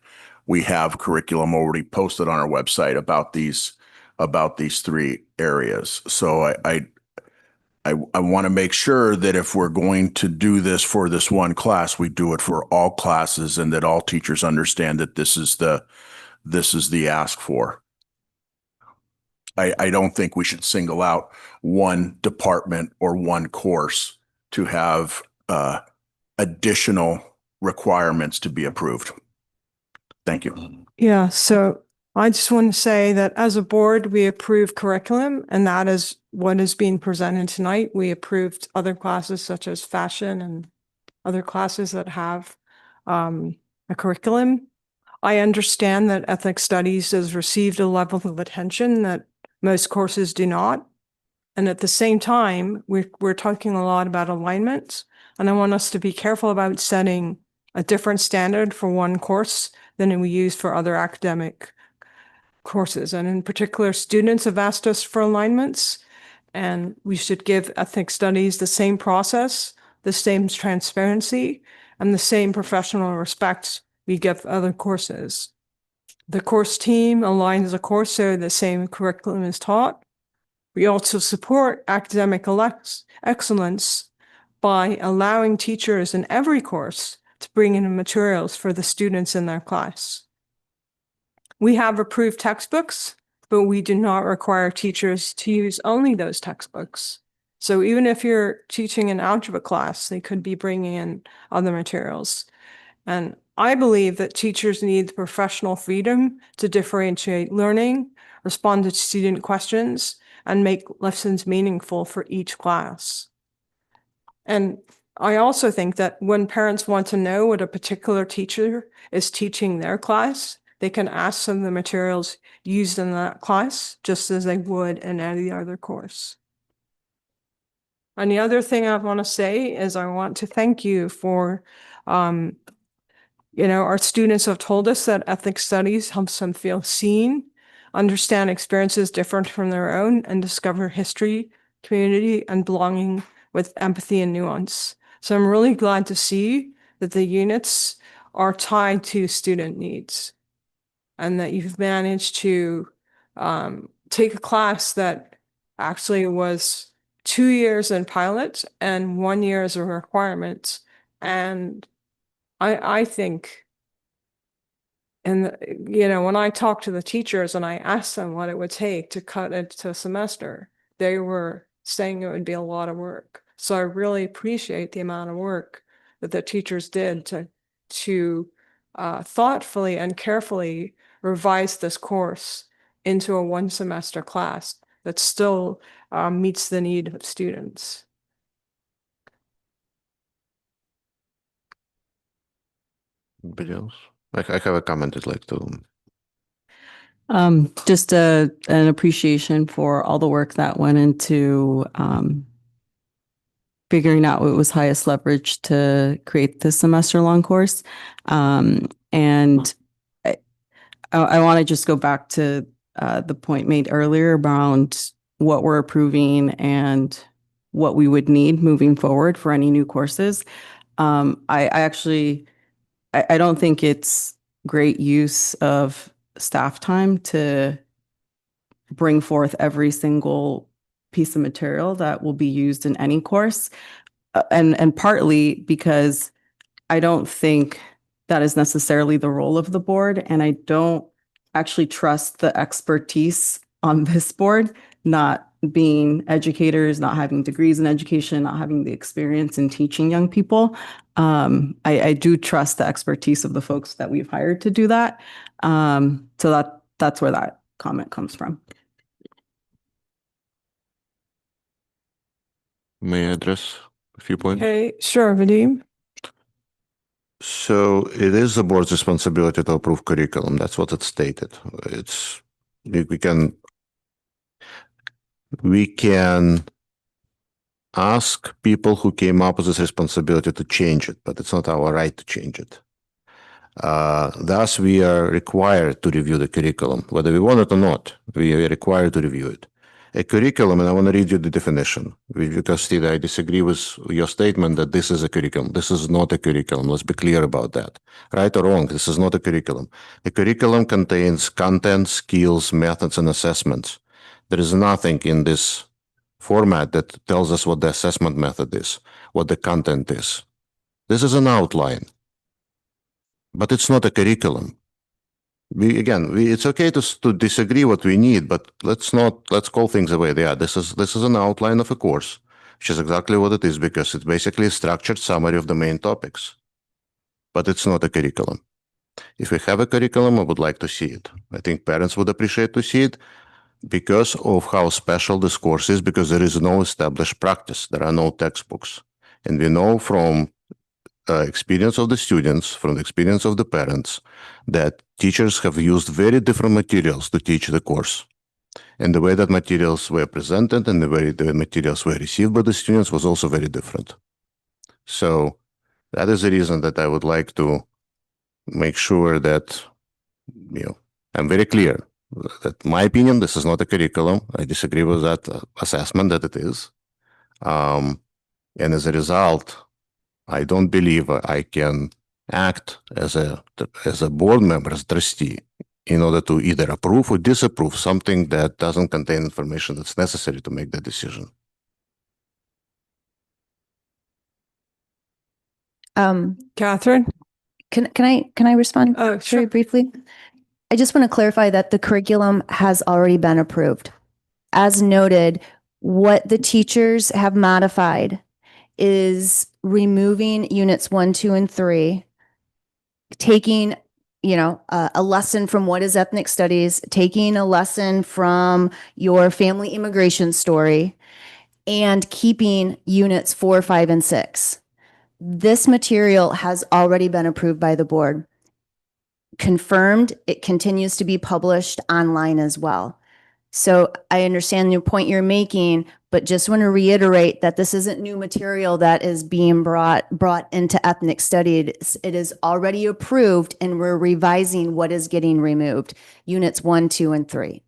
we have curriculum already posted on our website about these three areas. So I want to make sure that if we're going to do this for this one class, we do it for all classes and that all teachers understand that this is the ask for. I don't think we should single out one department or one course to have additional requirements to be approved. Thank you. Yeah, so I just want to say that as a board, we approve curriculum, and that is what is being presented tonight. We approved other classes such as fashion and other classes that have a curriculum. I understand that ethnic studies has received a level of attention that most courses do not. And at the same time, we're talking a lot about alignment, and I want us to be careful about setting a different standard for one course than we use for other academic courses. And in particular, students have asked us for alignments, and we should give ethnic studies the same process, the same transparency, and the same professional respect we give other courses. The course team aligns the course so the same curriculum is taught. We also support academic excellence by allowing teachers in every course to bring in materials for the students in their class. We have approved textbooks, but we do not require teachers to use only those textbooks. So even if you're teaching an algebra class, they could be bringing in other materials. And I believe that teachers need the professional freedom to differentiate learning, respond to student questions, and make lessons meaningful for each class. And I also think that when parents want to know what a particular teacher is teaching their class, they can ask some of the materials used in that class, just as they would in any other course. And the other thing I want to say is I want to thank you for, our students have told us that ethnic studies helps them feel seen, understand experiences different from their own, and discover history, community, and belonging with empathy and nuance. So I'm really glad to see that the units are tied to student needs and that you've managed to take a class that actually was 2 years in pilot and 1 year as a requirement. And I think, and when I talked to the teachers and I asked them what it would take to cut it to a semester, they were saying it would be a lot of work. So I really appreciate the amount of work that the teachers did to thoughtfully and carefully revise this course into a one semester class that still meets the need of students. Anybody else? I have a comment I'd like to. Just an appreciation for all the work that went into figuring out what was highest leverage to create this semester-long course. And I want to just go back to the point made earlier around what we're approving and what we would need moving forward for any new courses. I don't think it's great use of staff time to bring forth every single piece of material that will be used in any course. And partly because I don't think that is necessarily the role of the board. And I don't actually trust the expertise on this board, not being educators, not having degrees in education, not having the experience in teaching young people. I do trust the expertise of the folks that we've hired to do that. So that's where that comment comes from. May I address a few points? Okay, sure, Vadim. So it is the board's responsibility to approve curriculum. That's what it's stated. We can we can ask people who came up with this responsibility to change it, but it's not our right to change it. Thus, we are required to review the curriculum, whether we want it or not. We are required to review it. A curriculum, and I want to read you the definition, because Steve, I disagree with your statement that this is a curriculum. This is not a curriculum. Let's be clear about that. Right or wrong, this is not a curriculum. A curriculum contains content, skills, methods, and assessments. There is nothing in this format that tells us what the assessment method is, what the content is. This is an outline, but it's not a curriculum. It's okay to disagree what we need, but let's call things the way they are. This is an outline of a course, which is exactly what it is, because it's basically a structured summary of the main topics, but it's not a curriculum. If we have a curriculum, I would like to see it. I think parents would appreciate to see it because of how special this course is, because there is no established practice. There are no textbooks. And we know from experience of the students, from the experience of the parents, that teachers have used very different materials to teach the course. And the way that materials were presented and the way the materials were received by the students was also very different. So that is the reason that I would like to make sure that, I'm very clear that my opinion, this is not a curriculum. I disagree with that assessment that it is. And as a result, I don't believe I can act as a board member, as trustee, in order to either approve or disapprove something that doesn't contain information that's necessary to make the decision. Catherine? Can I respond Sure. very briefly? I just want to clarify that the curriculum has already been approved. As noted, what the teachers have modified is removing units 1, 2, and 3, taking, a lesson from what is ethnic studies, taking a lesson from your family immigration story, and keeping units 4, 5, and 6. This material has already been approved by the board. Confirmed, it continues to be published online as well. So I understand your point you're making, but just want to reiterate that this isn't new material that is being brought into ethnic studies. It is already approved, and we're revising what is getting removed, units 1, 2, and 3.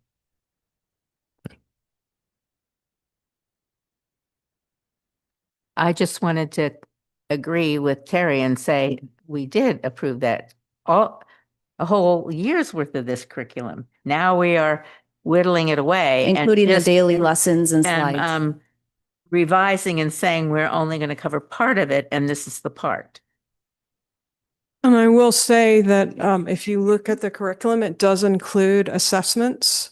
I just wanted to agree with Terry and say we did approve that a whole year's worth of this curriculum. Now we are whittling it away, Including the daily lessons and slides. Revising and saying we're only going to cover part of it, and this is the part. And I will say that if you look at the curriculum, it does include assessments.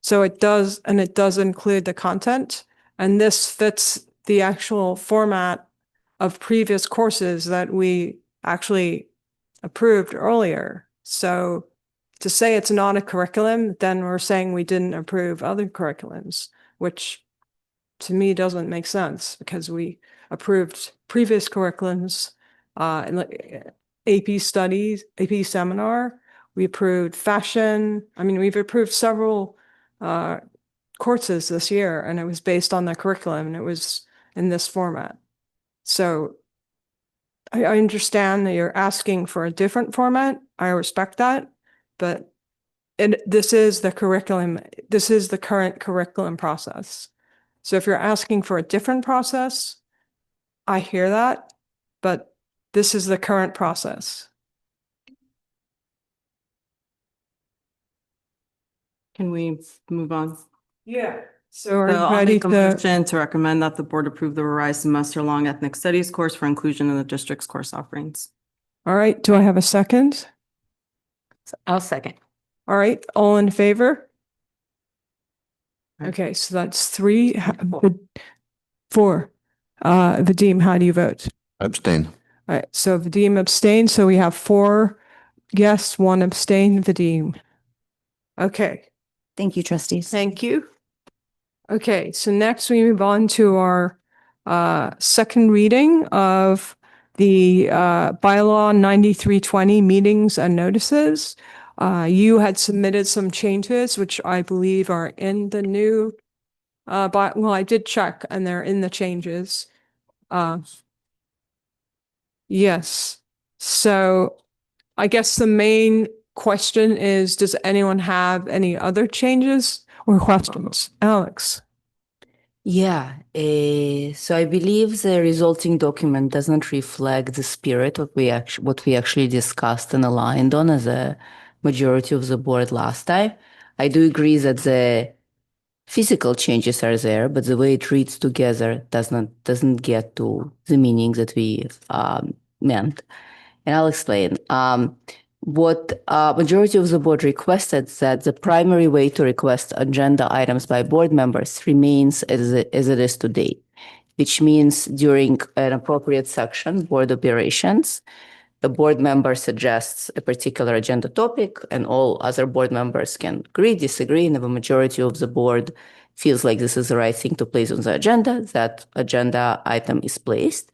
So it does include the content. And this fits the actual format of previous courses that we actually approved earlier. So to say it's not a curriculum, then we're saying we didn't approve other curriculums, which to me doesn't make sense, because we approved previous curriculums, AP studies, AP seminar. We approved fashion. I mean, we've approved several courses this year, and it was based on the curriculum, and it was in this format. So I understand that you're asking for a different format. I respect that, but this is the curriculum. This is the current curriculum process. So if you're asking for a different process, I hear that, but this is the current process. Can we move on? Yeah. So are So you I'll ready make a to? motion to recommend that the board approve the revised semester-long ethnic studies course for inclusion in the district's course offerings. All right. Do I have a second? I'll second. All right. All in favor? Okay. So that's 3. 4. Vadim, how do you vote? Abstain. All right. So Vadim abstained. So we have 4 yes, 1 abstain. Vadim. Okay. Thank you, trustees. Thank you. Okay, so next we move on to our second reading of the bylaw 9320 meetings and notices. You had submitted some changes, which I believe are in the new But, well, I did check and they're in the changes. Yes. So I guess the main question is, does anyone have any other changes or questions? Alex? Yeah, so I believe the resulting document does not reflect the spirit of what we actually discussed and aligned on as a majority of the board last time. I do agree that the physical changes are there, but the way it reads together doesn't get to the meaning that we meant. And I'll explain. What majority of the board requested that the primary way to request agenda items by board members remains as it is today, which means during an appropriate section, board operations, the board member suggests a particular agenda topic and all other board members can agree, disagree, and if a majority of the board feels like this is the right thing to place on the agenda, that agenda item is placed.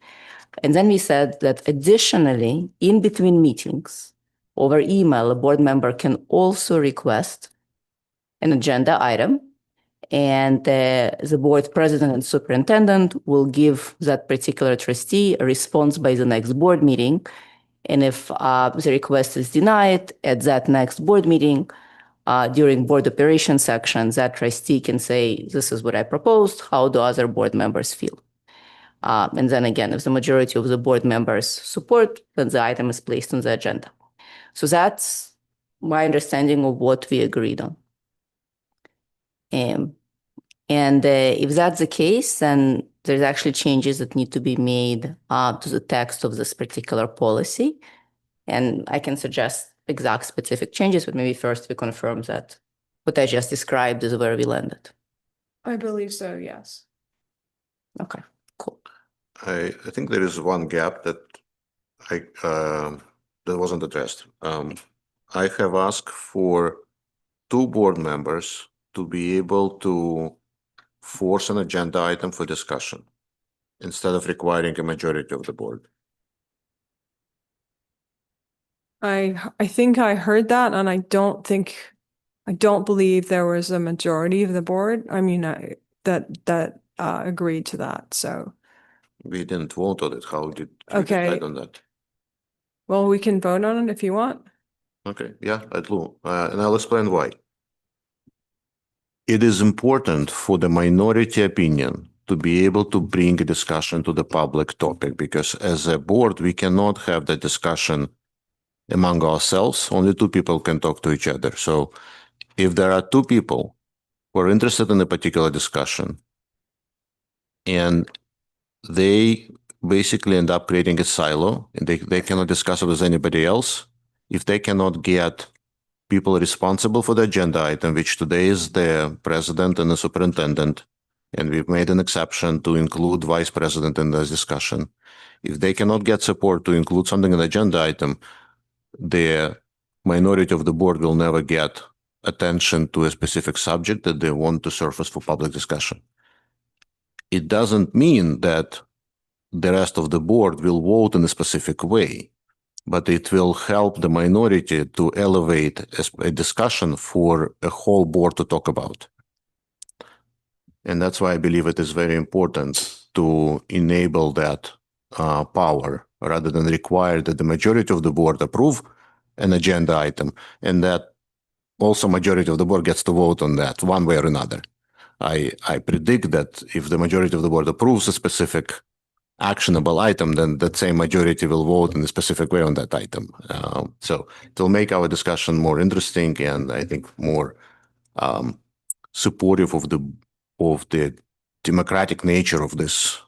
And then we said that additionally, in between meetings, over email, a board member can also request an agenda item, and the board president and superintendent will give that particular trustee a response by the next board meeting. And if the request is denied at that next board meeting, during board operations section, that trustee can say, this is what I proposed, how do other board members feel? And then again, if the majority of the board members support, then the item is placed on the agenda. So that's my understanding of what we agreed on. And if that's the case, then there's actually changes that need to be made to the text of this particular policy. And I can suggest exact specific changes, but maybe first we confirm that what I just described is where we landed. I believe so, yes. Okay, cool. I think there is one gap that that wasn't addressed. I have asked for 2 board members to be able to force an agenda item for discussion instead of requiring a majority of the board. I think I heard that, and I don't believe there was a majority of the board. I mean, that agreed to that, so. We didn't vote on it. How did you Okay. decide on that? Well, we can vote on it if you want. Okay, yeah, I do. And I'll explain why. It is important for the minority opinion to be able to bring a discussion to the public topic, because as a board, we cannot have the discussion among ourselves. Only 2 people can talk to each other. So if there are 2 people who are interested in a particular discussion and they basically end up creating a silo and they cannot discuss it with anybody else, if they cannot get people responsible for the agenda item, which today is the president and the superintendent, and we've made an exception to include vice president in this discussion. If they cannot get support to include something in the agenda item, the minority of the board will never get attention to a specific subject that they want to surface for public discussion. It doesn't mean that the rest of the board will vote in a specific way, but it will help the minority to elevate a discussion for a whole board to talk about. And that's why I believe it is very important to enable that power rather than require that the majority of the board approve an agenda item and that also majority of the board gets to vote on that one way or another. I predict that if the majority of the board approves a specific actionable item, then that same majority will vote in a specific way on that item. So it will make our discussion more interesting and I think more supportive of the democratic nature of this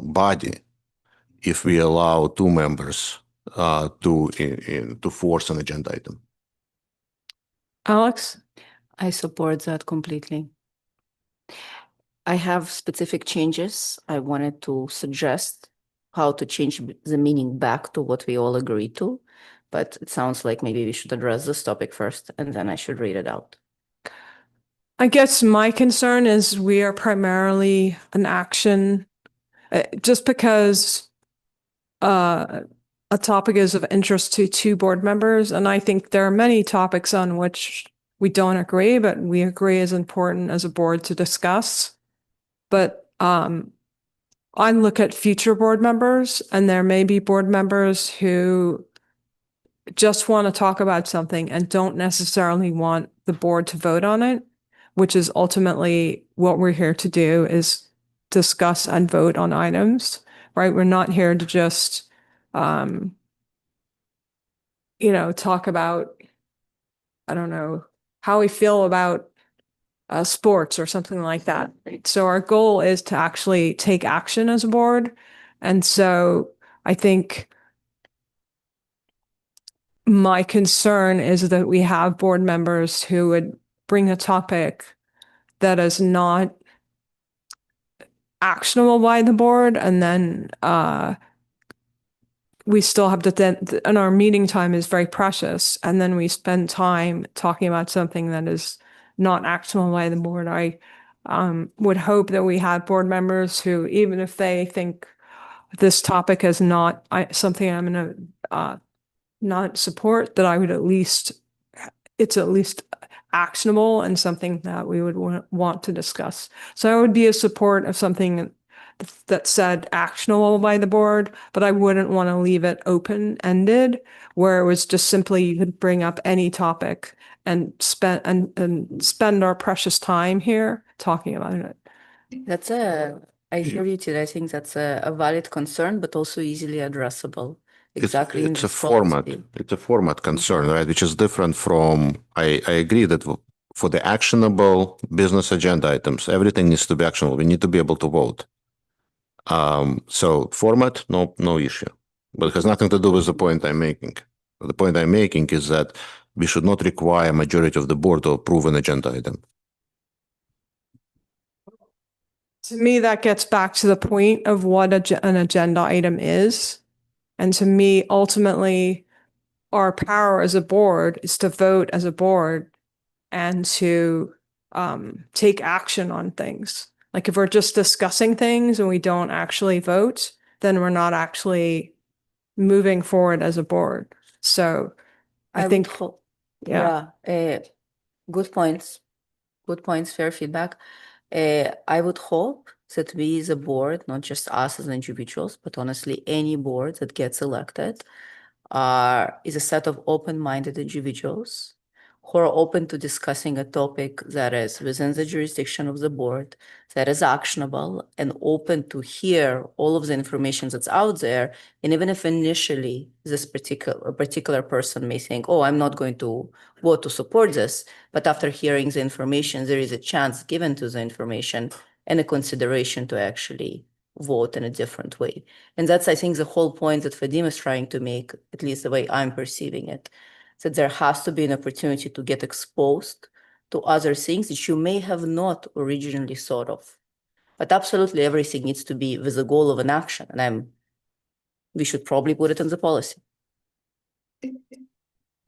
body if we allow 2 members to force an agenda item. Alex? I support that completely. I have specific changes. I wanted to suggest how to change the meaning back to what we all agreed to, but it sounds like maybe we should address this topic first and then I should read it out. I guess my concern is we are primarily an action, just because a topic is of interest to 2 board members, and I think there are many topics on which we don't agree, but we agree is important as a board to discuss. but I look at future board members, and there may be board members who just want to talk about something and don't necessarily want the board to vote on it, which is ultimately what we're here to do, is discuss and vote on items, right? We're not here to just, talk about, I don't know, how we feel about sports or something like that. Right? So our goal is to actually take action as a board. And so I think my concern is that we have board members who would bring a topic that is not actionable by the board, and then we still have to and our meeting time is very precious, and then we spend time talking about something that is not actionable by the board. I would hope that we have board members who, even if they think this topic is not something I'm going to not support, that I would it's at least actionable and something that we would want to discuss. So I would be a support of something that said actionable by the board, but I wouldn't want to leave it open-ended where it was just simply you could bring up any topic and spend our precious time here talking about it. I hear you too. I think that's a valid concern, but also easily addressable. Exactly. It's a format. It's a format concern, right? Which is different from, I agree that for the actionable business agenda items, everything needs to be actionable. We need to be able to vote. So format, no issue, but it has nothing to do with the point I'm making. The point I'm making is that we should not require majority of the board to approve an agenda item. To me, that gets back to the point of what an agenda item is. And to me, ultimately, our power as a board is to vote as a board and to take action on things. Like if we're just discussing things and we don't actually vote, then we're not actually moving forward as a board. So I think, good points. Good points, fair feedback. I would hope that we as a board, not just us as individuals, but honestly, any board that gets elected is a set of open-minded individuals who are open to discussing a topic that is within the jurisdiction of the board, that is actionable, and open to hear all of the information that's out there. And even if initially this particular person may think, oh, I'm not going to vote to support this, but after hearing the information, there is a chance given to the information and a consideration to actually vote in a different way. And that's, I think, the whole point that Vadim is trying to make, at least the way I'm perceiving it, that there has to be an opportunity to get exposed to other things that you may have not originally thought of. But absolutely everything needs to be with the goal of an action. And we should probably put it in the policy.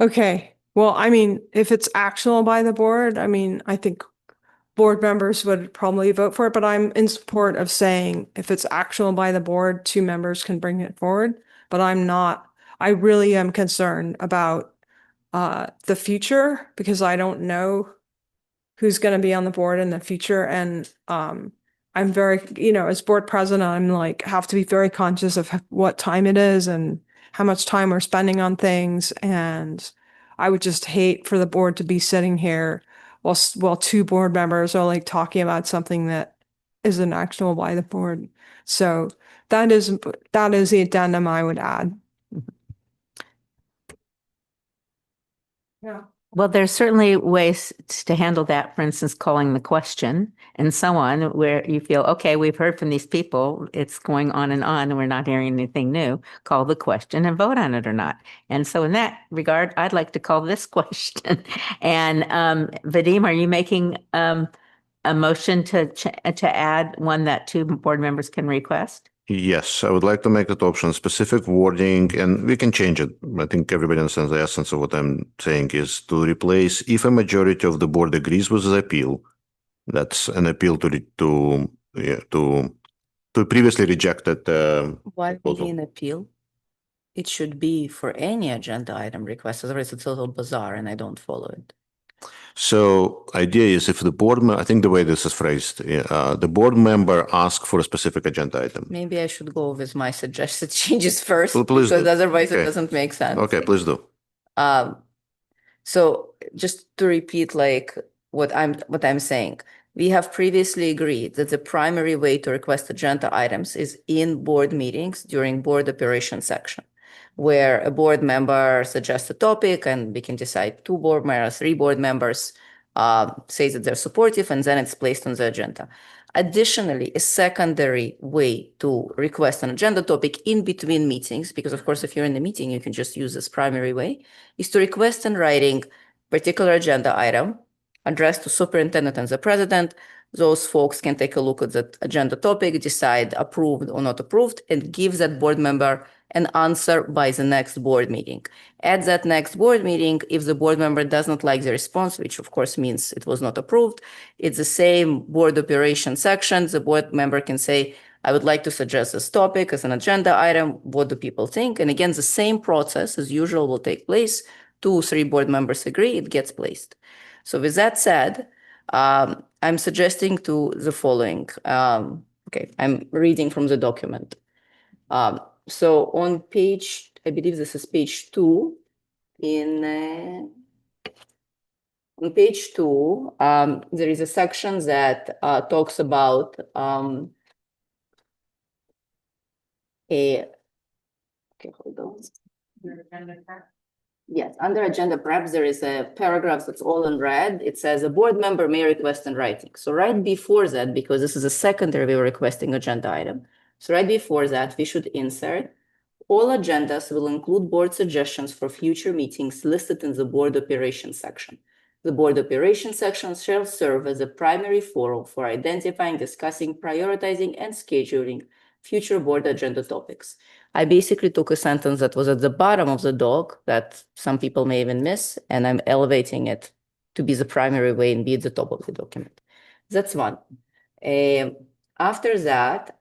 okay. Well, I mean, if it's actionable by the board, I mean, I think board members would probably vote for it, but I'm in support of saying if it's actionable by the board, 2 members can bring it forward. But I really am concerned about the future, because I don't know who's going to be on the board in the future. And I'm very, as board president, I'm like, have to be very conscious of what time it is and how much time we're spending on things. And I would just hate for the board to be sitting here while 2 board members are like talking about something that isn't actionable by the board. So that is the addendum I would add. Yeah. Well, there's certainly ways to handle that. For instance, calling the question and so on, where you feel, okay, we've heard from these people, it's going on, and we're not hearing anything new. Call the question and vote on it or not. And so in that regard, I'd like to call this question. And Vadim, are you making a motion to add one that 2 board members can request? Yes, I would like to make that option specific wording, and we can change it. I think everybody understands the essence of what I'm saying is to replace, if a majority of the board agrees with the appeal, that's an appeal to previously rejected. Why really an appeal? It should be for any agenda item request. Otherwise, it's a little bizarre and I don't follow it. So idea is if the board, I think the way this is phrased, the board member asks for a specific agenda item. Maybe I should go with my suggested changes first, Please because do. otherwise it Okay. doesn't make sense. Okay, please do. So just to repeat, like what I'm saying, we have previously agreed that the primary way to request agenda items is in board meetings during board operation section, where a board member suggests a topic and we can decide 2 board members, 3 board members say that they're supportive, and then it's placed on the agenda. Additionally, a secondary way to request an agenda topic in between meetings, because of course, if you're in a meeting, you can just use this primary way, is to request in writing particular agenda item addressed to superintendent and the president. Those folks can take a look at that agenda topic, decide approved or not approved, and give that board member an answer by the next board meeting. At that next board meeting, if the board member does not like the response, which of course means it was not approved, it's the same board operation section. The board member can say, I would like to suggest this topic as an agenda item. What do people think? And again, the same process as usual will take place. 2 or 3 board members agree, it gets placed. So with that said, I'm suggesting to the following. Okay, I'm reading from the document. So on page, I believe this is page 2, on page 2, there is a section that talks about okay, hold on. Yes, under agenda prep, there is a paragraph that's all in red. It says a board member may request in writing. So right before that, because this is a secondary way of requesting agenda item. So right before that, we should insert all agendas will include board suggestions for future meetings listed in the board operations section. The board operations section shall serve as a primary forum for identifying, discussing, prioritizing, and scheduling future board agenda topics. I basically took a sentence that was at the bottom of the doc that some people may even miss, and I'm elevating it to be the primary way and be at the top of the document. That's one. After that,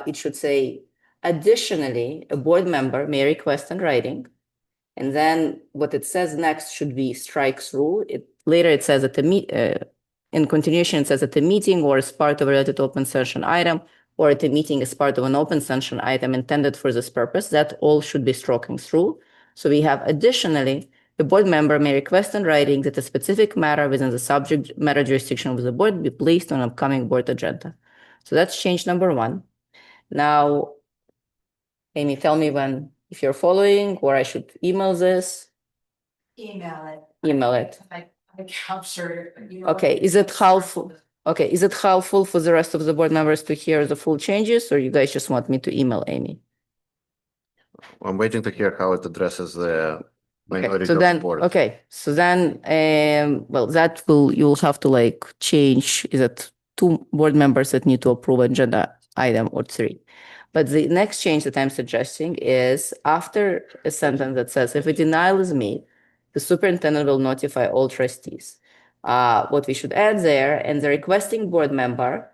it should say, additionally, a board member may request in writing, and then what it says next should be strikes through. Later it says at in continuation, it says at a meeting or as part of a related open session item, or at a meeting as part of an open session item intended for this purpose, that all should be striking through. So we have additionally, the board member may request in writing that a specific matter within the subject matter jurisdiction of the board be placed on an upcoming board agenda. So that's change number 1. Now, Amy, tell me if you're following, or I should email this. Email it. Email it. I capture. Okay, is it helpful? Okay, is it helpful for the rest of the board members to hear the full changes, or you guys just want me to email Amy? I'm waiting to hear how it addresses the minority So of then, board. okay, so then, well, that you'll have to like change, is it 2 board members that need to approve agenda item or 3? But the next change that I'm suggesting is after a sentence that says, if a denial is made, the superintendent will notify all trustees. What we should add there, and the requesting board member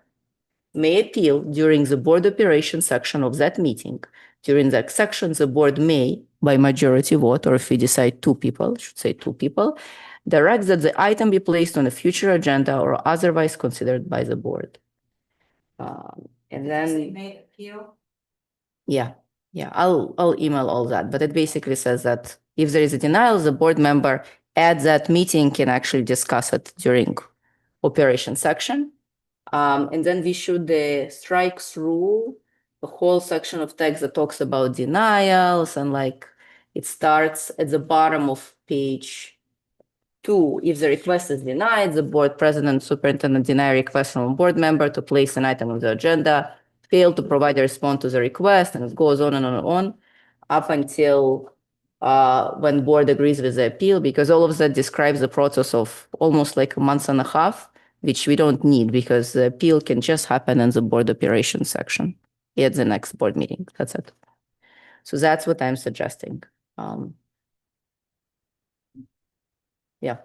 may appeal during the board operation section of that meeting. During that section, the board may, by majority vote, or if we decide 2 people, should say 2 people, direct that the item be placed on a future agenda or otherwise considered by the board. And then May appeal. yeah, I'll email all that, but it basically says that if there is a denial, the board member at that meeting can actually discuss it during operation section. And then we should strike through the whole section of text that talks about denials, and like it starts at the bottom of page 2. If the request is denied, the board president, superintendent deny request from a board member to place an item on the agenda, fail to provide a response to the request, and it goes on and on and on up until when board agrees with the appeal, because all of that describes the process of almost like a month and a half, which we don't need because the appeal can just happen in the board operations section at the next board meeting. That's it. So that's what I'm suggesting. Yeah.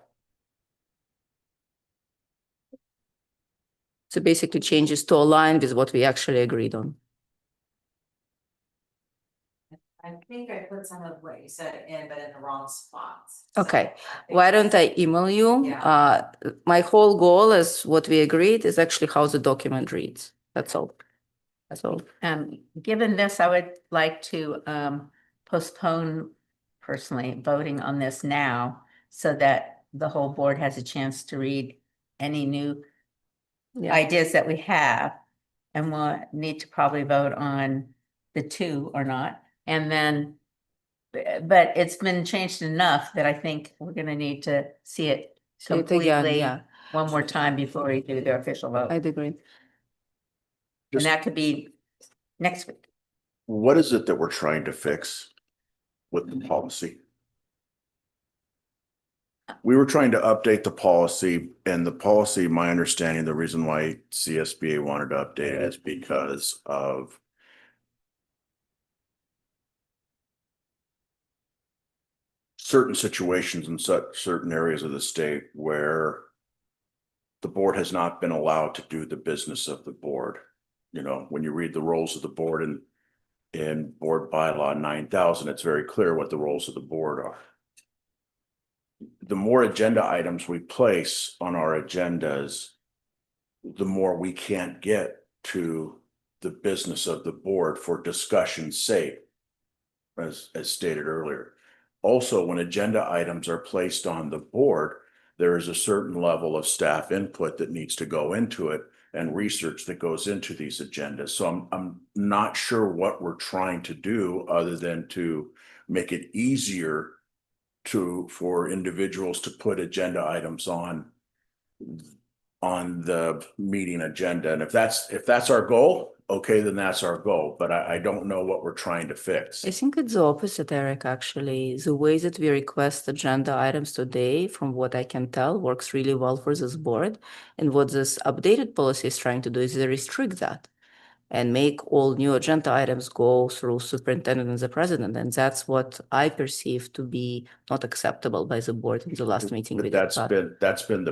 So basically changes to align with what we actually agreed on. I think I put some of what you said in, but in the wrong spots. Okay, why don't I email you? Yeah. My whole goal is what we agreed is actually how the document reads. That's all. That's all. Given this, I would like to postpone personally voting on this now so that the whole board has a chance to read any new Yeah. ideas that we have. And we'll need to probably vote on the two or not. And then, but it's been changed enough that I think we're gonna need to see it See it again, completely yeah. one more time before we do the official vote. I'd agree. And that could be next week. What is it that we're trying to fix with the policy? We were trying to update the policy, and the policy, my understanding, the reason why CSBA wanted to update it is because of certain situations in such certain areas of the state where the board has not been allowed to do the business of the board. You know, when you read the roles of the board in board bylaw 9,000, it's very clear what the roles of the board are. The more agenda items we place on our agendas, the more we can't get to the business of the board for discussion's sake, as stated earlier. Also, when agenda items are placed on the board, there is a certain level of staff input that needs to go into it and research that goes into these agendas. So I'm not sure what we're trying to do other than to make it easier for individuals to put agenda items on the meeting agenda. And if that's our goal, okay, then that's our goal. But I don't know what we're trying to fix. I think it's the opposite, Eric, actually. The way that we request agenda items today, from what I can tell, works really well for this board. And what this updated policy is trying to do is they restrict that and make all new agenda items go through superintendent and the president. And that's what I perceive to be not acceptable by the board in the last meeting. But that's been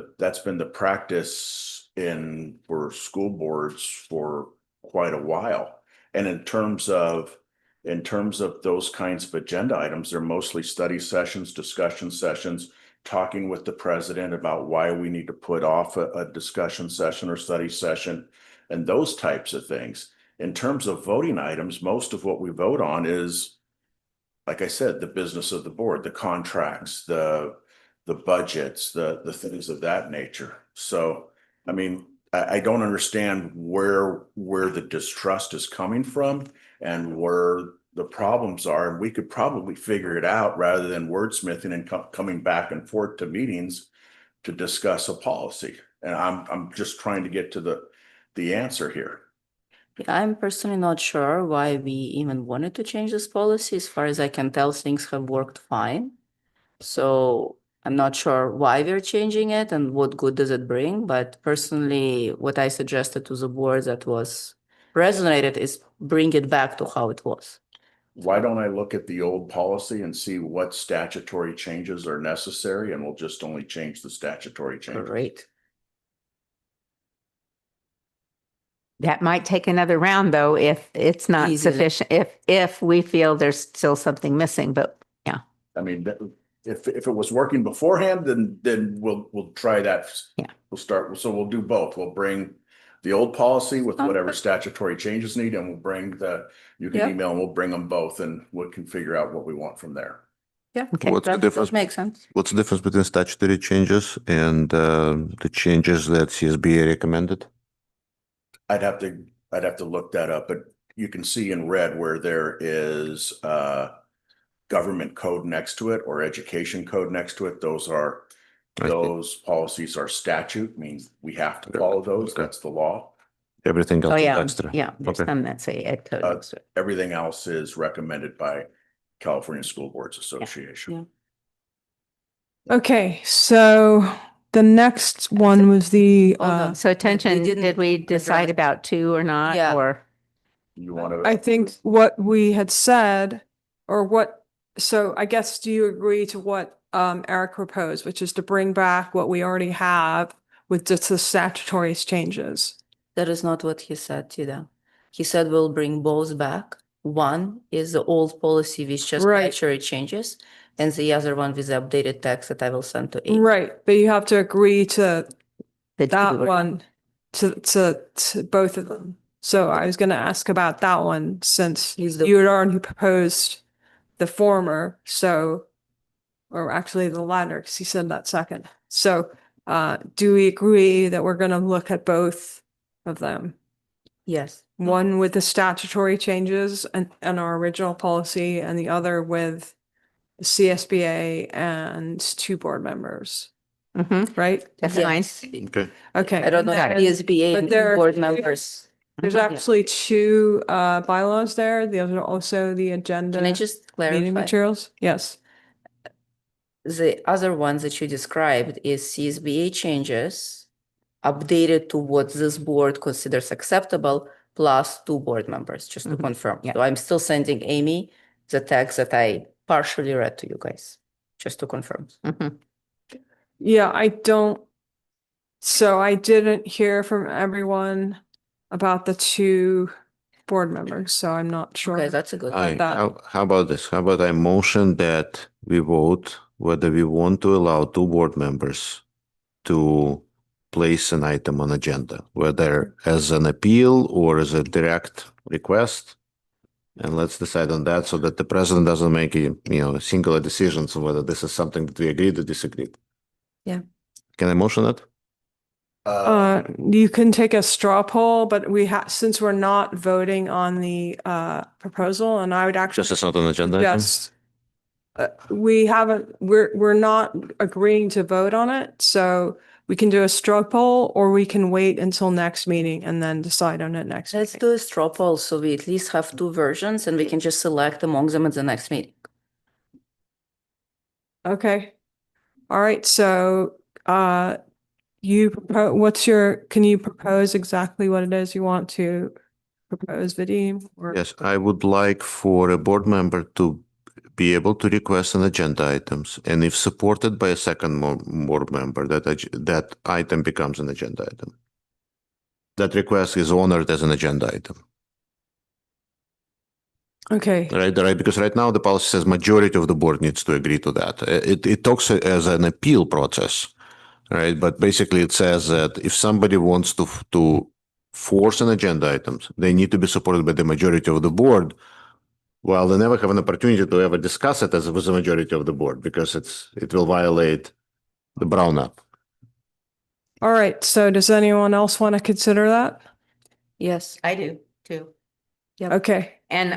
the practice for school boards for quite a while. And in terms of those kinds of agenda items, they're mostly study sessions, discussion sessions, talking with the president about why we need to put off a discussion session or study session and those types of things. In terms of voting items, most of what we vote on is, like I said, the business of the board, the contracts, the budgets, the things of that nature. So, I mean, I don't understand where the distrust is coming from and where the problems are. And we could probably figure it out rather than wordsmithing and coming back and forth to meetings to discuss a policy. And I'm just trying to get to the answer here. I'm personally not sure why we even wanted to change this policy. As far as I can tell, things have worked fine. So I'm not sure why we're changing it and what good does it bring. But personally, what I suggested to the board that was resonated is bring it back to how it was. Why don't I look at the old policy and see what statutory changes are necessary, and we'll just only change the statutory changes. Great. That might take another round, though, if it's not Easily. sufficient, if we feel there's still something missing, but yeah. I mean, if it was working beforehand, then we'll try that. Yeah. We'll do both. We'll bring the old policy with Sounds whatever good. statutory changes need, and we'll bring you can Yep. email and we'll bring them both, and we can figure out what we want from there. Yeah, Okay. What's the difference? that makes sense. What's the difference between statutory changes and the changes that CSBA recommended? I'd have to look that up, but you can see in red where there is government code next to it or education code next to it. Those policies are statute, means we have to follow those. Okay. That's the law. Everything else Oh, is yeah, extra. yeah, there's Okay. some that say ed code. next to it. Everything else is recommended by California School Boards Association. Yeah. Okay, so the next one was the, Hold on. So attention, didn't did we decide about two or not, Yeah. or? You want to? I think what we had said, or what, so I guess, do you agree to what Eric proposed, which is to bring back what we already have with just the statutory changes? That is not what he said, Tida. He said we'll bring both back one is the old policy with just Right. actuary changes, and the other one with the updated text that I will send to Amy. Right, but you have to agree to The that two. one, to both of them. So I was gonna ask about that one since He's the- you had already proposed the former, so, or actually the latter, because he said that second. So, do we agree that we're gonna look at both of them? Yes. One with the statutory changes and our original policy, and the other with the CSBA and 2 board members, Mhm. right? That's Yes. fine. Okay. Okay. I don't know and if then- ESBA but and there- board members. There's Yeah. actually 2 bylaws there. Those are also the agenda. Can I just meeting clarify? materials. Yes. The other one that you described is CSBA changes updated to what this board considers acceptable, plus 2 board members, just to confirm. Yeah. So I'm still sending Amy the text that I partially read to you guys, just to confirm. Mhm. Yeah, so I didn't hear from everyone about the 2 board members, so I'm not sure. Okay, that's a good I, one. that- how about this? How about I motion that we vote whether we want to allow 2 board members to place an item on agenda, whether as an appeal or as a direct request. And let's decide on that so that the president doesn't make a singular decisions on whether this is something that we agreed or disagreed. Yeah. Can I motion that? You can take a straw poll, but since we're not voting on the proposal, and I would actually. Just it's not an agenda item? Yes. We're not agreeing to vote on it, so we can do a straw poll or we can wait until next meeting and then decide on it next. Let's meeting. do a straw poll, so we at least have 2 versions and we can just select among them at the next meeting. Okay. All right, so can you propose exactly what it is you want to propose, Vadim? Or- Yes, I would like for a board member to be able to request an agenda items, and if supported by a second board member, that item becomes an agenda item. That request is honored as an agenda item, Okay, right? Because right now the policy says majority of the board needs to agree to that. It talks as an appeal process, right? But basically it says that if somebody wants to force an agenda items, they need to be supported by the majority of the board. Well, they never have an opportunity to ever discuss it as with the majority of the board because it will violate the Brown Act. all right, so does anyone else want to consider that? Yes. I do too. Okay, And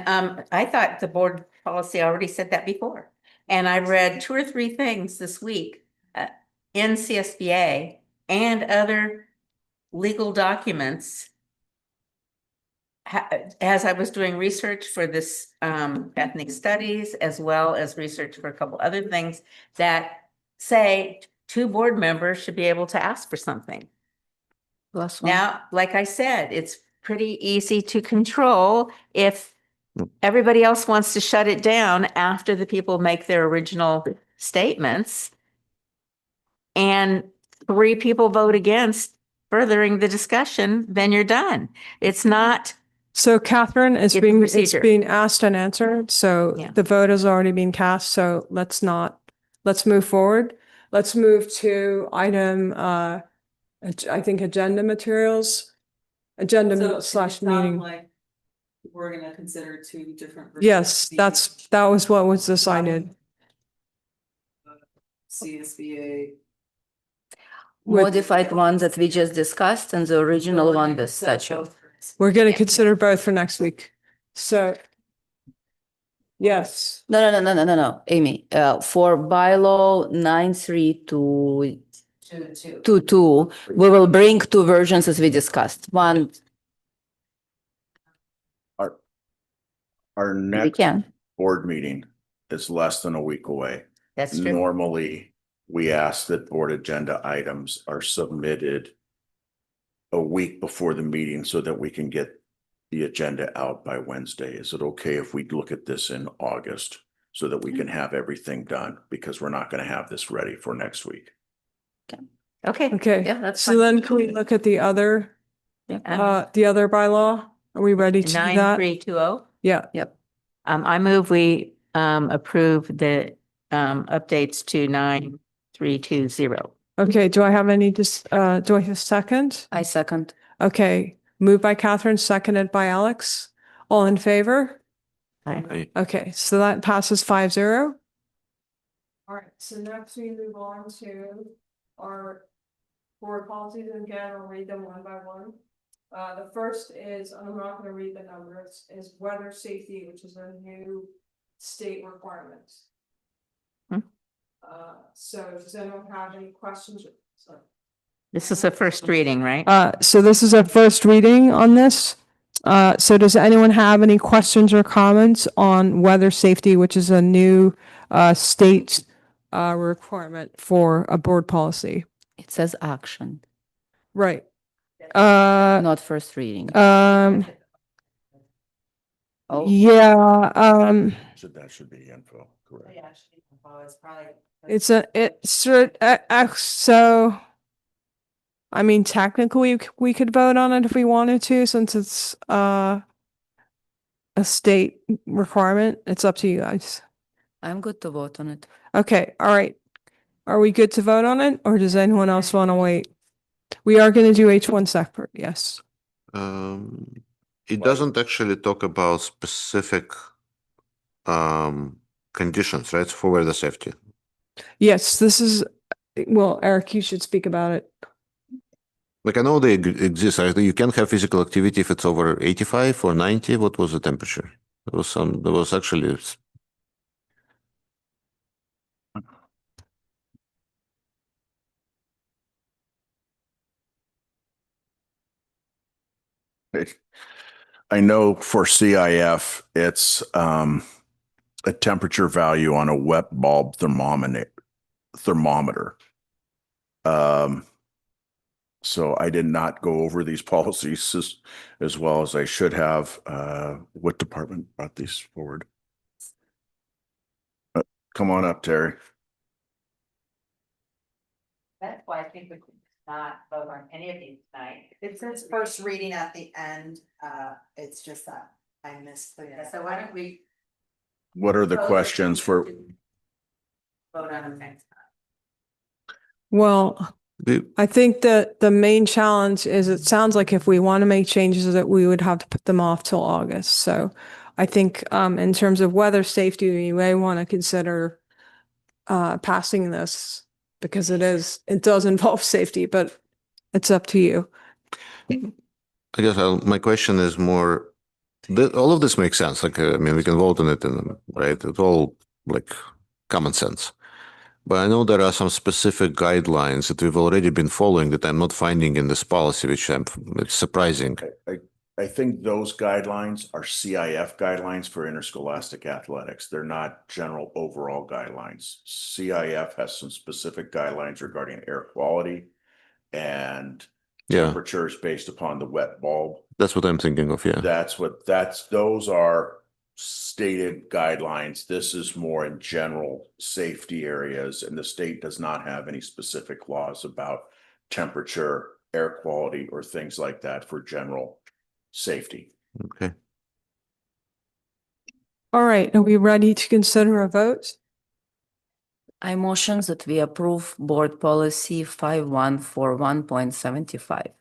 I thought the board policy already said that before. And I read 2 or 3 things this week in CSBA and other legal documents as I was doing research for this ethnic studies, as well as research for a couple other things that say 2 board members should be able to ask for something. Last one. Now, like I said, it's pretty easy to control if everybody else wants to shut it down after the people make their original statements. And 3 people vote against furthering the discussion, then you're done. It's not. so Catherine, it's It's a being procedure. asked and answered, so Yeah. the vote has already been cast, so let's move forward. Let's move to item, I think agenda materials, / meeting. We're gonna consider 2 different. Yes, that was what was decided. CSBA. Modified one that we just discussed and the original one, the statute. We're gonna consider both for next week. So. Yes, No, Amy, for bylaw 9322, we will bring 2 versions as we discussed. One, Our we next can. board meeting is less than a week away. That's true. Normally, we ask that board agenda items are submitted a week before the meeting so that we can get the agenda out by Wednesday. Is it okay if we look at this in August so that we can have everything done? Because we're not going to have this ready for next week. Okay. okay. Yeah, that's So fine. then can we look at the other Yeah. bylaw? Are we ready to do that? 9320. Yeah. Yep. I move we approve the updates to 9320. Okay, do I have any, do I have a second? I second. Okay, moved by Catherine, seconded by Alex. All in favor? Aye. Okay, so that passes 5-0. All right, so next we move on to our board policies, and again, I'll read them one by one. The first is, I'm not gonna read the numbers, is weather safety, which is a new state requirement. So does anyone have any questions? Sorry. This is a first reading, right? So this is a first reading on this. So does anyone have any questions or comments on weather safety, which is a new state requirement for a board policy? It says action, Right. not first reading. Oh. Yeah, So that should be info, correct? it's so I mean, technically we could vote on it if we wanted to, since it's a state requirement. It's up to you guys. I'm good to vote on it. Okay, all right. Are we good to vote on it, or does anyone else want to wait? We are going to do H1 separate, yes. It doesn't actually talk about specific conditions, right, for weather safety. Yes, this is, well, Eric, you should speak about it. Like I know they exist. You can have physical activity if it's over 85 or 90. What was the temperature? There was actually. I know for CIF, it's a temperature value on a wet bulb thermometer. So I did not go over these policies as well as I should have. What department brought these forward? Come on up, Terry. That's why I think we could not vote on any of these tonight. It says first reading at the end, it's just that I missed the. So why don't we What are the questions for? vote on them next time? Well, I think that the main challenge is, it sounds like if we want to make changes that we would have to put them off till August. So I think in terms of weather safety, we may want to consider passing this, because it does involve safety, but it's up to you. I guess my question is more. All of this makes sense. Like I mean, we can vote on it, and right, it's all like common sense. But I know there are some specific guidelines that we've already been following that I'm not finding in this policy, which it's surprising. I think those guidelines are CIF guidelines for interscholastic athletics. They're not general overall guidelines. CIF has some specific guidelines regarding air quality and temperatures based upon the wet bulb. That's what I'm thinking of, yeah. Those are stated guidelines. This is more in general safety areas, and the state does not have any specific laws about temperature, air quality, or things like that for general safety. Okay. All right, are we ready to consider a vote? I motion that we approve board policy 5141.75.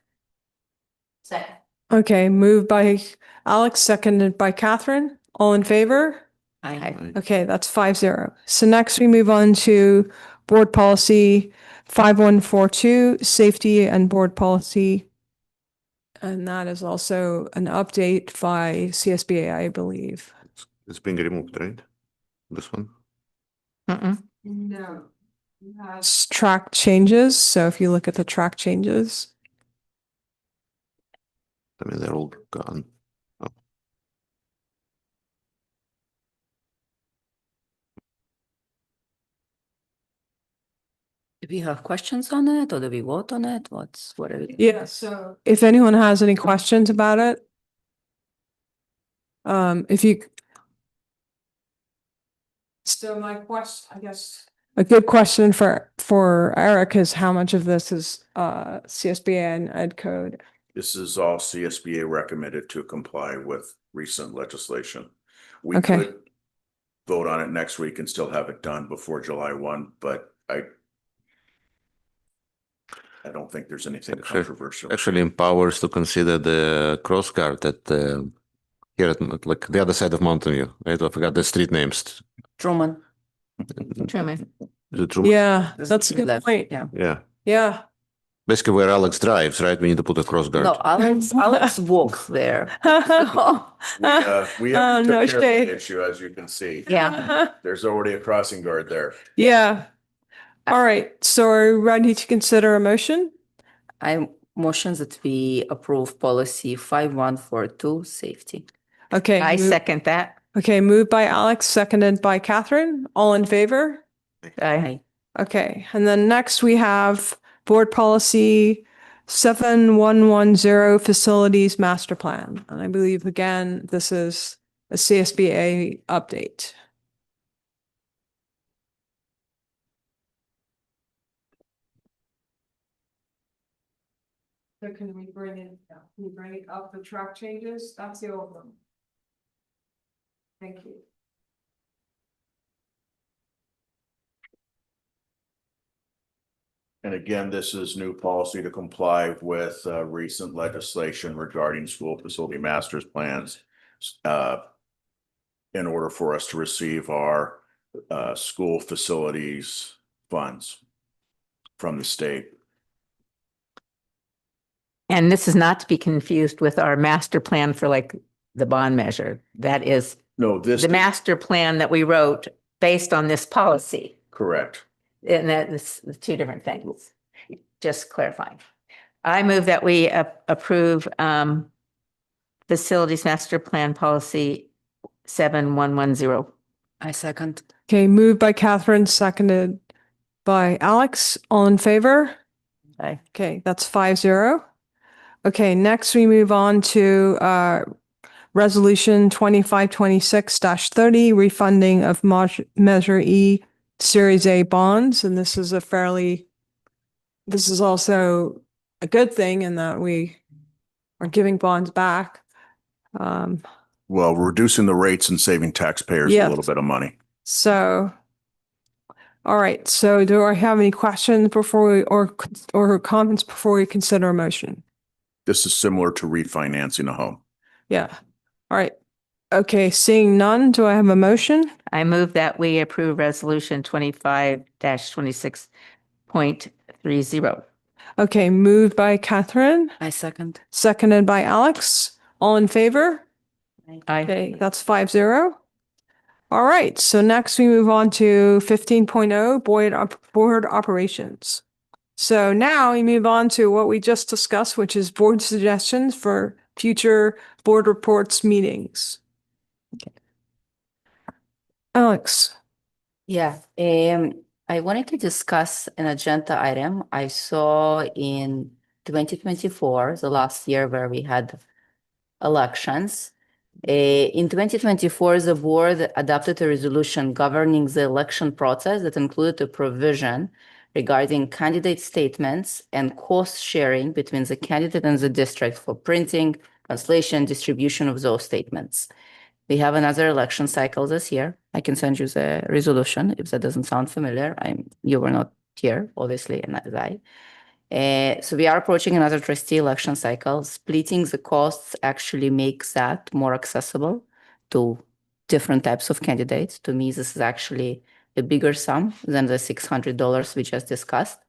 Second. Okay, moved by Alex, seconded by Catherine. All in favor? Aye. Okay, that's 5-0. So next we move on to board policy 5142, safety and board policy. And that is also an update by CSBA, I believe. It's being removed, right? This one? No. It's track changes. So if you look at the track changes. I mean, they're all gone. Oh. Do we have questions on it, or do we vote on it? What are we? Yeah, so if anyone has any questions about it, so my question, I guess, a good question for Eric is how much of this is CSBA and Ed code? This is all CSBA recommended to comply with recent legislation. We Okay. could vote on it next week and still have it done before July 1, but I don't think there's anything controversial. Actually empowers to consider the cross guard at here at like the other side of Mountain View, right? I forgot the street names. Truman. Truman. Is it Truman? Yeah, that's a good Left, point. yeah. Yeah. Yeah. Basically where Alex drives, right? We need to put a cross guard. No, Alex walks there. We have no took care of shade. the issue, as you can see. Yeah. There's already a crossing guard there. Yeah. All right. So are you ready to consider a motion? I motion that we approve policy 5142, safety. Okay. I second that. Okay. Moved by Alex, seconded by Catherine. All in favor? Aye. Okay. And then next we have board policy 7110 facilities master plan. And I believe again, this is a CSBA update. So can we bring it up the track changes? That's the old one. Thank you. And again, this is new policy to comply with recent legislation regarding school facility masters plans. In order for us to receive our school facilities funds from the state. And this is not to be confused with our master plan for like the bond measure. That is No, this. the master plan that we wrote based on this policy. Correct. And that is the two different things. Just clarifying. I move that we approve facilities master plan policy 7110. I second. Okay, moved by Catherine, seconded by Alex. All in favor? Aye. Okay, that's 5-0. Okay, next we move on to resolution 2526-30, refunding of Measure E Series A bonds. And this is this is also a good thing in that we are giving bonds back. Well, reducing the rates and saving taxpayers a Yes. little bit of money. So, all right. So do I have any questions before we, or comments before we consider a motion? This is similar to refinancing a home. Yeah. All right. Okay. Seeing none, do I have a motion? I move that we approve resolution 25-26.30. Okay. Moved by Catherine, I second. seconded by Alex. All in favor? Aye. Okay. That's 5-0. All right. So next we move on to 15.0 board operations. So now we move on to what we just discussed, which is board suggestions for future board reports meetings. Alex. Yeah, I wanted to discuss an agenda item I saw in 2024, the last year where we had elections. In 2024, the board adopted a resolution governing the election process that included a provision regarding candidate statements and cost sharing between the candidate and the district for printing, translation, distribution of those statements. We have another election cycle this year. I can send you the resolution if that doesn't sound familiar. You were not here, obviously, and as I. So we are approaching another trustee election cycle. Splitting the costs actually makes that more accessible to different types of candidates. To me, this is actually a bigger sum than the $600 we just discussed.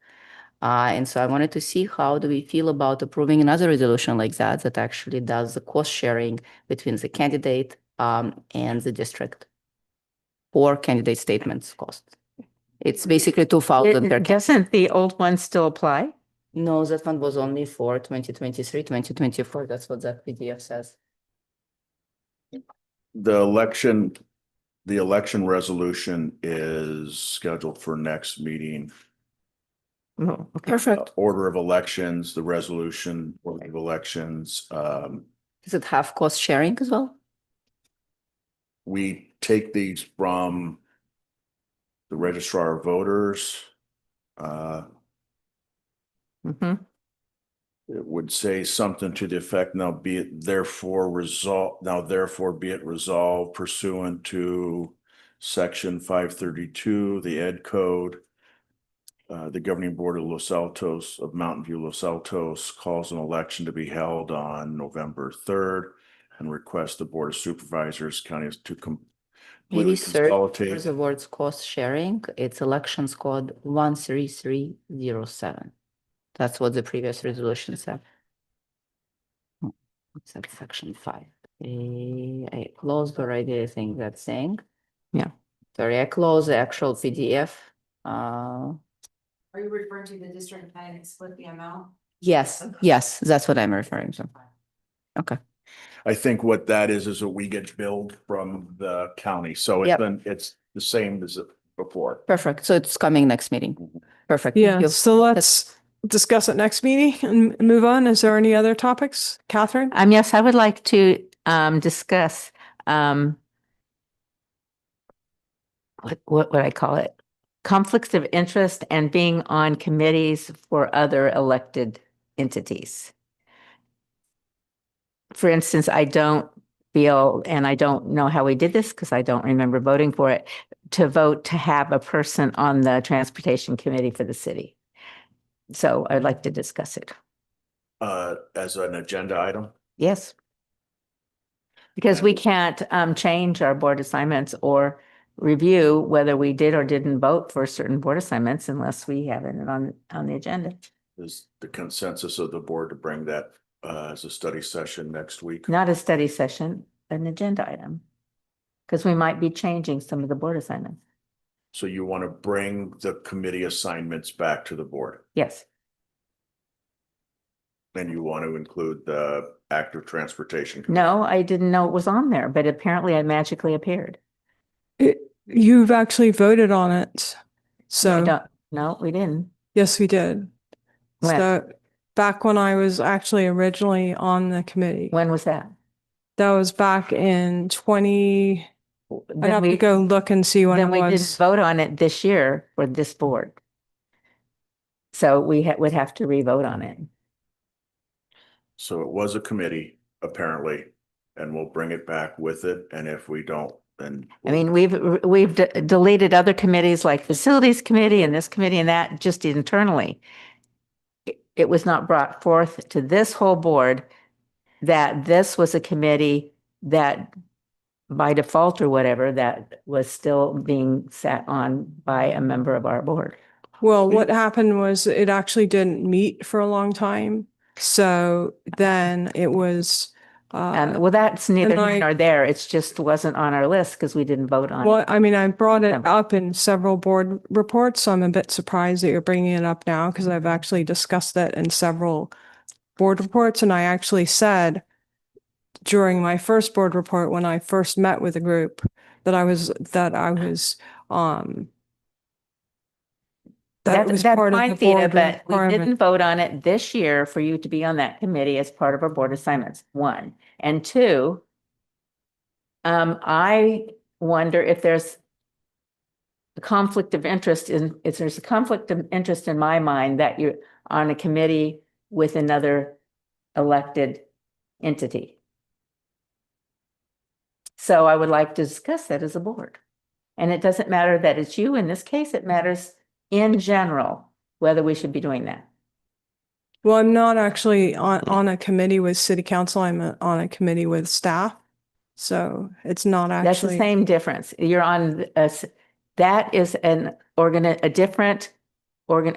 And so I wanted to see how do we feel about approving another resolution like that that actually does the cost sharing between the candidate and the district for candidate statements cost. It's basically $2,000 per. Doesn't the old one still apply? No, that one was only for 2023, 2024. That's what that PDF says. The election resolution is scheduled for next meeting. Oh, okay. Perfect. Order of elections, the resolution, order of elections. Does it have cost sharing as well? We take these from the registrar of voters. Mhm. It would say something to the effect, now be it therefore resolved, now therefore be it resolved pursuant to section 532, the Ed Code. The governing board of Los Altos, of Mountain View Los Altos, calls an election to be held on November 3rd and requests the Board of Supervisors counties to Maybe completely search for consolidate. the words cost sharing. It's elections code 13307. That's what the previous resolution said. What's that, section 5? I closed already, I think that's saying. Yeah. Sorry, I closed the actual PDF. Are you referring to the district plan and split the amount? Yes, yes, that's what I'm referring to. Okay. I think what that is that we get billed from the county. So Yep. it's the same as before. Perfect. So it's coming next meeting. Perfect. Thank Yeah, you. so let's discuss it next meeting and move on. Is there any other topics? Catherine? Yes, I would like to discuss what would I call it? Conflicts of interest and being on committees for other elected entities. For instance, I don't feel, and I don't know how we did this because I don't remember voting for it, to vote to have a person on the transportation committee for the city. So I'd like to discuss it. As an agenda item? Yes. Because we can't change our board assignments or review whether we did or didn't vote for certain board assignments unless we have it on the agenda. Is the consensus of the board to bring that as a study session next week? Not a study session, an agenda item. Because we might be changing some of the board assignments. So you want to bring the committee assignments back to the board? Yes. And you want to include the active transportation? No, I didn't know it was on there, but apparently I magically appeared. You've actually voted on it. So No, we didn't. yes, we did. When? So back when I was actually originally on the committee. When was that? That was back in 20. I'd have to go look and see when it Then we didn't was. vote on it this year for this board. So we would have to re-vote on it. So it was a committee, apparently, and we'll bring it back with it. And if we don't, then. I mean, we've deleted other committees like facilities committee and this committee and that just internally. It was not brought forth to this whole board that this was a committee that by default or whatever, that was still being sat on by a member of our board. Well, what happened was it actually didn't meet for a long time. So then it was. Well, that's neither here nor there. It's just wasn't on our list because we didn't vote on it. Well, I mean, I brought it up in several board reports, so I'm a bit surprised that you're bringing it up now because I've actually discussed it in several board reports. And I actually said during my first board report, when I first met with the group, that I was that was That's part of fine, the Thea, board but we requirement. didn't vote on it this year for you to be on that committee as part of our board assignments, one. And two, I wonder if there's a conflict of interest if there's a conflict of interest in my mind that you're on a committee with another elected entity. So I would like to discuss that as a board. And it doesn't matter that it's you. In this case, it matters in general, whether we should be doing that. Well, I'm not actually on a committee with city council. I'm on a committee with staff. So it's not actually. That's the same difference. You're on that is a different organ.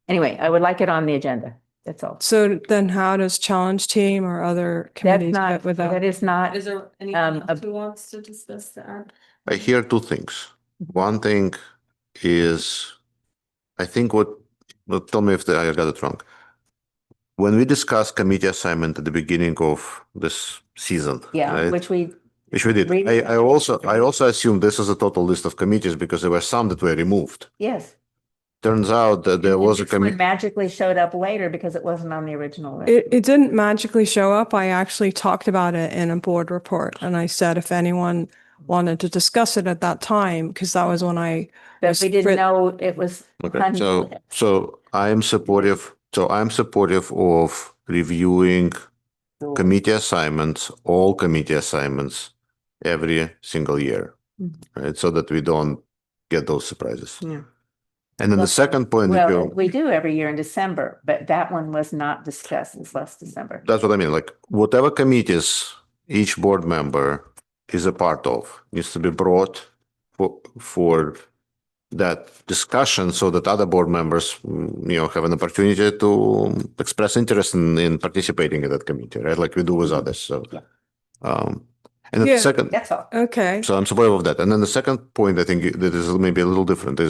Anyway, I would like it on the agenda. That's all. So then how does challenge team or other committees That's not, fit with that? that is not. Is there anyone else who wants to discuss that? I hear two things. One thing is, I think tell me if I got it wrong. When we discussed committee assignment at the beginning of this season, Yeah, right? which we did. I also assumed this is a total list of committees because there were some that were removed. Yes. Turns out that there was a One committee. magically showed up later because it wasn't on the original list. It didn't magically show up. I actually talked about it in a board report. And I said, if anyone wanted to discuss it at that time, because that was when But we didn't know it was. Okay, so I am supportive. So I'm supportive of reviewing committee assignments, all committee assignments every single year, right? So that we don't get those surprises. Yeah. And then the second point that Well, you, we do every year in December, but that one was not discussed this last December. that's what I mean, like whatever committees each board member is a part of needs to be brought for that discussion so that other board members, have an opportunity to express interest in participating in that committee, right? Like we do with others. So, and then Yeah. the second, That's all. Okay. so I'm supportive of that. And then the second point I think that is maybe a little different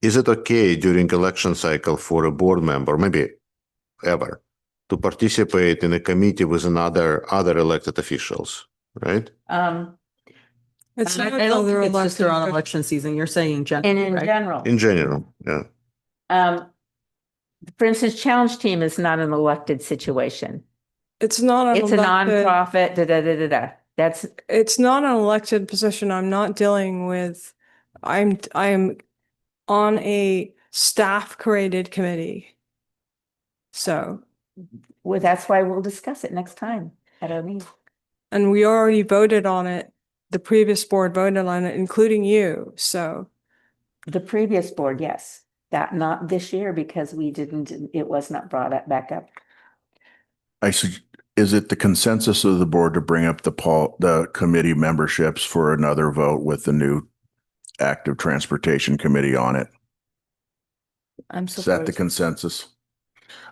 is it okay during election cycle for a board member, maybe ever, to participate in a committee with other elected officials, right? It's And not I don't other think it's just elected around officials. election season. You're saying in general, And in right? general, In general, yeah. for instance, Challenge Team is not an elected situation. It's not an It's a elected. nonprofit, That's, It's not an elected position. I'm not dealing with, I'm on a staff created committee. So, well, that's why we'll discuss it next time at our meeting. and we already voted on it. The previous board voted on it, including you. So, The previous board, yes, that not this year because it was not brought up back up. Is it the consensus of the board to bring up the committee memberships for another vote with the new active transportation committee on it? I'm Is that the supportive. consensus?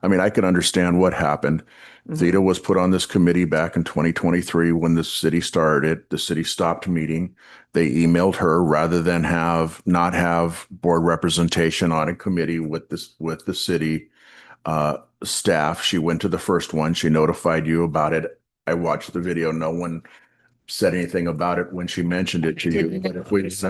I mean, I can understand what happened. Theta was put on this committee back in 2023 when the city started. The city stopped meeting. They emailed her rather than not have board representation on a committee with the city staff. She went to the first one. She notified you about it. I watched the video. No one said anything about it when she mentioned it to you. But if we Was a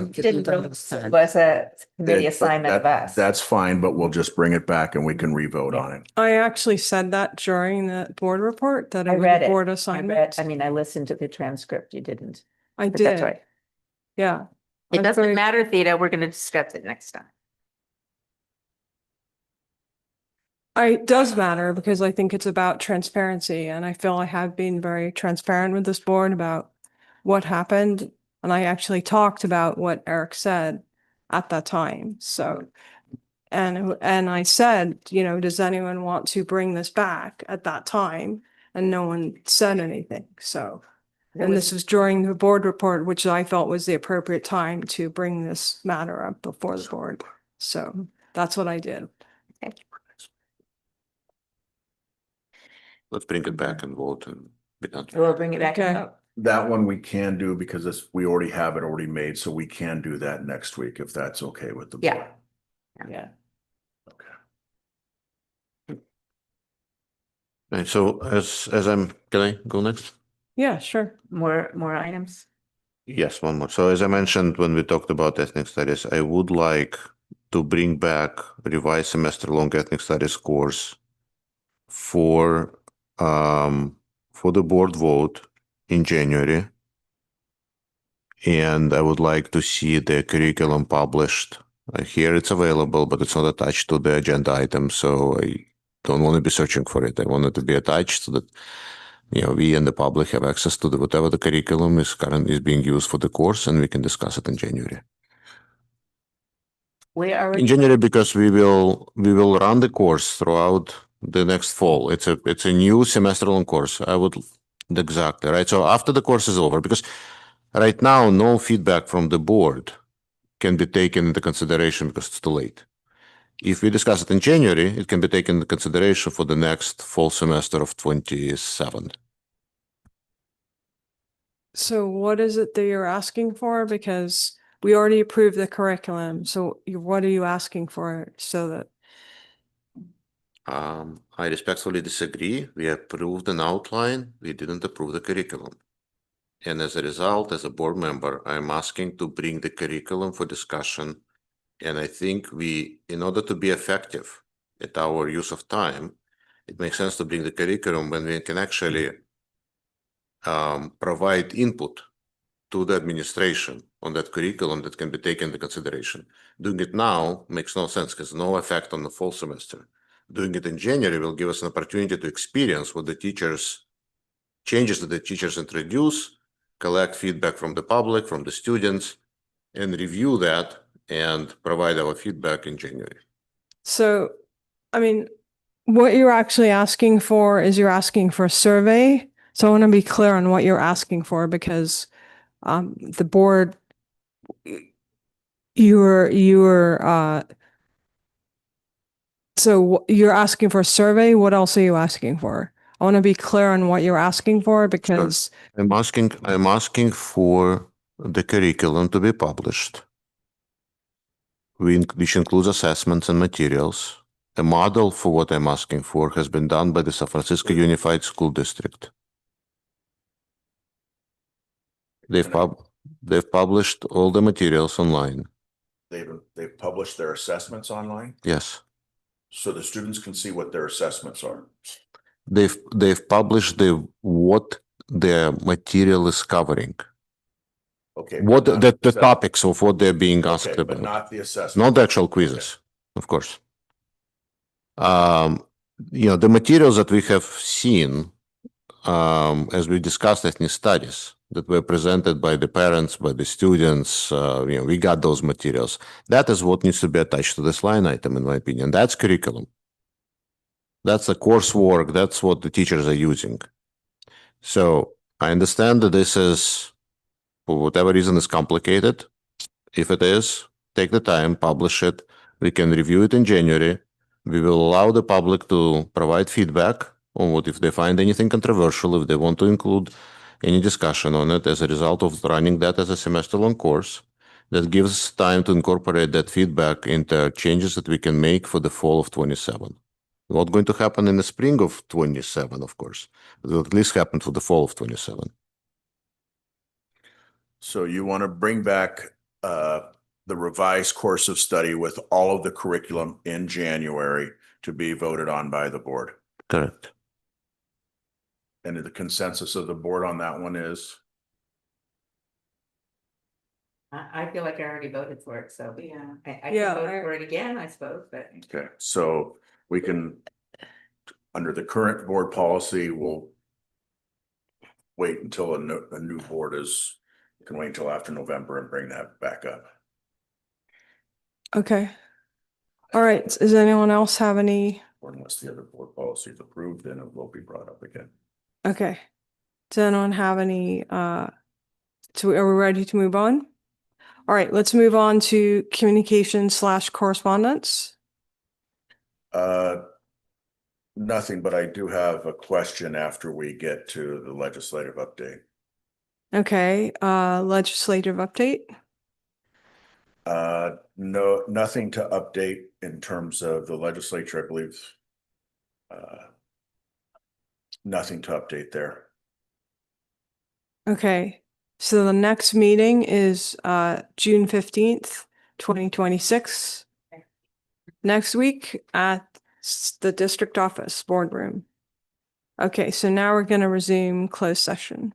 committee assignment of us. That's fine, but we'll just bring it back and we can revote on it. I actually said that during the board report that I it was read a it. board assignment. I listened to the transcript. You didn't. I But that's did. right. Yeah. It I'm doesn't very- matter, Theta. We're going to discuss it next time. It does matter because I think it's about transparency and I feel I have been very transparent with this board about what happened. And I actually talked about what Eric said at that time. So, and I said, does anyone want to bring this back at that time? And no one said anything. So, and this was during the board report, which I felt was the appropriate time to bring this matter up before the board. So that's what I did. Let's bring it back and vote and be done. We'll bring it back. Okay. That one we can do because we already have it already made, so we can do that next week if that's okay with the board. Yeah. Yeah. Right, so can I go next? Yeah, sure. More items. Yes, one more. So as I mentioned, when we talked about ethnic studies, I would like to bring back revised semester-long ethnic studies course for the board vote in January. And I would like to see the curriculum published. Here it's available, but it's not attached to the agenda item. So I don't want to be searching for it. I want it to be attached so that we and the public have access to whatever the curriculum is being used for the course, and we can discuss it in January. In January, because we will run the course throughout the next fall. It's a new semester-long course. Exactly right. So after the course is over, because right now no feedback from the board can be taken into consideration because it's too late. If we discuss it in January, it can be taken into consideration for the next fall semester of 27. So what is it that you're asking for? Because we already approved the curriculum. So what are you asking for so that? I respectfully disagree. We approved an outline. We didn't approve the curriculum. And as a result, as a board member, I'm asking to bring the curriculum for discussion. And I think in order to be effective at our use of time, it makes sense to bring the curriculum when we can actually provide input to the administration on that curriculum that can be taken into consideration. Doing it now makes no sense because no effect on the fall semester. Doing it in January will give us an opportunity to experience what the changes that the teachers introduce, collect feedback from the public, from the students, and review that and provide our feedback in January. So, I mean, what you're actually asking for is you're asking for a survey. So I want to be clear on what you're asking for because the board, so you're asking for a survey. What else are you asking for? I want to be clear on what you're asking for because I'm asking for the curriculum to be published, which includes assessments and materials. A model for what I'm asking for has been done by the San Francisco Unified School District. They've published all the materials online. They've published their assessments online, Yes. so the students can see what their assessments are. They've published what their material is covering. Okay. What but not the assessment. topics of what they're being asked Okay, about. but not the assessment. Not the actual quizzes, of course. The materials that we have seen, as we discussed ethnic studies, that were presented by the parents, by the students, we got those materials. That is what needs to be attached to this line item, in my opinion. That's curriculum. That's the coursework. That's what the teachers are using. So I understand that this is, for whatever reason, is complicated. If it is, take the time, publish it. We can review it in January. We will allow the public to provide feedback on what if they find anything controversial, if they want to include any discussion on it as a result of running that as a semester-long course. That gives us time to incorporate that feedback into changes that we can make for the fall of 27. Not going to happen in the spring of 27, of course. It will at least happen for the fall of 27. So you want to bring back the revised course of study with all of the curriculum in January to be voted on by the board. Correct. And the consensus of the board on that one is? I feel like I already voted for it, so yeah, I Yeah, can vote for it again, I suppose, but. Okay, so we can, under the current board policy, we'll wait until a new board is, can wait until after November and bring that back up. okay. All right. Does anyone else have any? Or unless the other board policy is approved, then it will be brought up again. Okay. Does anyone have any? Are we ready to move on? All right, let's move on to communication/correspondence. Nothing, but I do have a question after we get to the legislative update. Okay, legislative update. No, nothing to update in terms of the legislature, I believe. Nothing to update there. Okay, so the next meeting is June 15th, 2026. Next week at the district office boardroom. Okay, so now we're going to resume closed session.